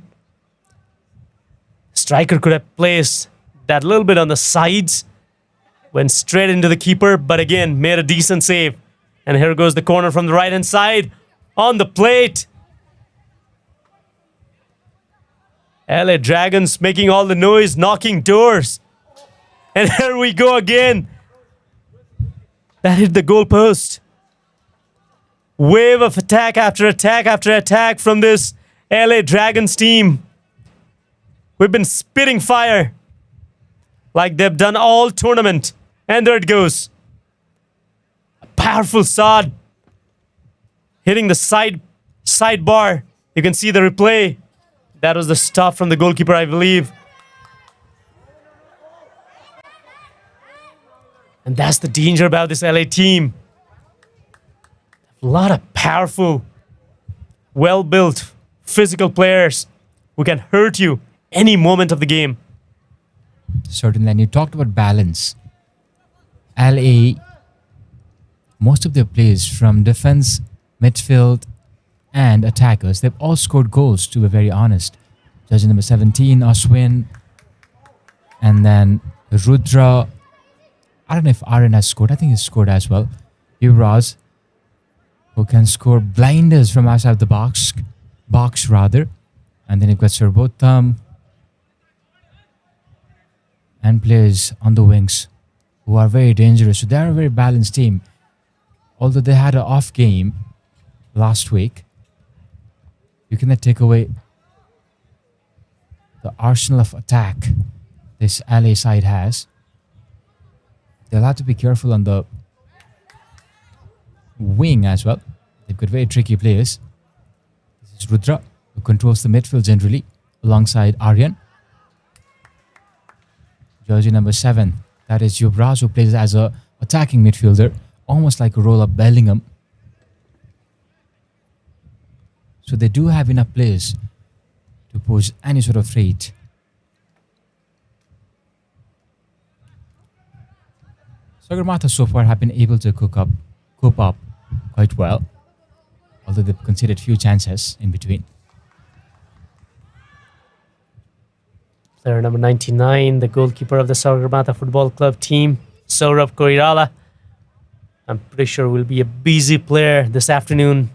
Speaker 5: Striker could have placed that little bit on the sides, went straight into the keeper, but again, made a decent save. And here goes the corner from the right-hand side on the plate. LA Dragons making all the noise, knocking doors. And here we go again. That hit the goalpost. Wave of attack after attack after attack from this LA Dragons team. We've been spitting fire like they've done all tournament. And there it goes. A powerful sod hitting the side bar. You can see the replay. That was the stop from the goalkeeper, I believe. And that's the danger about this LA team. A lot of powerful, well-built, physical players who can hurt you any moment of the game.
Speaker 6: Certainly, and you talked about balance. LA, most of their players from defense, midfield, and attackers, they've all scored goals, to be very honest. Jersey number 17, Ashwin, and then Rudra. I don't know if Aryan has scored. I think he's scored as well. Yuvraj, who can score blinders from outside the box rather. And then you've got Sarbotham and players on the wings who are very dangerous. So they're a very balanced team. Although they had an off game last week, you cannot take away the arsenal of attack this LA side has. They'll have to be careful on the wing as well. They've got very tricky players. This is Rudra, who controls the midfield generally, alongside Aryan. Jersey number 7, that is Yuvraj, who plays as a attacking midfielder, almost like a roll-up Bellingham. So they do have enough players to pose any sort of threat. Sagarmatha so far have been able to cope up quite well, although they've conceded few chances in between.
Speaker 5: Player number 99, the goalkeeper of the Sagarmatha Football Club team, Saurabh Koirala. I'm pretty sure will be a busy player this afternoon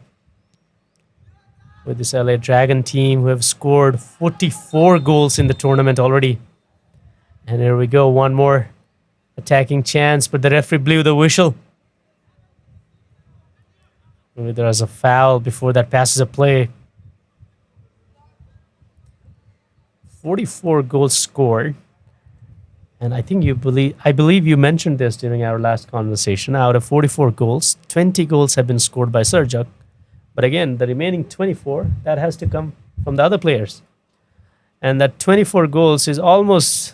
Speaker 5: with this LA Dragon team, who have scored 44 goals in the tournament already. And here we go, one more attacking chance, but the referee blew the whistle. Maybe there was a foul before that passes a play. 44 goals scored. And I believe you mentioned this during our last conversation. Out of 44 goals, 20 goals have been scored by Sarjak. But again, the remaining 24, that has to come from the other players. And that 24 goals is almost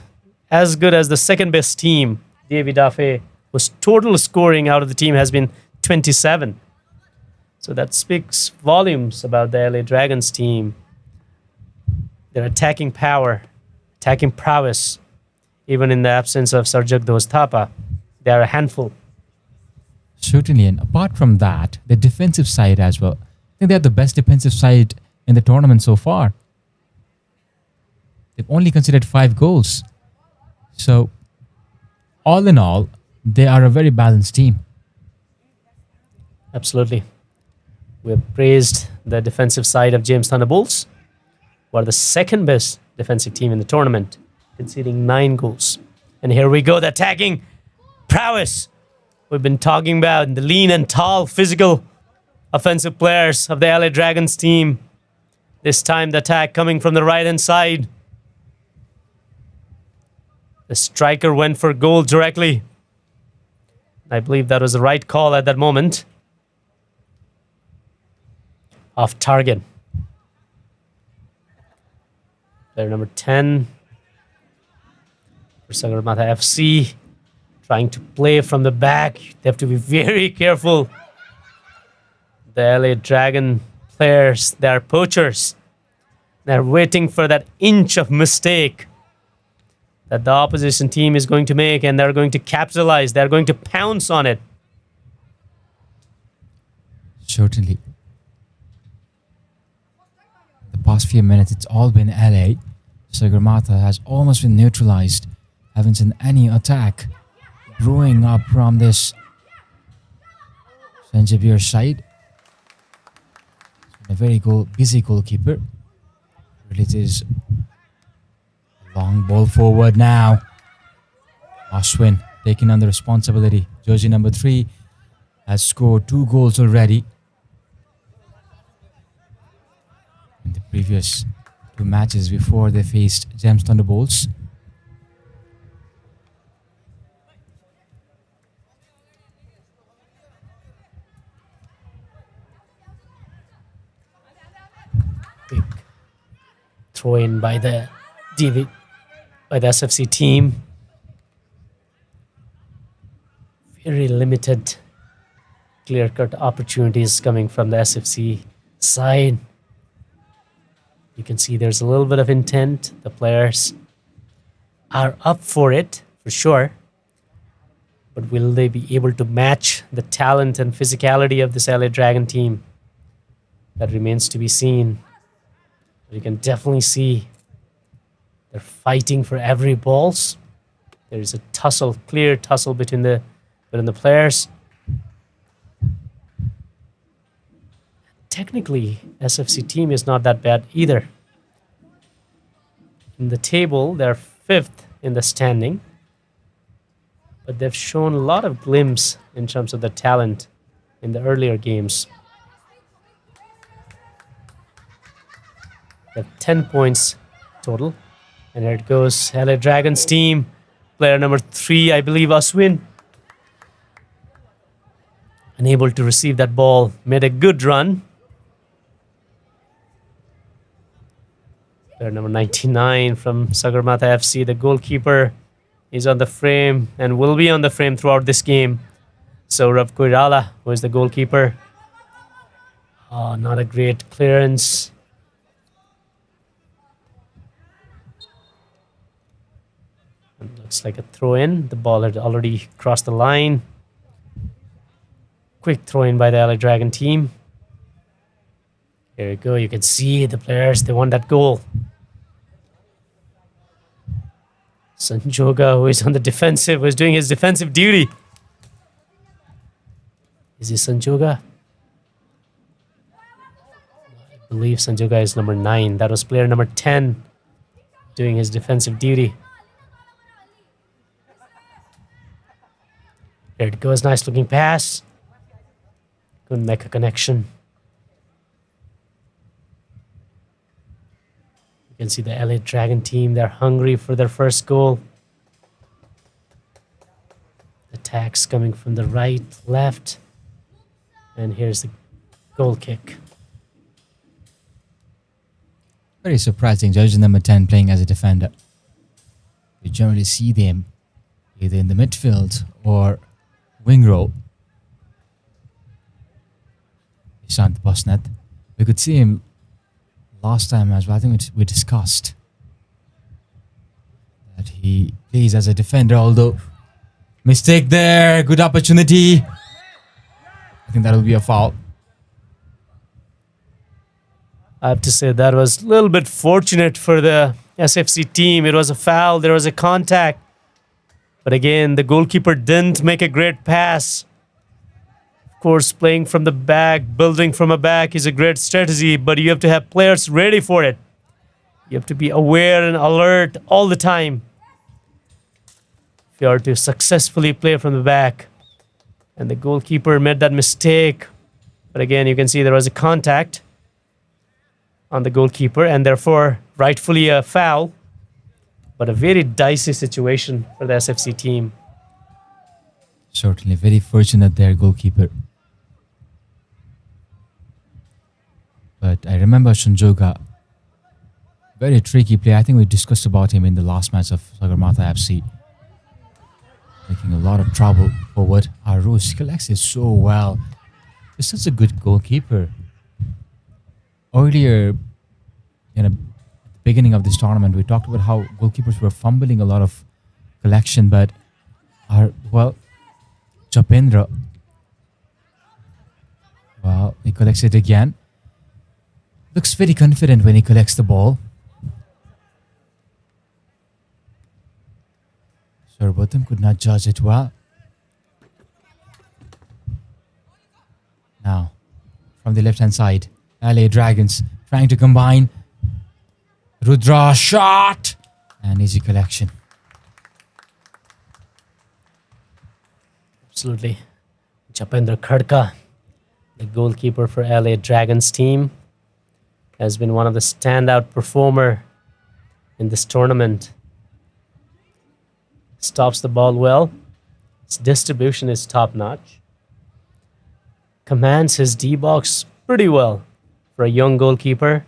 Speaker 5: as good as the second best team, David Dafe, whose total scoring out of the team has been 27. So that speaks volumes about the LA Dragons team. Their attacking power, attacking prowess, even in the absence of Sarjak Dostapa, they are a handful.
Speaker 6: Certainly, and apart from that, the defensive side as well. I think they're the best defensive side in the tournament so far. They've only conceded 5 goals. So, all in all, they are a very balanced team.
Speaker 5: Absolutely. We have praised the defensive side of James Thunderbolts, who are the second best defensive team in the tournament, conceding 9 goals. And here we go, the attacking prowess we've been talking about, the lean and tall, physical, offensive players of the LA Dragons team. This time the attack coming from the right-hand side. The striker went for goal directly. I believe that was the right call at that moment. Off target. Player number 10 for Sagarmatha FC. Trying to play from the back. They have to be very careful. The LA Dragon players, they are poachers. They're waiting for that inch of mistake that the opposition team is going to make, and they're going to capitalize. They're going to pounce on it.
Speaker 6: Certainly. The past few minutes, it's all been LA. Sagarmatha has almost been neutralized. Haven't seen any attack brewing up from this Sanjibir side. A very busy goalkeeper. Releases long ball forward now. Ashwin taking on the responsibility. Jersey number 3, has scored 2 goals already in the previous 2 matches before they faced Gems Thunderbolts.
Speaker 5: Big throw in by the SFC team. Very limited clear-cut opportunities coming from the SFC side. You can see there's a little bit of intent. The players are up for it, for sure. But will they be able to match the talent and physicality of this LA Dragon team? That remains to be seen. But you can definitely see they're fighting for every balls. There's a tussle, clear tussle between the players. Technically, SFC team is not that bad either. In the table, they're 5th in the standing. But they've shown a lot of glimpse in terms of the talent in the earlier games. They have 10 points total. And here it goes. LA Dragons team. Player number 3, I believe, Aswin. Unable to receive that ball. Made a good run. Player number 99 from Sagarmatha FC, the goalkeeper, is on the frame and will be on the frame throughout this game. Saurav Koirala, who is the goalkeeper. Oh, not a great clearance. And looks like a throw in. The ball had already crossed the line. Quick throw in by the LA Dragon team. Here you go. You can see the players, they want that goal. Sanjoga, who is on the defensive, was doing his defensive duty. Is it Sanjoga? I believe Sanjoga is number 9. That was player number 10 doing his defensive duty. There it goes. Nice looking pass. Couldn't make a connection. You can see the LA Dragon team. They're hungry for their first goal. Attacks coming from the right, left. And here's the goal kick.
Speaker 6: Very surprising. Jersey number 10 playing as a defender. We generally see them either in the midfield or wing role. Ishant Bosnet. We could see him last time as well. I think we discussed that he plays as a defender, although mistake there. Good opportunity. I think that'll be a foul.
Speaker 5: I have to say that was a little bit fortunate for the SFC team. It was a foul. There was a contact. But again, the goalkeeper didn't make a great pass. Of course, playing from the back, building from a back is a great strategy, but you have to have players ready for it. You have to be aware and alert all the time if you are to successfully play from the back. And the goalkeeper made that mistake. But again, you can see there was a contact on the goalkeeper and therefore rightfully a foul. But a very dicey situation for the SFC team.
Speaker 6: Certainly very fortunate there, goalkeeper. But I remember Sanjoga, very tricky player. I think we discussed about him in the last match of Sagarmatha FC. Making a lot of trouble forward. Arush collects it so well. He's such a good goalkeeper. Earlier, at the beginning of this tournament, we talked about how goalkeepers were fumbling a lot of collection, but Chapendra, he collects it again. Looks very confident when he collects the ball. Sarbotham could not judge it well. Now, from the left-hand side, LA Dragons trying to combine. Rudra shot! And easy collection.
Speaker 5: Absolutely. Japendra Khadka, the goalkeeper for LA Dragons team, has been one of the standout performer in this tournament. Stops the ball well. His distribution is top-notch. Commands his D-box pretty well for a young goalkeeper.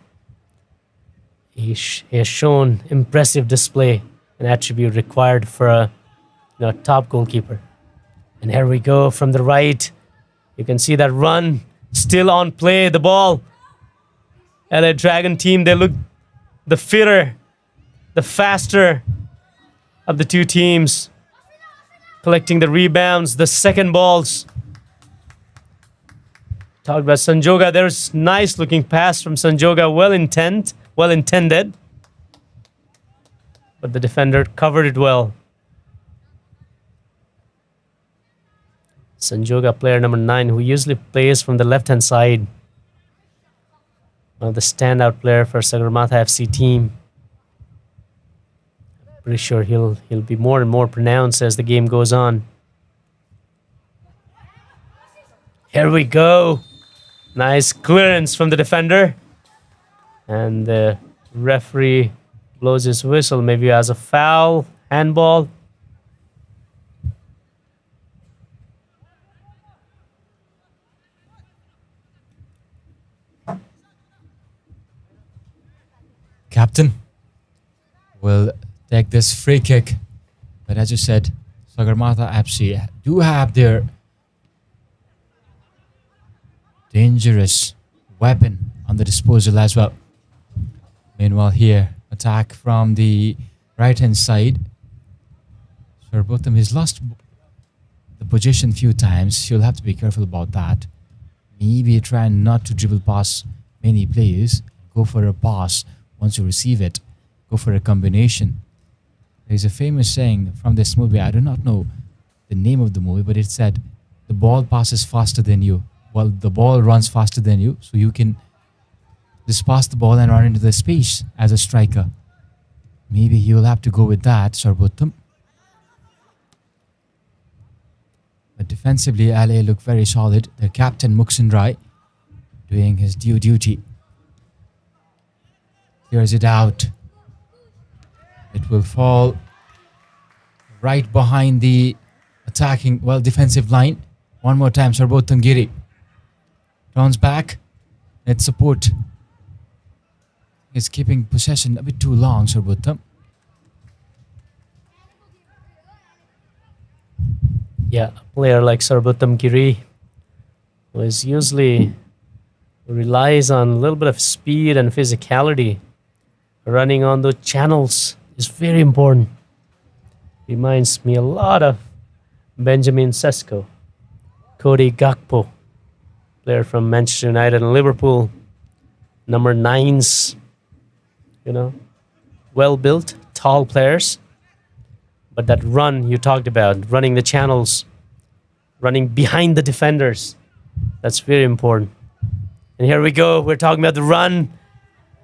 Speaker 5: He has shown impressive display, an attribute required for a top goalkeeper. And here we go from the right. You can see that run still on play. The ball. LA Dragon team, they look the fitter, the faster of the two teams. Collecting the rebounds, the second balls. Talk about Sanjoga. There's nice looking pass from Sanjoga. Well intended. But the defender covered it well. Sanjoga, player number 9, who usually plays from the left-hand side. One of the standout player for Sagarmatha FC team. Pretty sure he'll be more and more pronounced as the game goes on. Here we go. Nice clearance from the defender. And the referee blows his whistle, maybe as a foul, handball.
Speaker 6: Captain will take this free kick. But as you said, Sagarmatha FC do have their dangerous weapon on the disposal as well. Meanwhile here, attack from the right-hand side. Sarbotham has lost the position few times. You'll have to be careful about that. Maybe try not to dribble past many players. Go for a pass once you receive it. Go for a combination. There's a famous saying from this movie. I do not know the name of the movie, but it said, the ball passes faster than you. Well, the ball runs faster than you, so you can just pass the ball and run into the space as a striker. Maybe you'll have to go with that, Sarbotham. But defensively, LA look very solid. Their captain, Muksin Rai, doing his due duty. Clears it out. It will fall right behind the attacking, defensive line. One more time, Sarbotham Giri. Turns back. Net support. He's keeping possession a bit too long, Sarbotham.
Speaker 5: Yeah, a player like Sarbotham Giri, who is usually relies on a little bit of speed and physicality. Running on those channels is very important. Reminds me a lot of Benjamin Sesko, Cody Gakpo, player from Manchester United and Liverpool. Number 9s, well built, tall players. But that run you talked about, running the channels, running behind the defenders, that's very important. And here we go, we're talking about the run.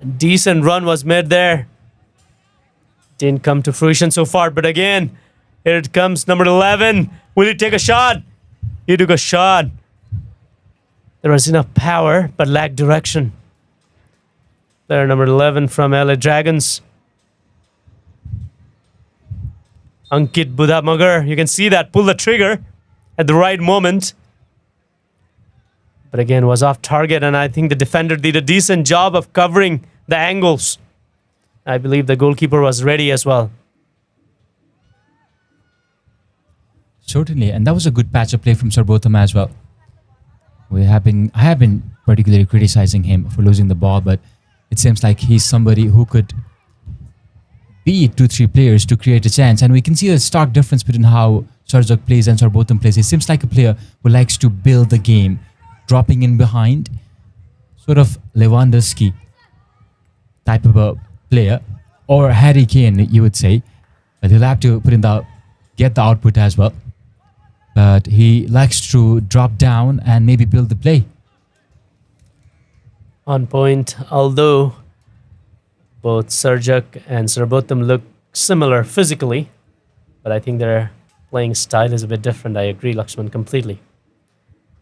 Speaker 5: A decent run was made there. Didn't come to fruition so far, but again, here it comes, number 11. Will he take a shot? He took a shot. There was enough power, but lacked direction. Player number 11 from LA Dragons. Ankit Budamagar, you can see that, pull the trigger at the right moment. But again, was off target, and I think the defender did a decent job of covering the angles. I believe the goalkeeper was ready as well.
Speaker 6: Certainly, and that was a good patch of play from Sarbotham as well. I have been particularly criticizing him for losing the ball, but it seems like he's somebody who could beat 2-3 players to create a chance. And we can see a stark difference between how Sarjak plays and Sarbotham plays. He seems like a player who likes to build the game, dropping in behind, sort of Lewandowski type of a player, or Harry Kane, you would say. But he'll have to get the output as well. But he likes to drop down and maybe build the play.
Speaker 5: On point, although both Sarjak and Sarbotham look similar physically, but I think their playing style is a bit different. I agree, Lakshman, completely.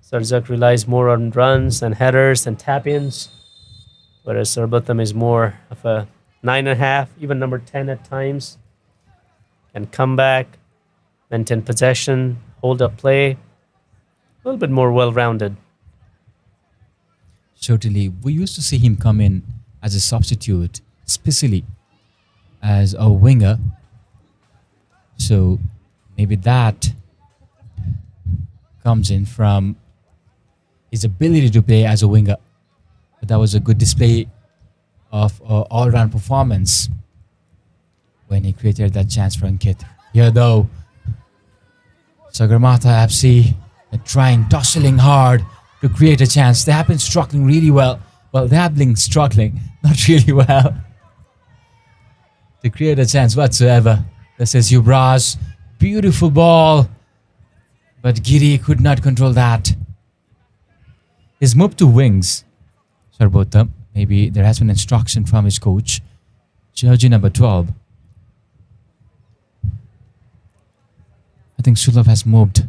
Speaker 5: Sarzak relies more on runs and headers and tap-ins, whereas Sarbotham is more of a 9.5, even number 10 at times. Can come back, maintain possession, hold up play. A little bit more well-rounded.
Speaker 6: Certainly, we used to see him come in as a substitute, especially as a winger. So maybe that comes in from his ability to play as a winger. But that was a good display of all-round performance when he created that chance for Ankit. Here though, Sagarmatha FC are trying, tussling hard to create a chance. They have been struggling really well. Well, they have been struggling, not really well, to create a chance whatsoever. This is Yubraj. Beautiful ball. But Giri could not control that. His move to wings, Sarbotham. Maybe there has been instruction from his coach, jersey number 12. I think Sulov has moved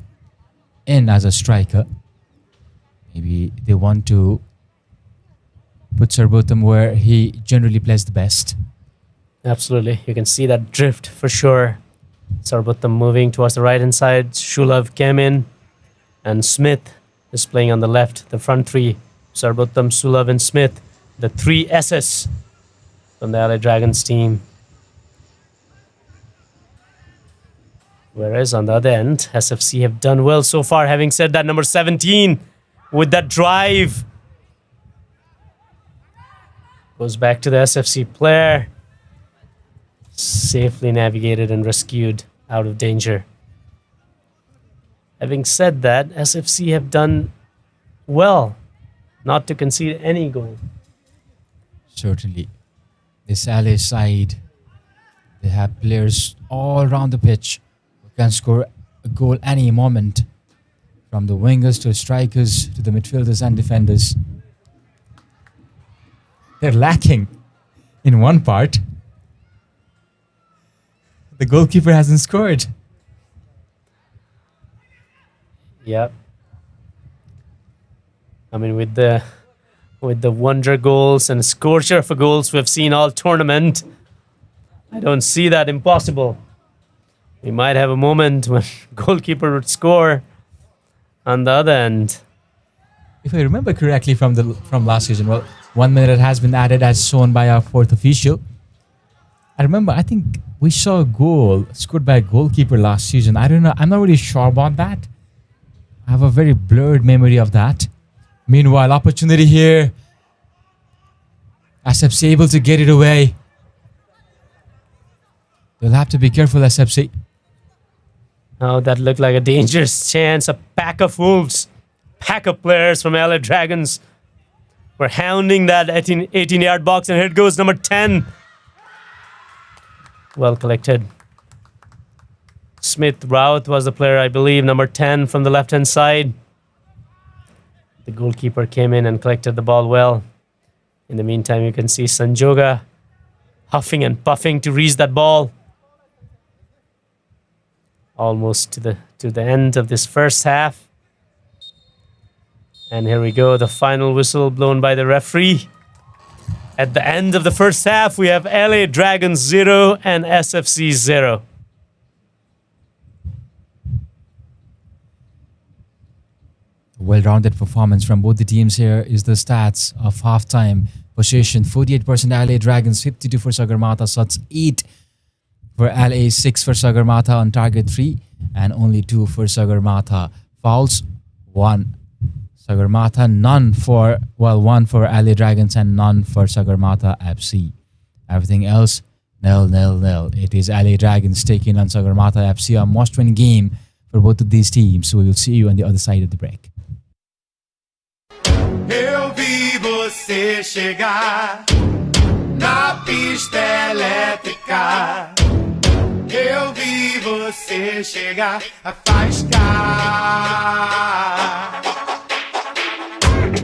Speaker 6: in as a striker. Maybe they want to put Sarbotham where he generally plays the best.
Speaker 5: Absolutely. You can see that drift for sure. Sarbotham moving towards the right-hand side. Shulov came in. And Smith is playing on the left. The front three. Sarbotham, Sulov and Smith. The three SS from the LA Dragons team. Whereas on the other end, SFC have done well so far. Having said that, number 17 with that drive. Goes back to the SFC player. Safely navigated and rescued out of danger. Having said that, SFC have done well not to concede any goal.
Speaker 6: Certainly. This LA side, they have players all around the pitch who can score a goal any moment. From the wingers to strikers to the midfielders and defenders. They're lacking in one part. The goalkeeper hasn't scored.
Speaker 5: Yep. I mean, with the wonder goals and scorcher for goals we've seen all tournament, I don't see that impossible. We might have a moment when goalkeeper would score on the other end.
Speaker 6: If I remember correctly from last season, well, 1 minute has been added as shown by our fourth official. I think we saw a goal scored by a goalkeeper last season. I don't know. I'm not really sure about that. I have a very blurred memory of that. Meanwhile, opportunity here. SFC able to get it away. They'll have to be careful, SFC.
Speaker 5: Oh, that looked like a dangerous chance. A pack of wolves. Pack of players from LA Dragons were hounding that 18-yard box, and here it goes, number 10. Well collected. Smith Routh was the player, I believe, number 10 from the left-hand side. The goalkeeper came in and collected the ball well. In the meantime, you can see Sanjoga huffing and puffing to reach that ball. Almost to the end of this first half. And here we go, the final whistle blown by the referee. At the end of the first half, we have LA Dragons 0 and SFC 0.
Speaker 6: Well-rounded performance from both the teams. Here is the stats of halftime. Possession 48% LA Dragons, 52 for Sagarmatha, shots 8 for LA, 6 for Sagarmatha, on target 3, and only 2 for Sagarmatha. Fouls 1. Sagarmatha, one for LA Dragons and none for Sagarmatha FC. Everything else, 0-0. It is LA Dragons taking on Sagarmatha FC, a must-win game for both of these teams. So we will see you on the other side of the break.
Speaker 13: Eu vi você chegar na pista elétrica. Eu vi você chegar a faiscar.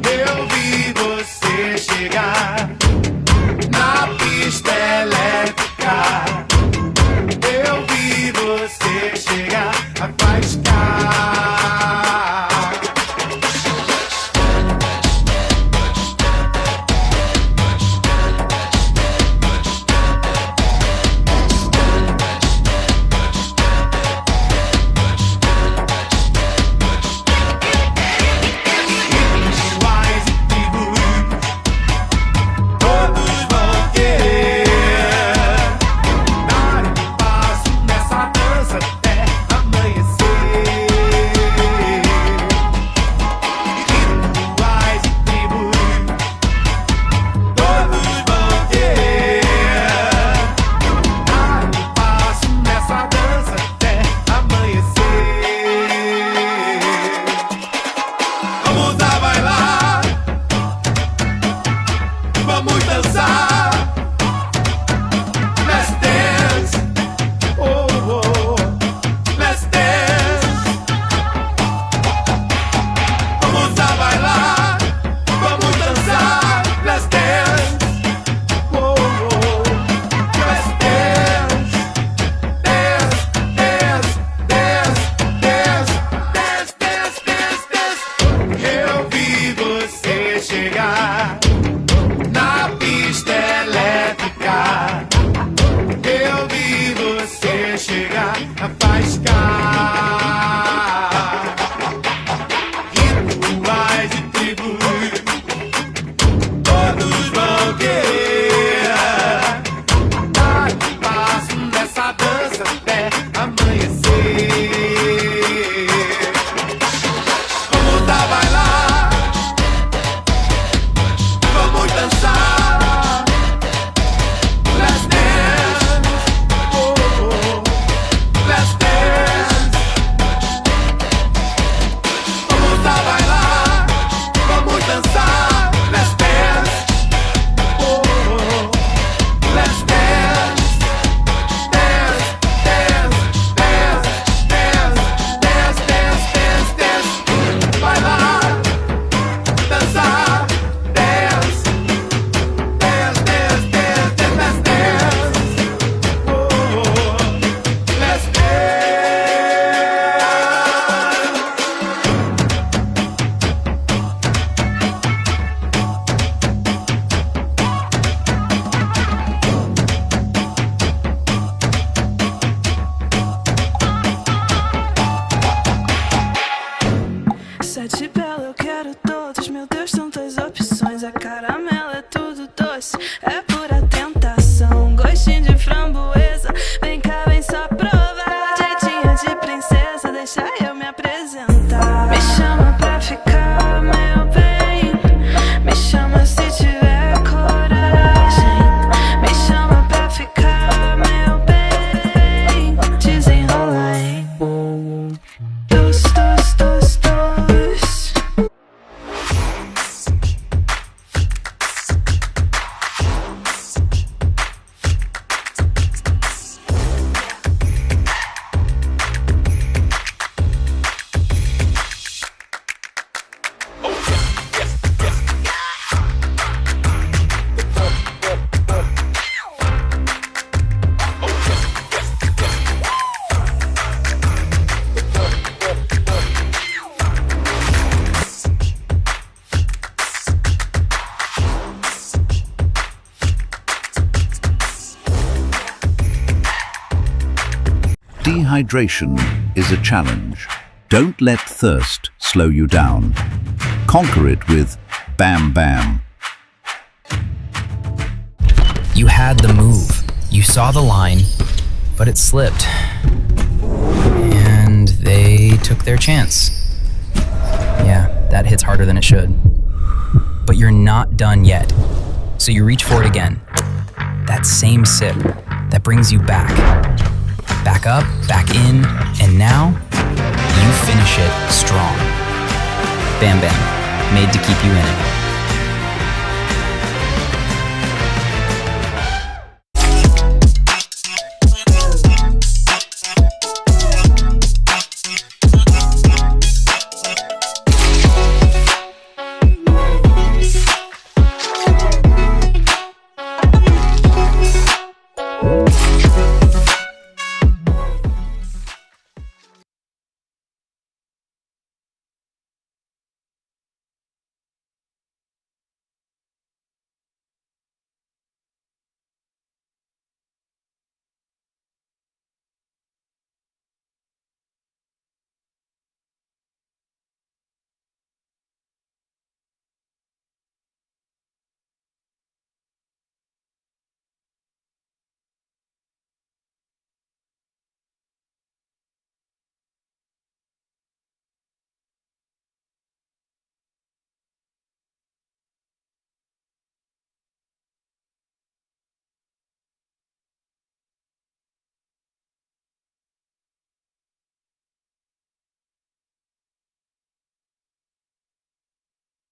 Speaker 13: Eu vi você chegar na pista elétrica. Eu vi você chegar a faiscar.
Speaker 8: sete belo, eu quero todos. Meu Deus, tantas opções. É caramelo, é tudo doce. É pura tentação. Gostinho de framboesa. Vem cá, vem só provar. Jeitinho de princesa, deixa eu me apresentar. Me chama pra ficar, meu bem. Me chama se tiver coragem. Me chama pra ficar, meu bem. Desenrola, hein? Dos, dos, dos, dos.
Speaker 1: Dehydration is a challenge. Don't let thirst slow you down. Conquer it with Bam Bam.
Speaker 2: You had the move. You saw the line, but it slipped. And they took their chance. Yeah, that hits harder than it should. But you're not done yet. So you reach for it again. That same sip that brings you back. Back up, back in, and now you finish it strong. Bam Bam, made to keep you in it.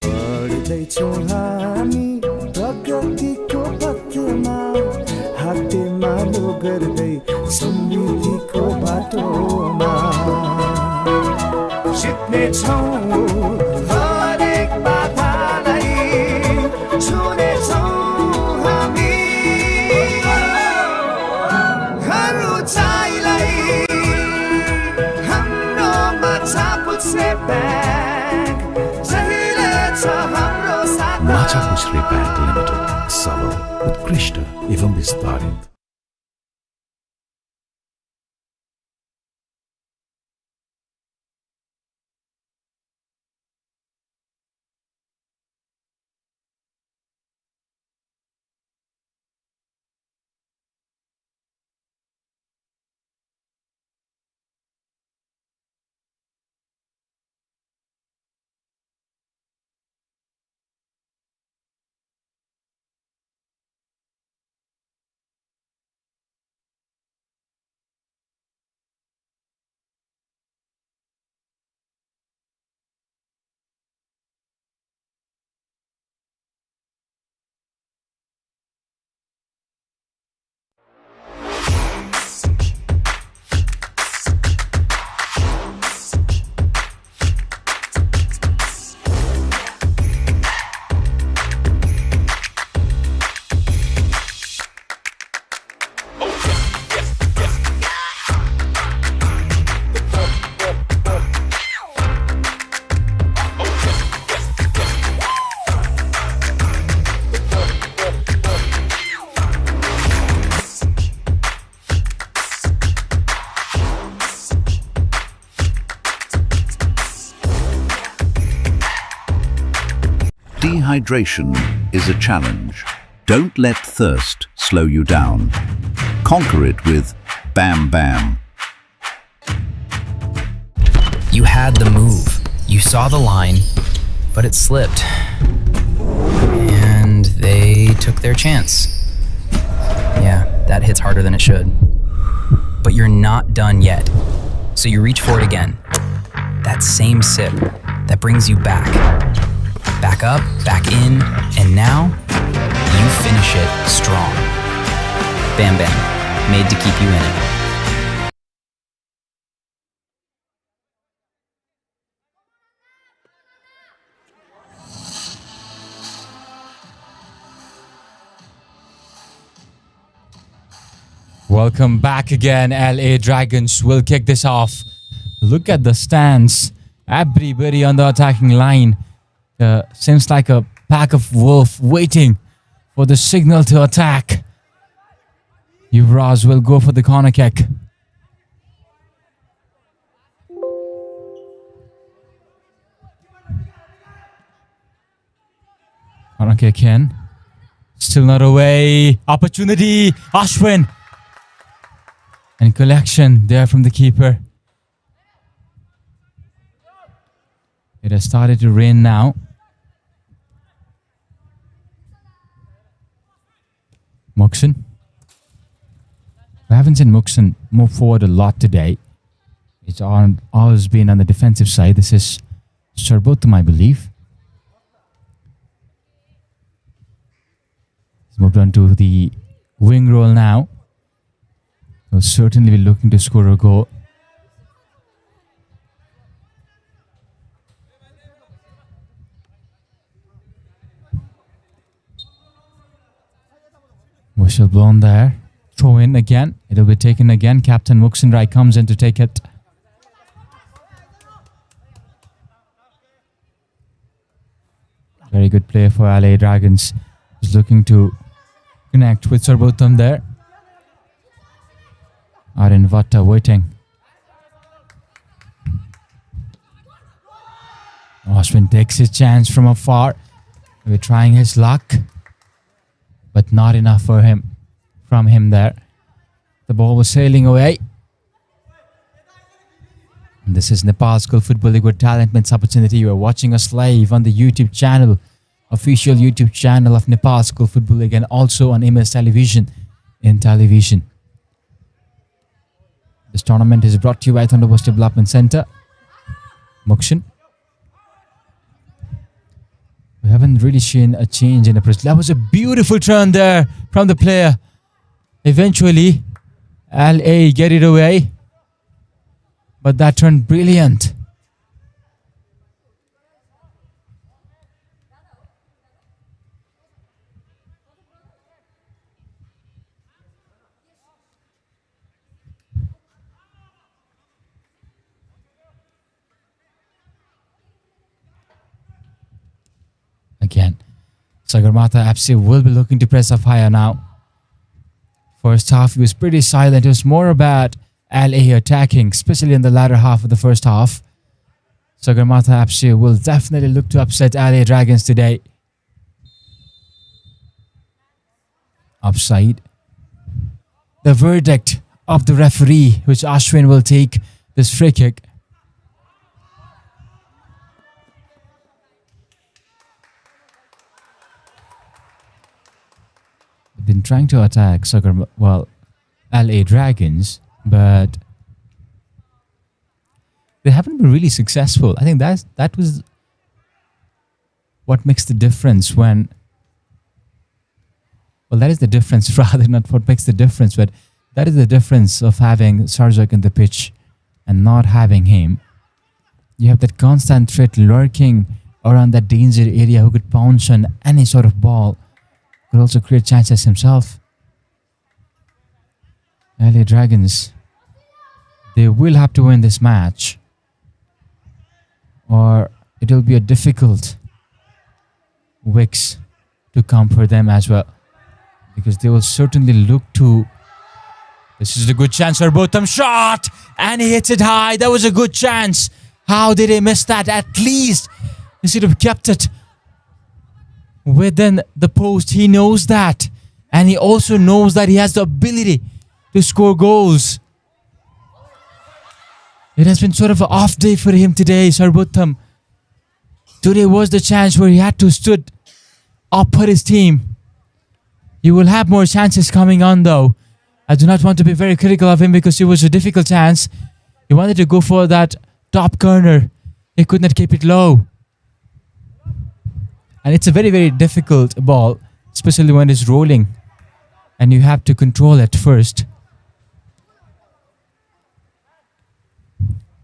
Speaker 13: बढ्दैछौँ हामी प्रगतिको पथमा हातेमालो गर्दै समृद्धिको बाटोमा जित्नेछौँ हरेक बाधालाई छुनेछौँ हामी हर उचाइलाई हाम्रोमा छापुछ्रे bag
Speaker 4: Macha Kusri Bank Limited, Salo, Utkrishta एवं विस्तारित।
Speaker 1: Dehydration is a challenge. Don't let thirst slow you down. Conquer it with Bam Bam.
Speaker 2: You had the move. You saw the line, but it slipped. And they took their chance. Yeah, that hits harder than it should. But you're not done yet. So you reach for it again. That same sip that brings you back. Back up, back in, and now you finish it strong. Bam Bam, made to keep you in it.
Speaker 6: Welcome back again. LA Dragons will kick this off. Look at the stance. Everybody on the attacking line. Seems like a pack of wolves waiting for the signal to attack. Yuvraj will go for the corner kick. Corner kick in. Still not away. Opportunity. Ashwin. And collection there from the keeper. It has started to rain now. Muksun. I haven't seen Muksun move forward a lot today. It's always been on the defensive side. This is Sarbotham, I believe. He's moved on to the wing role now. Will certainly be looking to score a goal. Whistle blown there. Throw in again. It'll be taken again. Captain Muksun Rai comes in to take it. Very good play for LA Dragons. He's looking to connect with Sarbotham there. Aryan Vatta waiting. Ashwin takes his chance from afar. We're trying his luck, but not enough for him. From him there. The ball was sailing away. And this is Nepal School Football League with Talent Meets Opportunity. You are watching us live on the YouTube channel, official YouTube channel of Nepal School Football League, and also on MS Television in television. This tournament is brought to you by Thunderbolts Development Center. Muksun. We haven't really seen a change in the press. That was a beautiful turn there from the player. Eventually, LA get it away. But that turned brilliant. Again, Sagarmatha FC will be looking to press up higher now. First half, it was pretty silent. It was more about LA attacking, especially in the latter half of the first half. Sagarmatha FC will definitely look to upset LA Dragons today. Upside. The verdict of the referee, which Ashwin will take this free kick. Been trying to attack LA Dragons, but they haven't been really successful. I think that was what makes the difference when... Well, that is the difference, rather not what makes the difference, but that is the difference of having Sarjak in the pitch and not having him. You have that constant threat lurking around that danger area who could pounce on any sort of ball. Could also create chances himself. LA Dragons, they will have to win this match, or it will be a difficult weeks to come for them as well, because they will certainly look to... This is a good chance for Botham. Shot! And he hits it high. That was a good chance. How did he miss that? At least he should have kept it. within the post. He knows that. And he also knows that he has the ability to score goals. It has been sort of an off day for him today, Sarbotham. Today was the chance where he had to stood up for his team. He will have more chances coming on though. I do not want to be very critical of him because it was a difficult chance. He wanted to go for that top corner. He could not keep it low. And it's a very, very difficult ball, especially when it's rolling. And you have to control it first.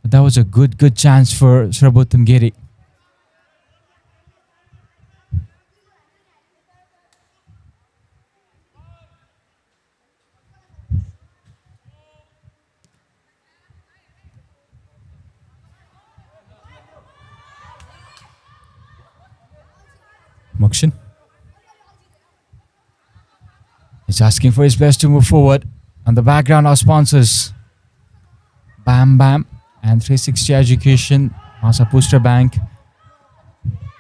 Speaker 6: But that was a good chance for Sarbotham Giri. Mokshin. He's asking for his players to move forward. On the background, our sponsors Bam Bam and 360 Education, Masapustra Bank.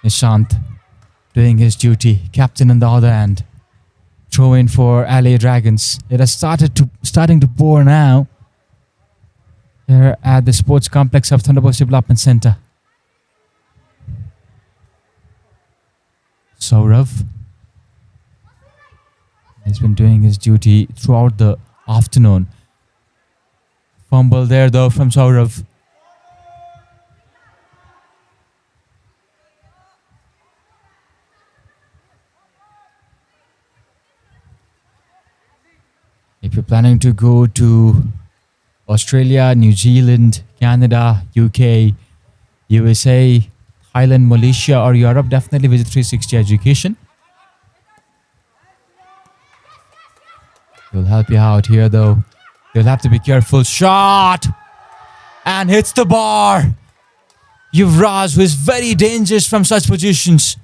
Speaker 6: Nishant doing his duty, captain on the other end. Throw in for LA Dragons. It has starting to pour now here at the sports complex of Thunderbolts Development Center. Saurav has been doing his duty throughout the afternoon. Fumble there though from Saurav. If you're planning to go to Australia, New Zealand, Canada, UK, USA, Thailand, Malaysia or Europe, definitely visit 360 Education. They'll help you out here though. You'll have to be careful. Shot! And hits the bar. Yuvraj, who is very dangerous from such positions.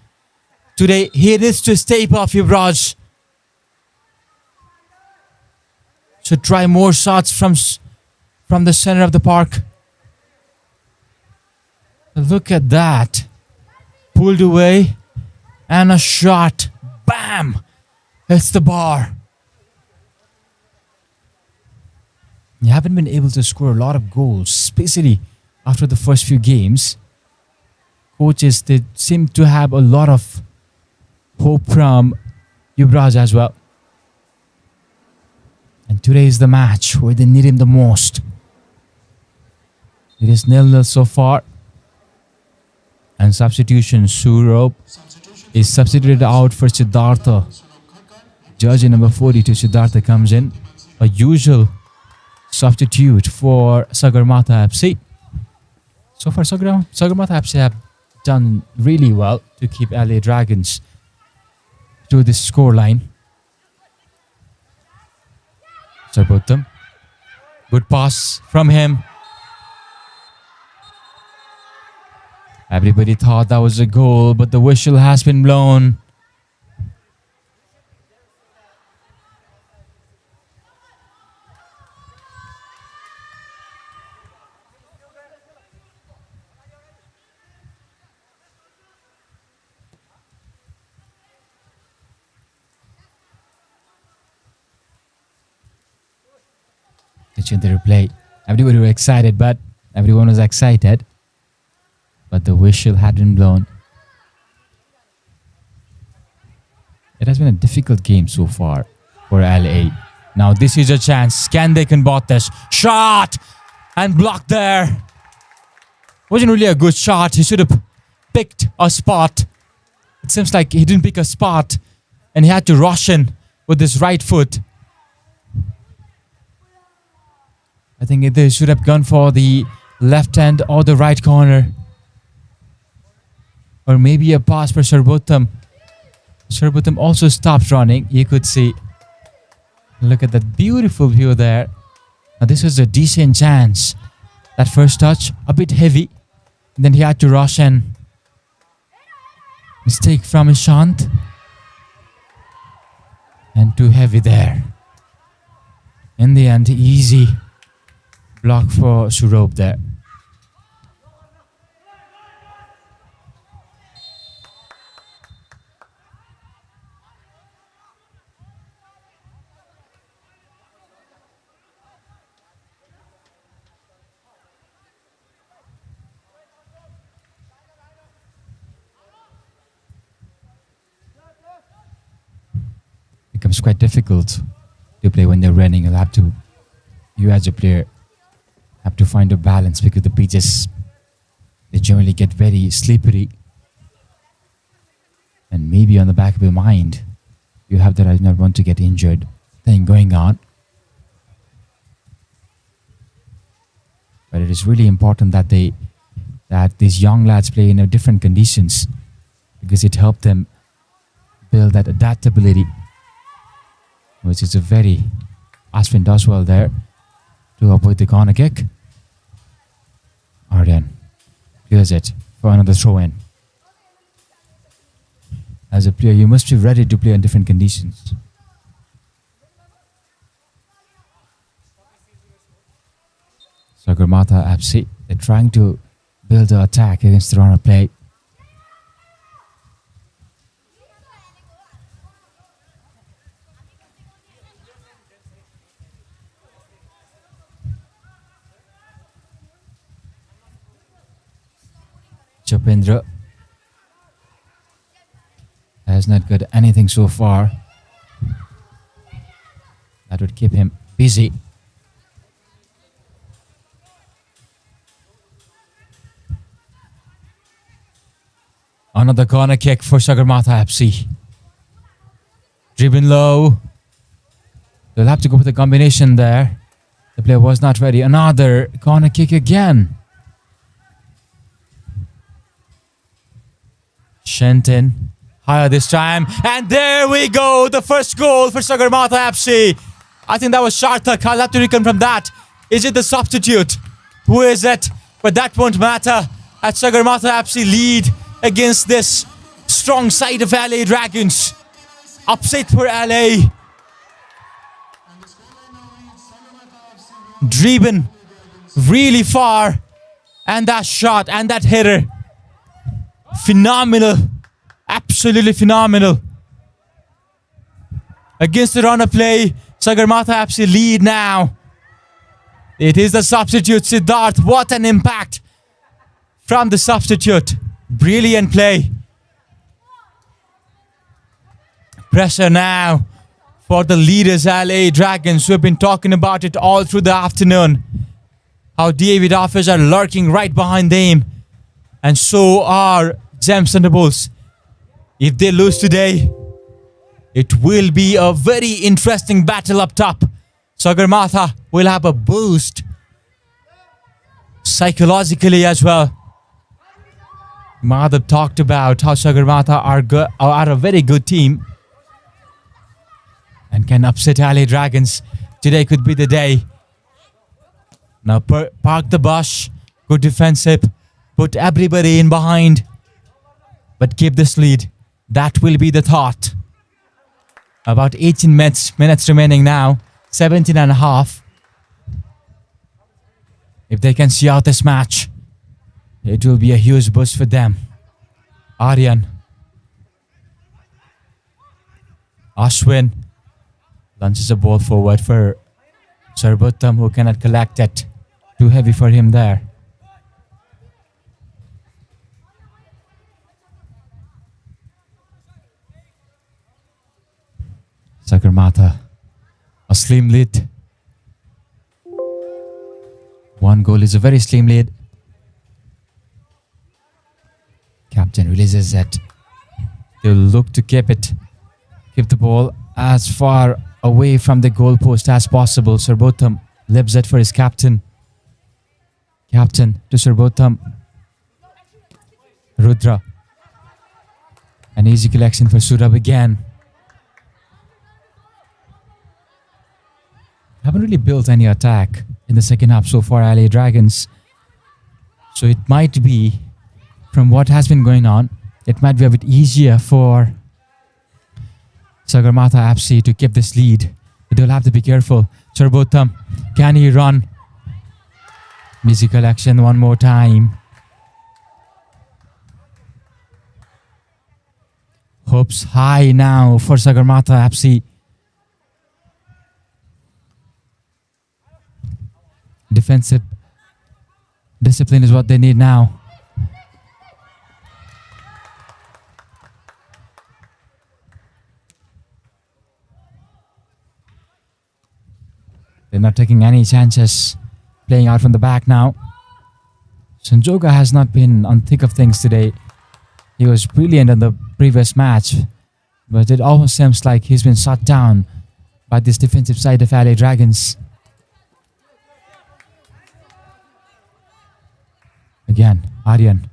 Speaker 6: Today, he needs to step up, Yuvraj. Should try more shots from the center of the park. Look at that. Pulled away. And a shot. Bam! Hits the bar. You haven't been able to score a lot of goals, especially after the first few games. Coaches, they seem to have a lot of hope from Yuvraj as well. And today is the match where they need him the most. It is 0-0 so far. And substitution, Surop is substituted out for Siddhartha. Jersey number 42, Siddhartha comes in. A usual substitute for Sagarmatha FC. So far, Sagarmatha FC have done really well to keep LA Dragons to this scoreline. Sarbotham. Good pass from him. Everybody thought that was a goal, but the whistle has been blown. In the replay, everybody was excited, but everyone was excited, but the whistle had been blown. It has been a difficult game so far for LA. Now this is a chance. Can they convert this? Shot! And blocked there. Wasn't really a good shot. He should have picked a spot. It seems like he didn't pick a spot and he had to rush in with his right foot. I think they should have gone for the left hand or the right corner. Or maybe a pass for Sarbotham. Sarbotham also stopped running. You could see. Look at that beautiful view there. Now this was a decent chance. That first touch, a bit heavy. And then he had to rush in. Mistake from Ishant. And too heavy there. In the end, easy block for Surop there. becomes quite difficult to play when they're running. You as a player have to find a balance because the pitches, they generally get very slippery. And maybe on the back of your mind, you have that I do not want to get injured thing going on. But it is really important that these young lads play in different conditions because it helped them build that adaptability, which is a very Ashwin does well there to avoid the corner kick. Aryan clears it for another throw in. As a player, you must be ready to play in different conditions. Sagarmatha FC, they're trying to build an attack against the run of play. Chopindra has not got anything so far that would keep him busy. Another corner kick for Sagarmatha FC. Driven low. They'll have to go with a combination there. The player was not ready. Another corner kick again. Shenton higher this time. And there we go. The first goal for Sagarmatha FC. I think that was Sharthak. I'll have to reconfirm that. Is it the substitute? Who is it? But that won't matter. As Sagarmatha FC lead against this strong side of LA Dragons. Upset for LA. Driven really far. And that shot and that header. Phenomenal. Absolutely phenomenal. Against the run of play, Sagarmatha FC lead now. It is the substitute, Siddharth. What an impact from the substitute. Brilliant play. Pressure now for the leaders, LA Dragons, who have been talking about it all through the afternoon. How David Offers are lurking right behind them. And so are Gems Thunderbolts. If they lose today, it will be a very interesting battle up top. Sagarmatha will have a boost psychologically as well. Madhav talked about how Sagarmatha are a very good team and can upset LA Dragons. Today could be the day. Now park the bus, good defensive, put everybody in behind, but keep this lead. That will be the thought. About 18 minutes remaining now, 17 and a half. If they can see out this match, it will be a huge boost for them. Aryan. Ashwin launches a ball forward for Sarvottam, who cannot collect it. Too heavy for him there. Sagarmatha, a slim lead. One goal is a very slim lead. Captain releases it. They'll look to keep the ball as far away from the goalpost as possible. Sarvottam libs it for his captain. Captain to Sarvottam. Rudra. An easy collection for Surab again. Haven't really built any attack in the second half so far, LA Dragons. So it might be, from what has been going on, it might be a bit easier for Sagarmatha FC to keep this lead. But they'll have to be careful. Sarvottam, can he run? Easy collection one more time. Hopes high now for Sagarmatha FC. Defensive discipline is what they need now. They're not taking any chances playing out from the back now. Sanjoga has not been on thick of things today. He was brilliant in the previous match, but it almost seems like he's been shut down by this defensive side of LA Dragons. Again, Aryan.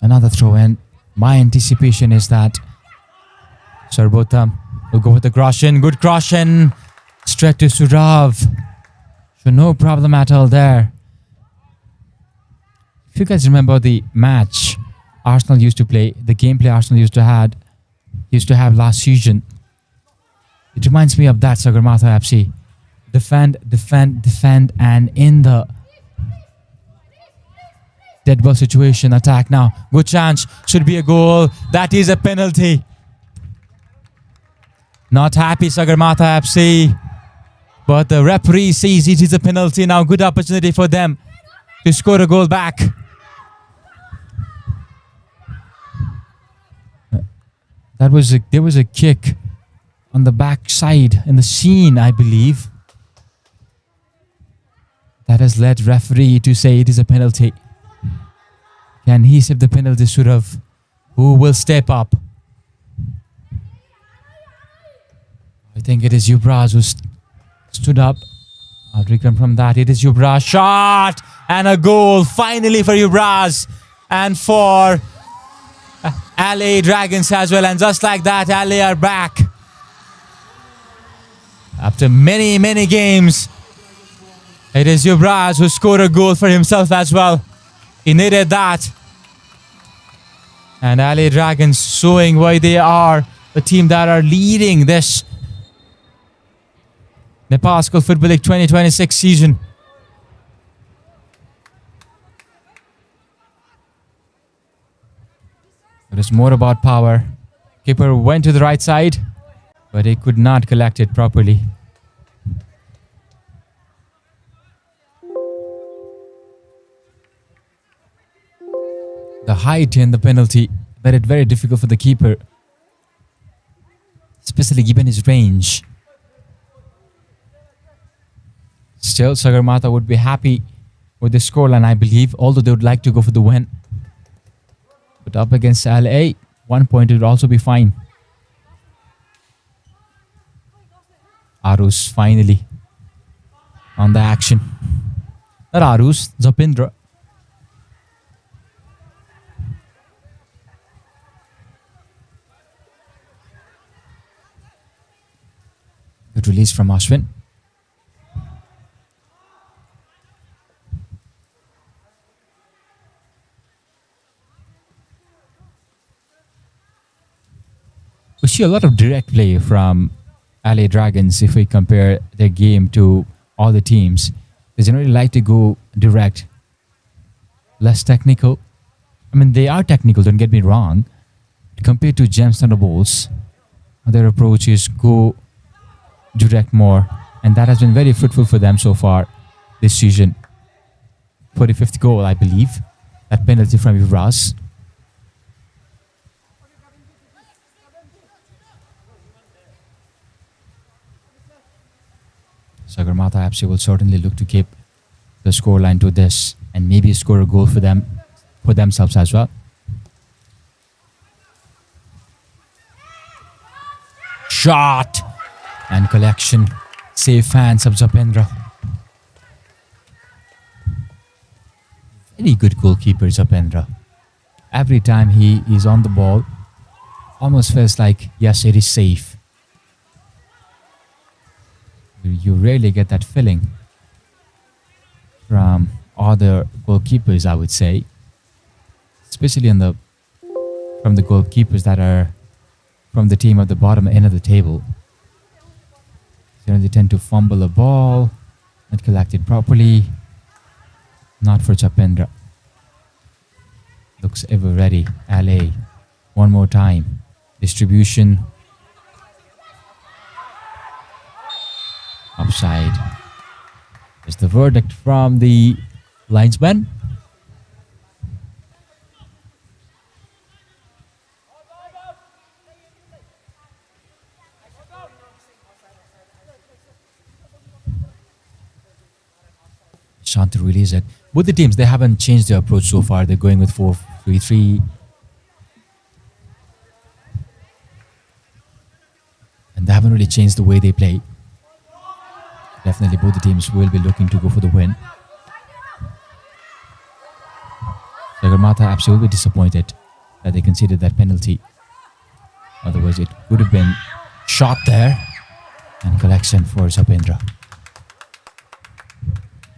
Speaker 6: Another throw in. My anticipation is that Sagarmatha will go with the cross-in. Good cross-in. Straight to Surav. So no problem at all there. If you guys remember the match Arsenal used to play, the gameplay Arsenal used to have last season, it reminds me of that Sagarmatha FC. Defend, defend, defend, and in the dead ball situation, attack now. Good chance. Should be a goal. That is a penalty. Not happy Sagarmatha FC. But the referee says it is a penalty now. Good opportunity for them to score a goal back. There was a kick on the back side in the scene, I believe. That has led referee to say it is a penalty. Can he save the penalty, Surav? Who will step up? I think it is Yubraz who stood up. I'll reconfirm that. It is Yubraz. Shot! And a goal finally for Yubraz. And for LA Dragons as well. And just like that, LA are back. After many, many games, it is Yubraz who scored a goal for himself as well. He needed that. And LA Dragons showing why they are the team that are leading this Nepal School Football League 2026 season. It is more about power. Keeper went to the right side, but he could not collect it properly. The height and the penalty made it very difficult for the keeper, especially given his range. Still, Sagarmatha would be happy with the scoreline, I believe, although they would like to go for the win. But up against LA, 1 point would also be fine. Arus finally on the action. Not Arus, Zapindra. Good release from Ashwin. We see a lot of direct play from LA Dragons if we compare their game to all the teams. They generally like to go direct, less technical. I mean, they are technical, don't get me wrong. Compared to Gems Thunderbolts, their approach is go direct more, and that has been very fruitful for them so far this season. 45th goal, I believe. That penalty from Ivras. Sagarmatha FC will certainly look to keep the scoreline to this and maybe score a goal for themselves as well. Shot and collection. Safe hands of Zapendra. Very good goalkeeper, Zapendra. Every time he is on the ball, almost feels like, yes, it is safe. You rarely get that feeling from other goalkeepers, I would say. Especially from the goalkeepers that are from the team at the bottom end of the table. They tend to fumble a ball, not collect it properly. Not for Chapendra. Looks ever ready. LA. One more time. Distribution. Upside. Is the verdict from the linesman. chance to release it. Both the teams, they haven't changed their approach so far. They're going with 4-3-3. And they haven't really changed the way they play. Definitely both the teams will be looking to go for the win. Sagarmatha absolutely will be disappointed that they conceded that penalty. Otherwise, it would have been shot there and collection for Sapendra.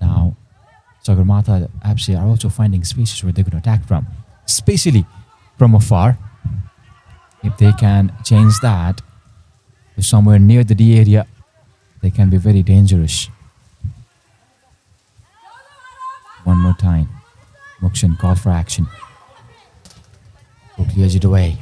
Speaker 6: Now, Sagarmatha FC are also finding spaces where they're going to attack from, especially from afar. If they can change that to somewhere near the D area, they can be very dangerous. One more time. Mukshan call for action. Who clears it away?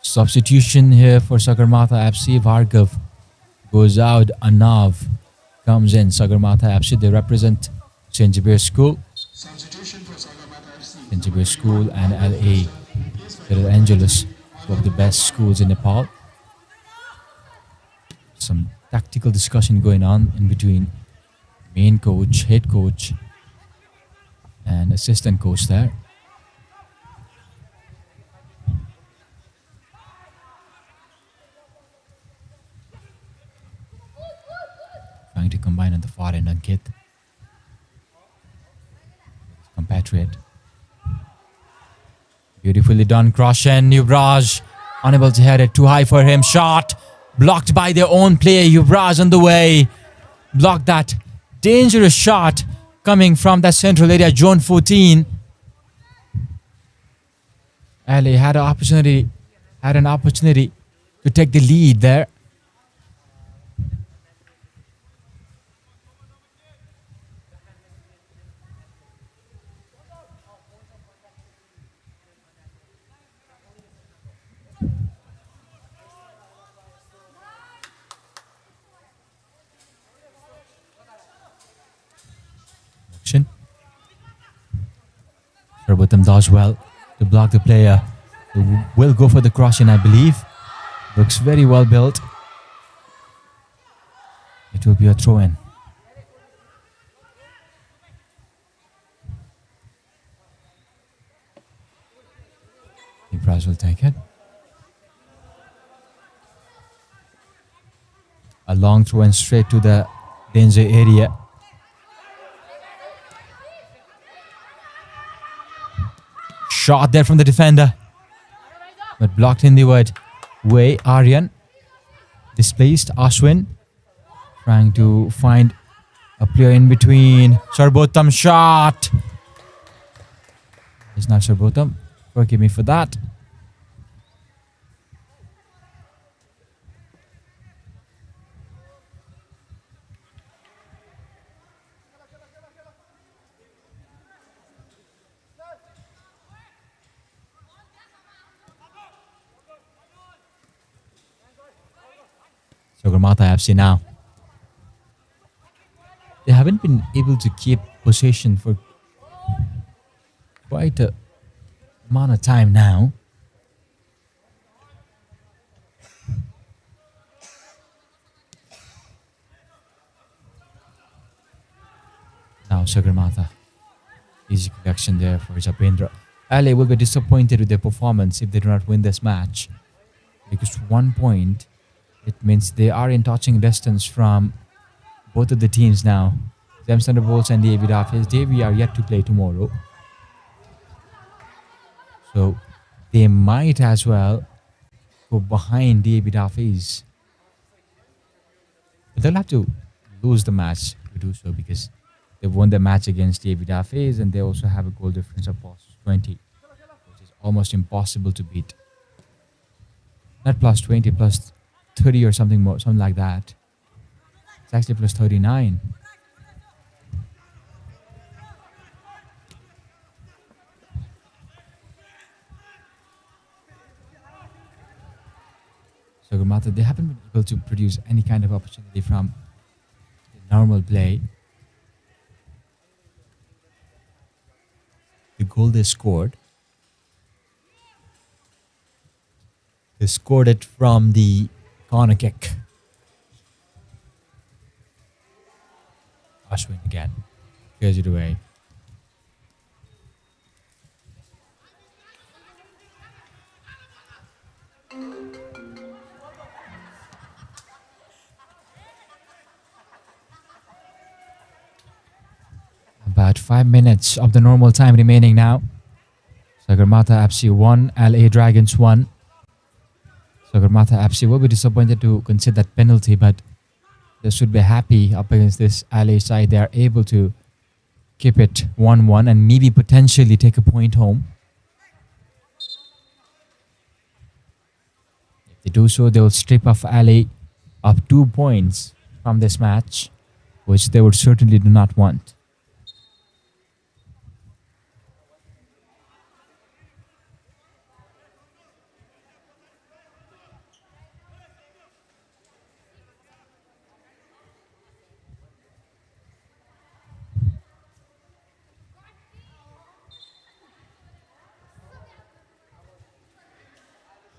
Speaker 6: Substitution here for Sagarmatha FC. Bhargav goes out. Anav comes in. Sagarmatha FC, they represent St. Jabeer School. St. Jabeer School and LA Little Angeles, two of the best schools in Nepal. Some tactical discussion going on in between main coach, head coach, and assistant coach there. Trying to combine on the far end Ankit, compatriot. Beautifully done cross and Yuvraj unable to head it, too high for him. Shot blocked by their own player. Yuvraj on the way. Blocked that dangerous shot coming from that central area, zone 14. Ali had an opportunity to take the lead there. Sarbotam does well to block the player. He will go for the cross in, I believe. Looks very well built. It will be a throw-in. Ibraz will take it. A long throw-in straight to the danger area. Shot there from the defender, but blocked in the wide way. Aryan displaced. Ashwin trying to find a player in between. Sarbotam shot. It's not Sarbotam. Forgive me for that. Sagarmatha FC now. They haven't been able to keep possession for quite a amount of time now. Now Sagarmatha. Easy collection there for Japendra. LA will be disappointed with their performance if they do not win this match. Because 1 point, it means they are in touching distance from both of the teams now. Thunderbolts and the Davies. Davy are yet to play tomorrow. So they might as well go behind the Davies. But they'll have to lose the match to do so because they won the match against the Davies and they also have a goal difference of plus 20, which is almost impossible to beat. Not plus 20, plus 30 or something more, something like that. It's actually plus 39. Sagarmatha, they haven't been able to produce any kind of opportunity from the normal play. goal they scored. They scored it from the corner kick. Ashwin again. Clears it away. About 5 minutes of the normal time remaining now. Sagarmatha FC 1, LA Dragons 1. Sagarmatha FC will be disappointed to concede that penalty, but they should be happy up against this LA side. They are able to keep it 1-1 and maybe potentially take a point home. If they do so, they will strip off LA of 2 points from this match, which they would certainly do not want.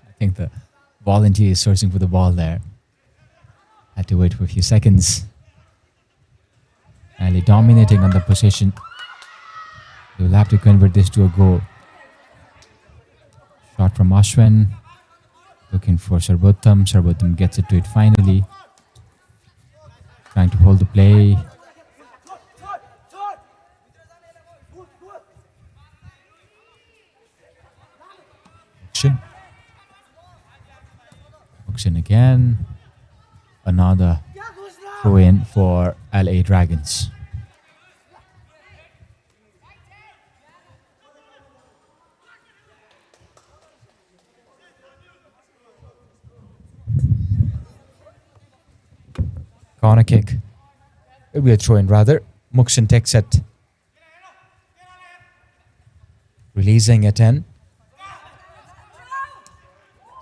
Speaker 6: I think the volunteer is searching for the ball there. Had to wait for a few seconds. And dominating on the possession. They will have to convert this to a goal. Shot from Ashwin. Looking for Sarbotham. Sarbotham gets it to it finally. Trying to hold the play. Auction again. Another throw in for LA Dragons. Corner kick. It'll be a throw in rather. Muksin takes it. Releasing it in.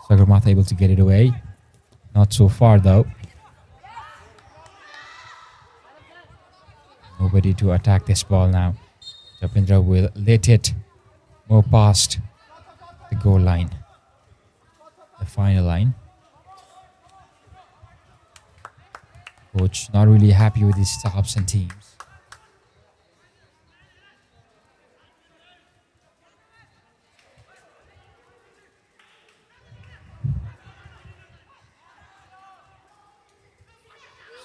Speaker 6: Sagarmatha able to get it away. Not so far though. Nobody to attack this ball now. Japindra will let it move past the goal line. The final line. Coach not really happy with his stops and teams.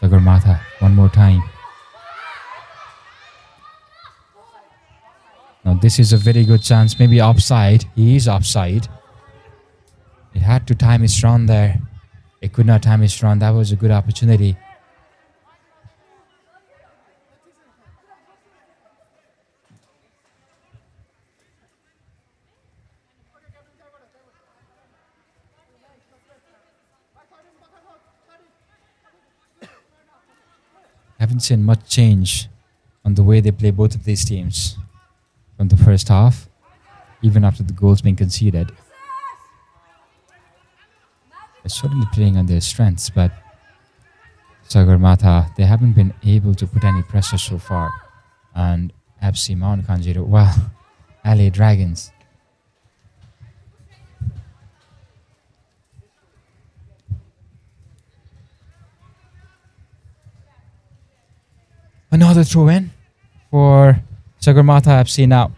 Speaker 6: Sagarmatha, one more time. Now this is a very good chance, maybe offside. He is offside. He had to time his run there. He could not time his run. That was a good opportunity. Haven't seen much change on the way they play both of these teams from the first half, even after the goals being conceded. They're certainly playing on their strengths, but Sagarmatha, they haven't been able to put any pressure so far. And FC Mount Kanjirowa, well, LA Dragons. Another throw in for Sagarmatha FC now.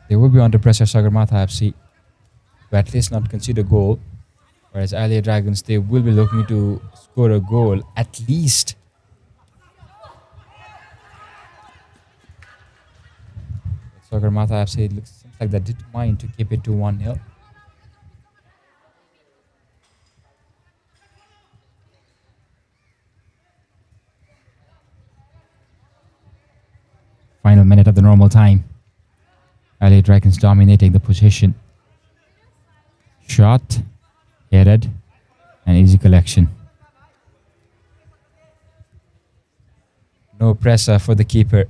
Speaker 6: They will be under pressure, Sagarmatha FC, to at least not concede a goal. Whereas LA Dragons, they will be looking to score a goal at least. Sagarmatha FC, it looks seems like they didn't mind to keep it to 1-0. Final minute of the normal time. LA Dragons dominating the position. Shot, headed, and easy collection. No pressure for the keeper.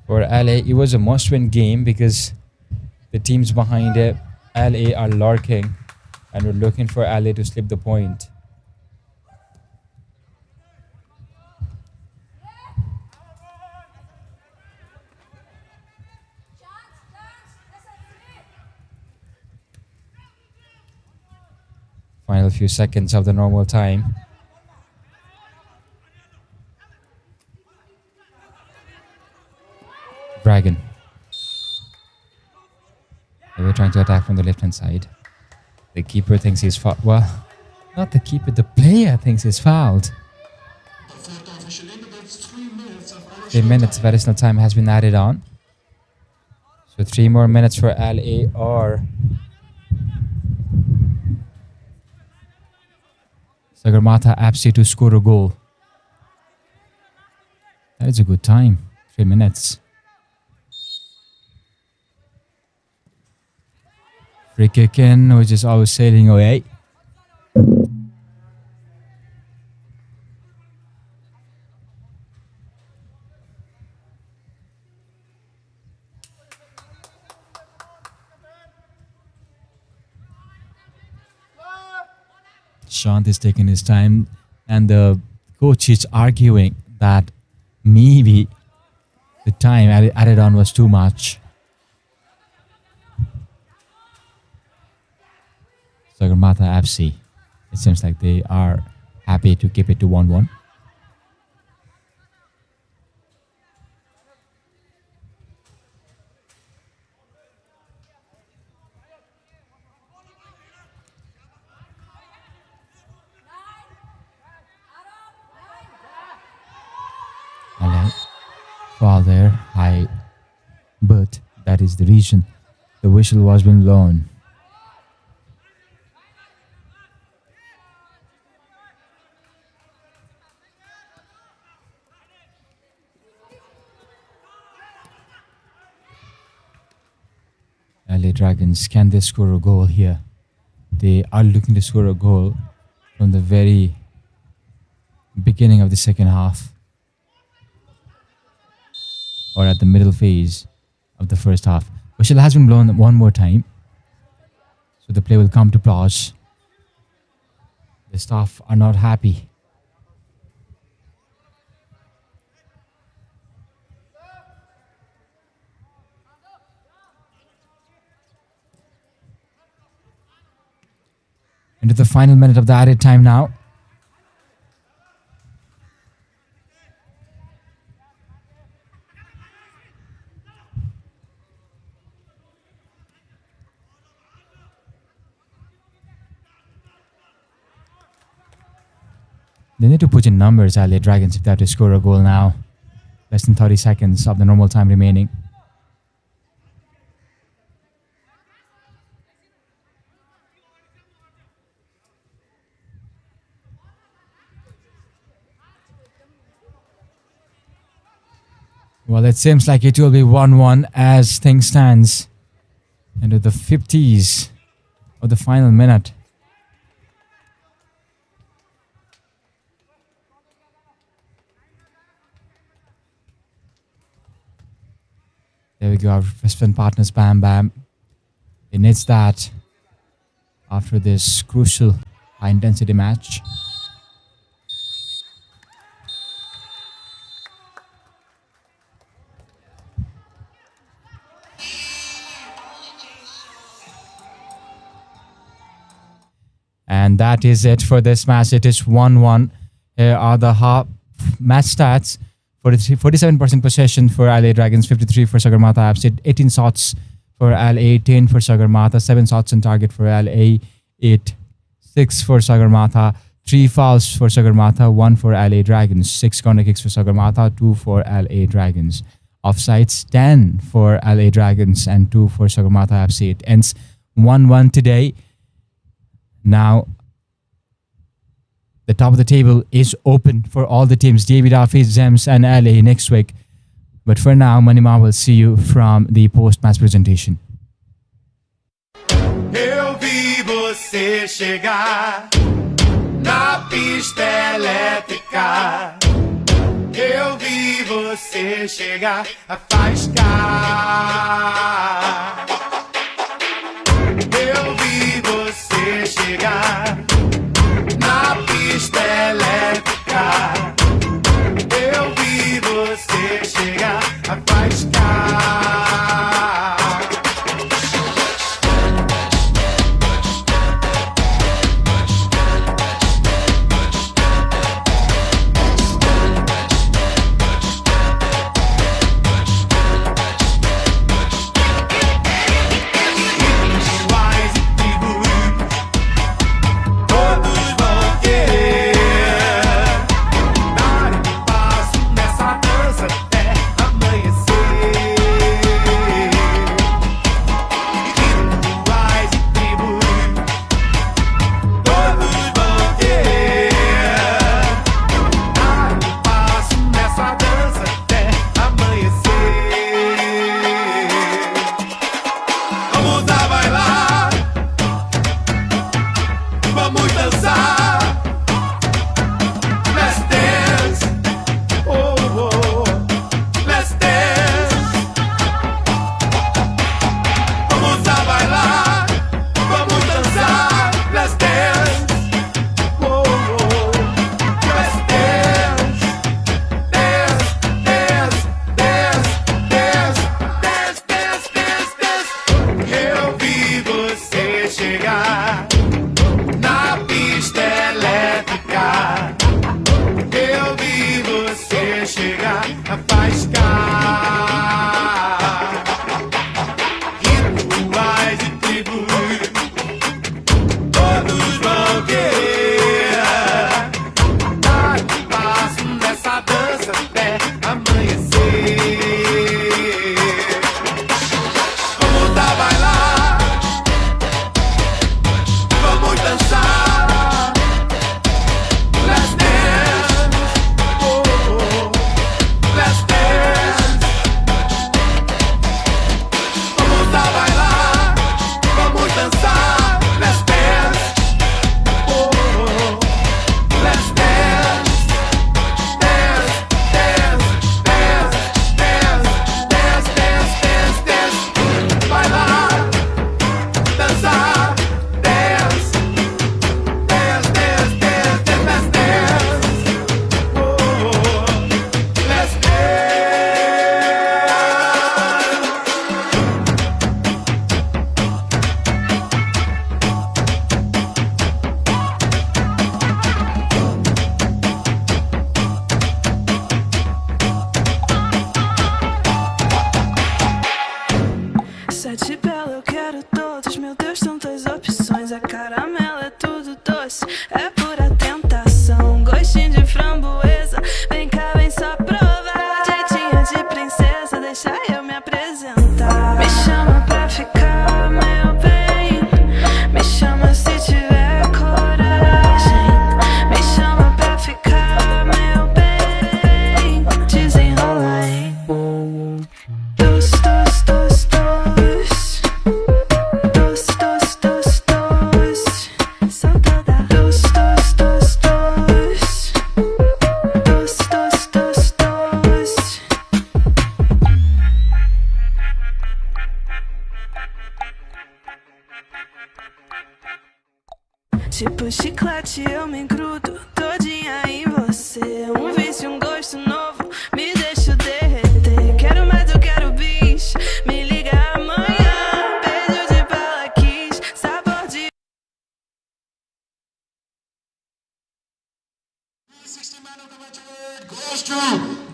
Speaker 6: For LA, it was a must-win game because the teams behind it, LA, are lurking and we're looking for LA to slip the point. Final few seconds of the normal time. Dragon. They were trying to attack from the left-hand side. The keeper thinks he's fouled. Well, not the keeper, the player thinks he's fouled. 3 minutes of additional time has been added on. So 3 more minutes for LA or Sagarmatha FC to score a goal. That is a good time. 3 minutes. Free kick in, which is always sailing away. Shant is taking his time, and the coach is arguing that maybe the time added on was too much. Sagarmatha FC, it seems like they are happy to keep it to 1-1. Fall there, high, but that is the reason the whistle was being blown. LA Dragons, can they score a goal here? They are looking to score a goal from the very beginning of the second half, or at the middle phase of the first half. Whistle has been blown one more time, so the play will come to pause. The staff are not happy. Into the final minute of the added time now. They need to put in numbers, LA Dragons, if they have to score a goal now. Less than 30 seconds of the normal time remaining. Well, it seems like it will be 1-1 as things stands into the 50s of the final minute. There we go, our Nsfl partners, Bam Bam. It needs that after this crucial high-intensity match. And that is it for this match. It is 1-1. Here are the half match stats. 47% possession for LA Dragons, 53 for Sagarmatha FC, 18 shots for LA, 10 for Sagarmatha, 7 shots on target for LA, 6 for Sagarmatha, 3 fouls for Sagarmatha, 1 for LA Dragons, 6 corner kicks for Sagarmatha, 2 for LA Dragons. Offsides, 10 for LA Dragons and 2 for Sagarmatha FC. It ends 1-1 today. Now, the top of the table is open for all the teams, David Hafiz, Gems and LA next week. But for now, Manima will see you from the post-match presentation.
Speaker 13: Eu vi você chegar na pista elétrica. Eu vi você chegar a faiscar. Eu vi você chegar na pista elétrica. Eu vi você chegar a faiscar. faiscar. Rituais e tribos, todos vão querer dar um passo nessa dança até amanhecer. Vamos a bailar, vamos dançar. Let's dance, oh, oh. Let's dance. Vamos a bailar, vamos dançar. Let's dance, oh, oh. Let's dance, dance, dance, dance, dance, dance, dance, dance, dance. Bailar, dançar, dance, dance, dance, dance, dance, let's dance, oh, let's
Speaker 8: Sete belo, eu quero todos. Meu Deus, tantas opções. É caramelo, é tudo doce. É pura tentação. Gostinho de framboesa. Vem cá, vem só provar. Jeitinho de princesa, deixa eu me apresentar. Me chama pra ficar, meu bem. Me chama se tiver coragem. Me chama pra ficar, meu bem. Desenrola, hein? Dos, dos, dos, dos. Dos, dos, dos, dos. Solta da. Dos, dos, dos, dos. Dos, dos, dos, dos. Tipo chiclete eu me grudo todinha em você. Um vício, um gosto novo, me deixo derreter. Quero mais, eu quero bis. Me liga amanhã. Beijo de bala quis, sabor de...
Speaker 7: 60 man of the match award goes to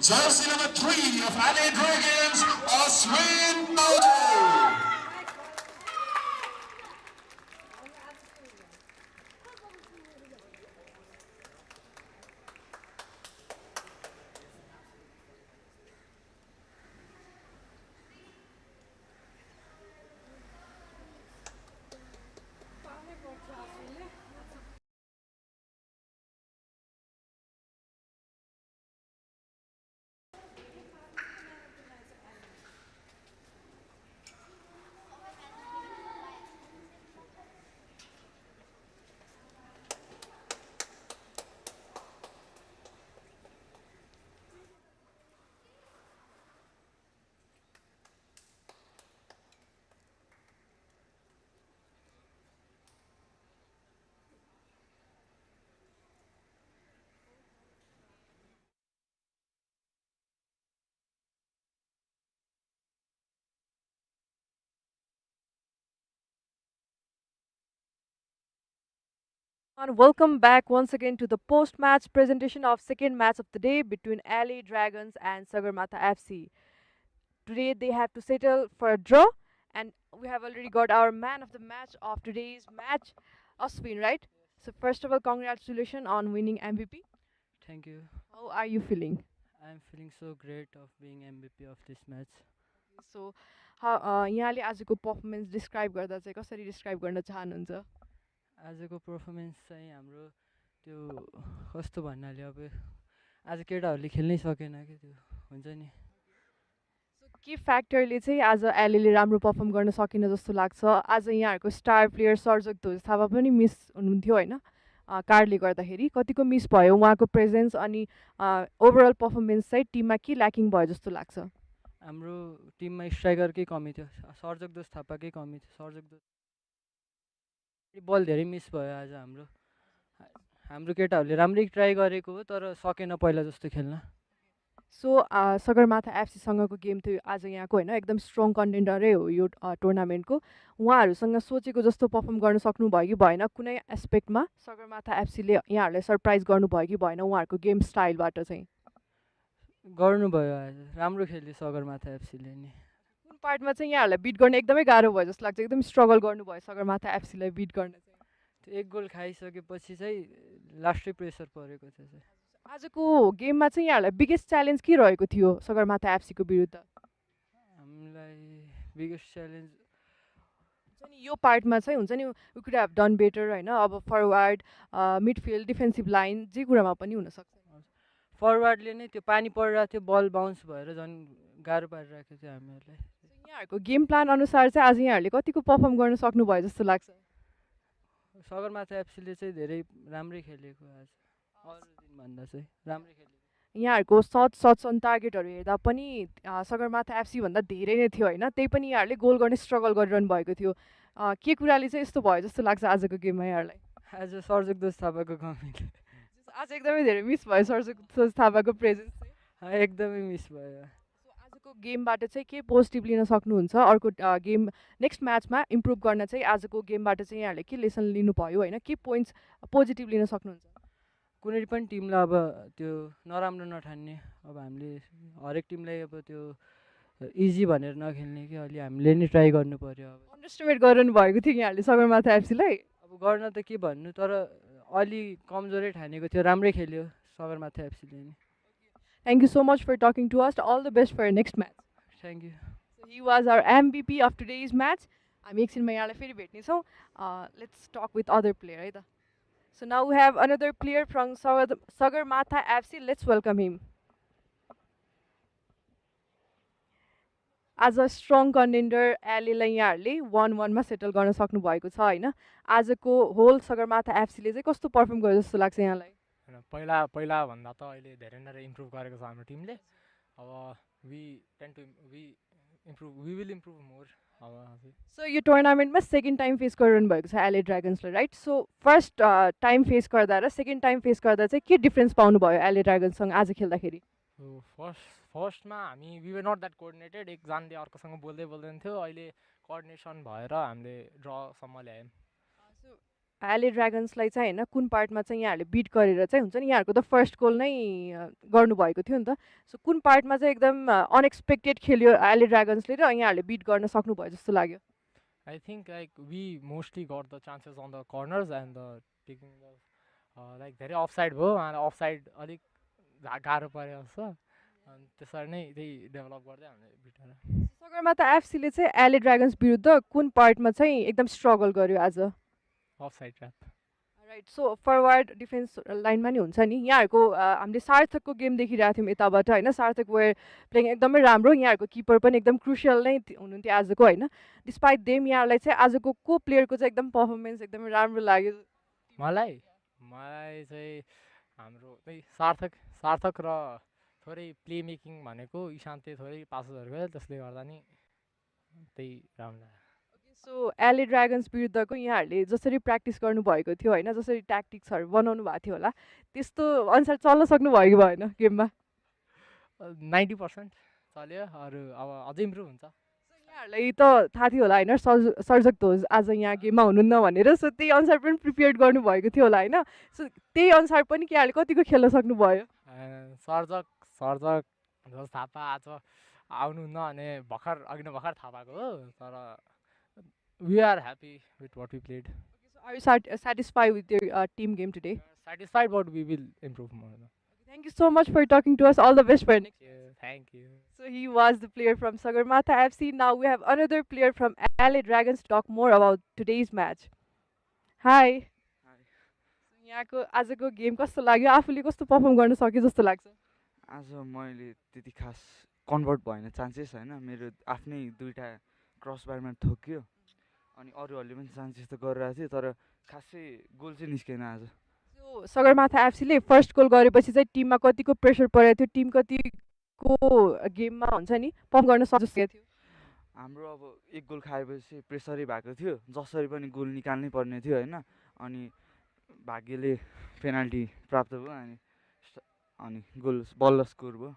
Speaker 7: jersey number 3 of LA Dragons, Nsfl.
Speaker 14: And welcome back once again to the post-match presentation of second match of the day between LA Dragons and Sagarmatha FC. Today they have to settle for a draw, and we have already got our man of the match of today's match, Aswin, right? So first of all, congratulations on winning MVP.
Speaker 15: Thank you.
Speaker 14: How are you feeling?
Speaker 15: I'm feeling so great of being MVP of this match.
Speaker 14: So यहाँले आजको performance describe गर्दा चाहिँ कसरी describe गर्न चाहनुहुन्छ?
Speaker 15: आजको performance चाहिँ हाम्रो त्यो कस्तो भन्नाले अब आज केटाहरूले खेल्नै सकेन कि त्यो हुन्छ नि.
Speaker 14: के फ्याक्टरले चाहिँ आज एलएले राम्रो पर्फर्म गर्न सकेन जस्तो लाग्छ? आज यहाँहरूको स्टार प्लेयर सर्जक ध्वज थापा पनि मिस हुनुहुन्थ्यो होइन, कार्डले गर्दाखेरि कतिको मिस भयो उहाँको प्रेजेन्स, अनि ओभरअल पर्फर्मेन्स चाहिँ टिममा के ल्याकिङ भयो जस्तो लाग्छ?
Speaker 15: हाम्रो टिममा स्ट्राइकरकै कमी थियो, सर्जक दोष थापाकै कमी थियो. सर्जक दोष बल धेरै मिस भयो आज. हाम्रो केटाहरूले राम्रै ट्राई गरेको हो तर सकेन पहिला जस्तो खेल्न.
Speaker 14: सो सगरमाथा एफसीसँगको गेम थियो आज यहाँको होइन, एकदम स्ट्रङ कन्टेन्डरै हो यो टुर्नामेन्टको. उहाँहरूसँग सोचेको जस्तो पर्फर्म गर्न सक्नुभयो कि भएन? कुनै एस्पेक्टमा सगरमाथा एफसीले यहाँहरूलाई सरप्राइज गर्नुभयो कि भएन उहाँहरूको गेम स्टाइलबाट चाहिँ?
Speaker 15: गर्नुभयो आज राम्रो खेल्यो सगरमाथा एफसीले नि
Speaker 14: कुन पार्टमा चाहिँ यहाँहरूलाई बिट गर्न एकदमै गाह्रो भयो जस्तो लाग्छ एकदम स्ट्रगल गर्नुभयो सगरमाथा एफसीलाई बिट गर्न चाहिँ
Speaker 15: त्यो एक गोल खाइसकेपछि चाहिँ लास्टै प्रेसर परेको थियो चाहिँ
Speaker 14: आजको गेममा चाहिँ यहाँहरूलाई बिगेस्ट च्यालेन्ज के रहेको थियो सगरमाथा एफसीको विरुद्ध
Speaker 15: हामीलाई बिगेस्ट च्यालेन्ज
Speaker 14: हुन्छ नि यो पार्टमा चाहिँ हुन्छ नि we could have done better होइन अब फरवार्ड मिडफिल्ड डिफेन्सिभ लाइन जे कुरामा पनि हुनसक्छ
Speaker 15: फरवार्डले नै त्यो पानी परिरहेको थियो बल बााउन्स भएर झन् गाह्रो पारिरहेको थियो हामीहरूलाई
Speaker 14: यहाँहरूको गेम प्लान अनुसार चाहिँ आज यहाँहरूले कतिको पर्फर्म गर्न सक्नुभयो जस्तो लाग्छ
Speaker 15: सगरमाथा एफसीले चाहिँ धेरै राम्रै खेलेको आज अरू दिनभन्दा चाहिँ राम्रै खेलेको
Speaker 14: यहाँहरूको सट्स अन टार्गेटहरू हेर्दा पनि सगरमाथा एफसीभन्दा धेरै नै थियो होइन त्यही पनि यहाँहरूले गोल गर्ने स्ट्रगल गरिरहनु भएको थियो के कुराले चाहिँ यस्तो भयो जस्तो लाग्छ आजको गेममा यहाँहरूलाई
Speaker 15: आज सर्जक दोष थापाको कमीले
Speaker 14: आज एकदमै धेरै मिस भयो सर्जक थापाको प्रेजेन्स
Speaker 15: एकदमै मिस भयो
Speaker 14: आजको गेमबाट चाहिँ के पोजिटिभ लिन सक्नुहुन्छ अर्को गेम नेक्स्ट म्याचमा इम्प्रुभ गर्न चाहिँ आजको गेमबाट चाहिँ यहाँहरूले के लेसन लिनुभयो होइन के पोइन्ट्स पोजिटिभ लिन सक्नुहुन्छ
Speaker 15: कुनै पनि टिमलाई अब त्यो नराम्रो नठान्ने अब हामीले हरेक टिमलाई अब त्यो इजी भनेर नखेल्ने कि अलि हामीले नि ट्राई गर्नु पर्यो अब
Speaker 14: अन्डरस्टिमेट गरिरहनु भएको थियो यहाँहरूले सगरमाथा एफसीलाई
Speaker 15: अब गर्न त के भन्नु तर अलि कमजोरै ठानेको थियो राम्रै खेल्यो सगरमाथा एफसीले नि
Speaker 14: Thank you so much for talking to us. All the best for your next match.
Speaker 15: Thank you.
Speaker 14: So he was our MVP of today's match. I'm एकछिनमा यहाँलाई फेरि भेट्नेछौँ. Let's talk with other player है त. So now we have another player from Sagarmatha FC. Let's welcome him. As a strong contender, एलेलाई यहाँहरूले 1-1 मा settle गर्न सक्नु भएको छ होइन. आजको होल सगरमाथा एफसीले चाहिँ कस्तो पर्फर्म गर्यो जस्तो लाग्छ यहाँलाई?
Speaker 16: पहिला भन्दा त अहिले धेरै नै इम्प्रुभ गरेको छ हाम्रो टिमले अब वी विल इम्प्रुभ मोर अब
Speaker 14: सो यो टुर्नामेन्टमा सेकेन्ड टाइम फेस गरिरहनु भएको छ एले ड्रागन्सले right so first time face गर्दा र सेकेन्ड टाइम फेस गर्दा चाहिँ के डिफ्रेन्स पाउनुभयो एले ड्रागन्ससँग आज खेल्दाखेरि
Speaker 16: फर्स्टमा हामी we were not that coordinated एकजनाले अर्कोसँग बोल्दैन थियो अहिले कोअर्डिनेसन भएर हामीले ड्रसम्म ल्यायौँ
Speaker 14: एले ड्रागन्सलाई चाहिँ होइन कुन पार्टमा चाहिँ यहाँहरूले बिट गरेर चाहिँ हुन्छ नि यहाँहरूको त फर्स्ट गोल नै गर्नुभएको थियो नि त सो कुन पार्टमा चाहिँ एकदम अनएक्सपेक्टेड खेल्यो एले ड्रागन्सले र यहाँहरूले बिट गर्न सक्नुभयो जस्तो लाग्यो
Speaker 16: I think like we mostly got the chances on the corners and the taking the like धेरै अफसाइड भयो अफसाइड अलिक गाह्रो परेको छ अनि त्यसरी नै त्यही डेभलप गर्दै हामीले बिटेर
Speaker 14: सगरमाथा एफसीले चाहिँ एले ड्रागन्स विरुद्ध कुन पार्टमा चाहिँ एकदम स्ट्रगल गर्यो आज
Speaker 16: offside trap
Speaker 14: right so forward defence लाइनमा नि हुन्छ नि यहाँहरूको हामीले सार्थकको गेम देखिरहेको थियौँ यताबाट होइन सार्थक वेयर प्लेइङ एकदमै राम्रो यहाँहरूको किपर पनि एकदम क्रुसियल नै हुनुहुन्थ्यो आजको होइन डिस्पाइट देम यहाँहरूलाई चाहिँ आजको को प्लेयरको चाहिँ एकदम पर्फर्मेन्स एकदमै राम्रो लाग्यो
Speaker 16: मलाई चाहिँ हाम्रो त्यही सार्थक र थोरै प्ले मेकिङ भनेको इशान्तले थोरै पासहरू गयो त्यसले गर्दा नि त्यही राम्रो लाग्यो
Speaker 14: सो एले ड्रागन्स विरुद्धको यहाँहरूले जसरी प्र्याक्टिस गर्नुभएको थियो होइन जसरी ट्याक्टिक्सहरू बनाउनु भएको थियो होला त्यस्तो अनुसार चल्न सक्नुभयो कि भएन गेममा
Speaker 16: 90% चल्यो अरू अब अझै इम्प्रुभ हुन्छ
Speaker 14: यहाँहरूलाई त थाहा थियो होला होइन सर्जक धोज आज यहाँ गेममा हुनुहुन्न भनेर सो त्यही अनुसार पनि प्रिपेयर गर्नुभएको थियो होला होइन सो त्यही अनुसार पनि के यहाँहरूले कतिको खेल्न सक्नुभयो
Speaker 16: सर्जक धोज थापा आज आउनुहुन्न भने अघि नै भर्खर थाहा पाएको हो तर we are happy with what we played.
Speaker 14: Okay, so are you satisfied with your team game today?
Speaker 16: Satisfied, but we will improve more.
Speaker 14: Okay, thank you so much for talking to us. All the best for next.
Speaker 16: Thank you.
Speaker 14: So he was the player from Sagarmatha FC. Now we have another player from LA Dragons to talk more about today's match. Hi.
Speaker 17: Hi.
Speaker 14: यहाँको आजको game कस्तो लाग्यो आफूले कस्तो perform गर्न सक्यो जस्तो लाग्छ
Speaker 17: आज मैले त्यति खास कन्भर्ट भएन चान्सेस हैन मेरो आफ्नै दुईटा क्रस बारमा ठोक्यो अनि अरूहरूले पनि चान्सेस त गरिरहेको थियो तर खासै गोल चाहिँ निस्केन आज
Speaker 14: सो सगरमाथा एफसीले फर्स्ट गोल गरेपछि चाहिँ टिममा कतिको प्रेसर परेको थियो टिम कतिको गेममा हुन्छ नि पर्फर्म गर्न सकेको थियो
Speaker 17: हाम्रो अब एक गोल खाएपछि प्रेसरै भएको थियो जसरी पनि गोल निकाल्नै पर्ने थियो हैन अनि भाग्यले पेनाल्टी प्राप्त भयो अनि गोल बल्ल स्कोर भयो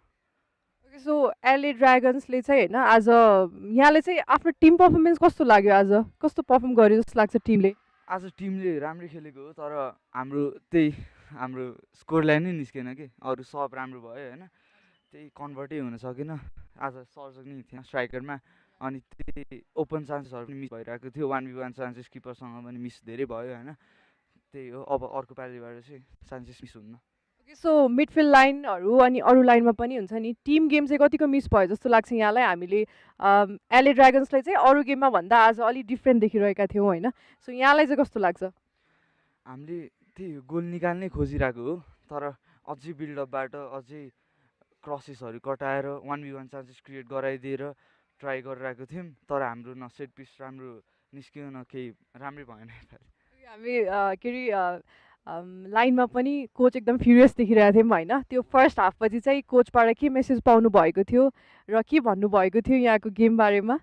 Speaker 14: सो एले ड्रागन्सले चाहिँ होइन आज यहाँले चाहिँ आफ्नो टिम पर्फर्मेन्स कस्तो लाग्यो आज कस्तो पर्फर्म गर्यो जस्तो लाग्छ टिमले
Speaker 17: आज टिमले राम्रै खेलेको हो तर हाम्रो स्कोर लाइन नै निस्केन कि अरू सब राम्रो भयो हैन त्यही कन्भर्टै हुन सकेन आज सर्जक नै थिएन स्ट्राइकरमा अनि त्यही ओपन चान्सेसहरू पनि मिस भइरहेको थियो 1v1 चान्सेस किपरसँग पनि मिस धेरै भयो होइन त्यही हो अब अर्को पालिबाट चाहिँ चान्सेस मिस हुन्न
Speaker 14: सो मिडफिल्ड लाइनहरू अनि अरू लाइनमा पनि हुन्छ नि टिम गेम चाहिँ कतिको मिस भयो जस्तो लाग्छ यहाँलाई हामीले एलए ड्रागन्सलाई चाहिँ अरू गेममा भन्दा आज अलिक डिफ्रेन्ट देखिरहेका थियौँ होइन सो यहाँलाई चाहिँ कस्तो लाग्छ
Speaker 17: हामीले त्यही गोल निकाल्नै खोजिरहेको हो तर अझै बिल्डअपबाट अझै क्रसेसहरू कटाएर 1v1 चान्सेस क्रिएट गराइदिएर ट्राई गरिरहेको थियौँ तर हाम्रो न सेट पिस राम्रो निस्कियो न केही राम्रै भएन
Speaker 14: हामी के अरे लाइनमा पनि कोच एकदम फ्युरियस देखिरहेको थियौँ होइन त्यो फर्स्ट हाफपछि चाहिँ कोचबाट के मेसेज पाउनु भएको थियो र के भन्नुभएको थियो यहाँको गेम बारेमा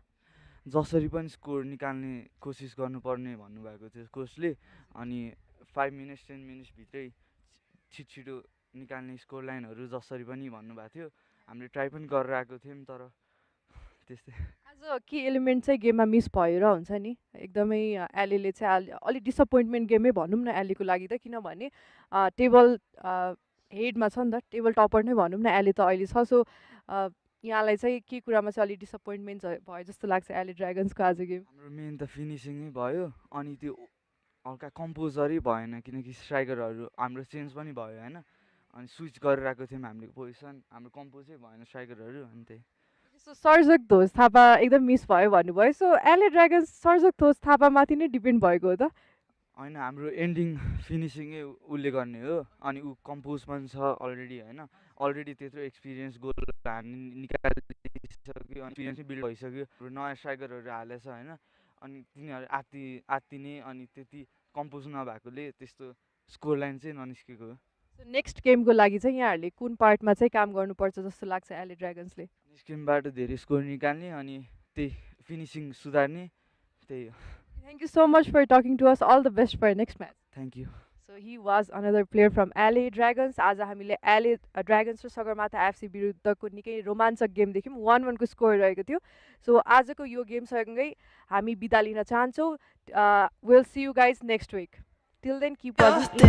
Speaker 17: जसरी पनि स्कोर निकाल्ने कोसिस गर्नुपर्ने भन्नुभएको थियो कोचले अनि 5 मिनट्स 10 मिनट्सभित्रै छिटो निकाल्ने स्कोर लाइनहरू जसरी पनि भन्नुभएको थियो हामीले ट्राई पनि गरेर आएको थियौँ तर त्यस्तै
Speaker 14: आज के एलिमेन्ट चाहिँ गेममा मिस भयो र हुन्छ नि एकदमै एलेले चाहिँ अलिक डिसपोइन्टमेन्ट गेमै भनौँ न एलेको लागि त किनभने टेबल हेडमा छ नि त टेबल टपर नै भनौँ न एले त अहिले छ सो यहाँलाई चाहिँ के कुरामा चाहिँ अलिक डिसपोइन्टमेन्ट भयो जस्तो लाग्छ एले ड्रागन्सको आज गेम
Speaker 17: हाम्रो मेन त फिनिसिङै भयो अनि त्यो हल्का कम्पोजरै भएन किनकि स्ट्राइकरहरू हाम्रो चेन्ज पनि भयो होइन अनि स्विच गरिरहेको थियौँ हामीले पोजिसन हाम्रो कम्पोजै भएन स्ट्राइकरहरू अनि त्यही
Speaker 14: सो सर्जक ध्वज थापा एकदम मिस भयो भन्नुभयो सो एले ड्रागन्स सर्जक ध्वज थापामाथि नै डिपेन्ड भएको हो त
Speaker 17: होइन हाम्रो एन्डिङ फिनिसिङै उसले गर्ने हो अनि ऊ कम्पोज पनि छ अलरेडी होइन अलरेडी त्यत्रो एक्सपिरियन्स गोल हान्ने निकालिसक्यो अनि एक्सपिरियन्स बिल्ड भइसक्यो नयाँ स्ट्राइकरहरू हालेछ होइन अनि तिनीहरू आत्तिने अनि त्यति कम्पोज नभएकोले त्यस्तो स्कोर लाइन चाहिँ ननिस्केको हो
Speaker 14: नेक्स्ट गेमको लागि चाहिँ यहाँहरूले कुन पार्टमा चाहिँ काम गर्नुपर्छ जस्तो लाग्छ एले ड्रागन्सले
Speaker 17: नेक्स्ट गेमबाट धेरै स्कोर निकाल्ने अनि त्यही फिनिसिङ सुधार्ने त्यही हो
Speaker 14: Thank you so much for talking to us. All the best for next match.
Speaker 17: Thank you.
Speaker 14: So he was another player from LA Dragons. आज हामीले LA Dragons र सगरमाथा FC विरुद्धको निकै रोमाञ्चक गेम देख्यौँ 1-1 को स्कोर रहेको थियो सो आजको यो गेमसँगै हामी बिदा लिन चाहन्छौँ we'll see you guys next week. Till then keep watching.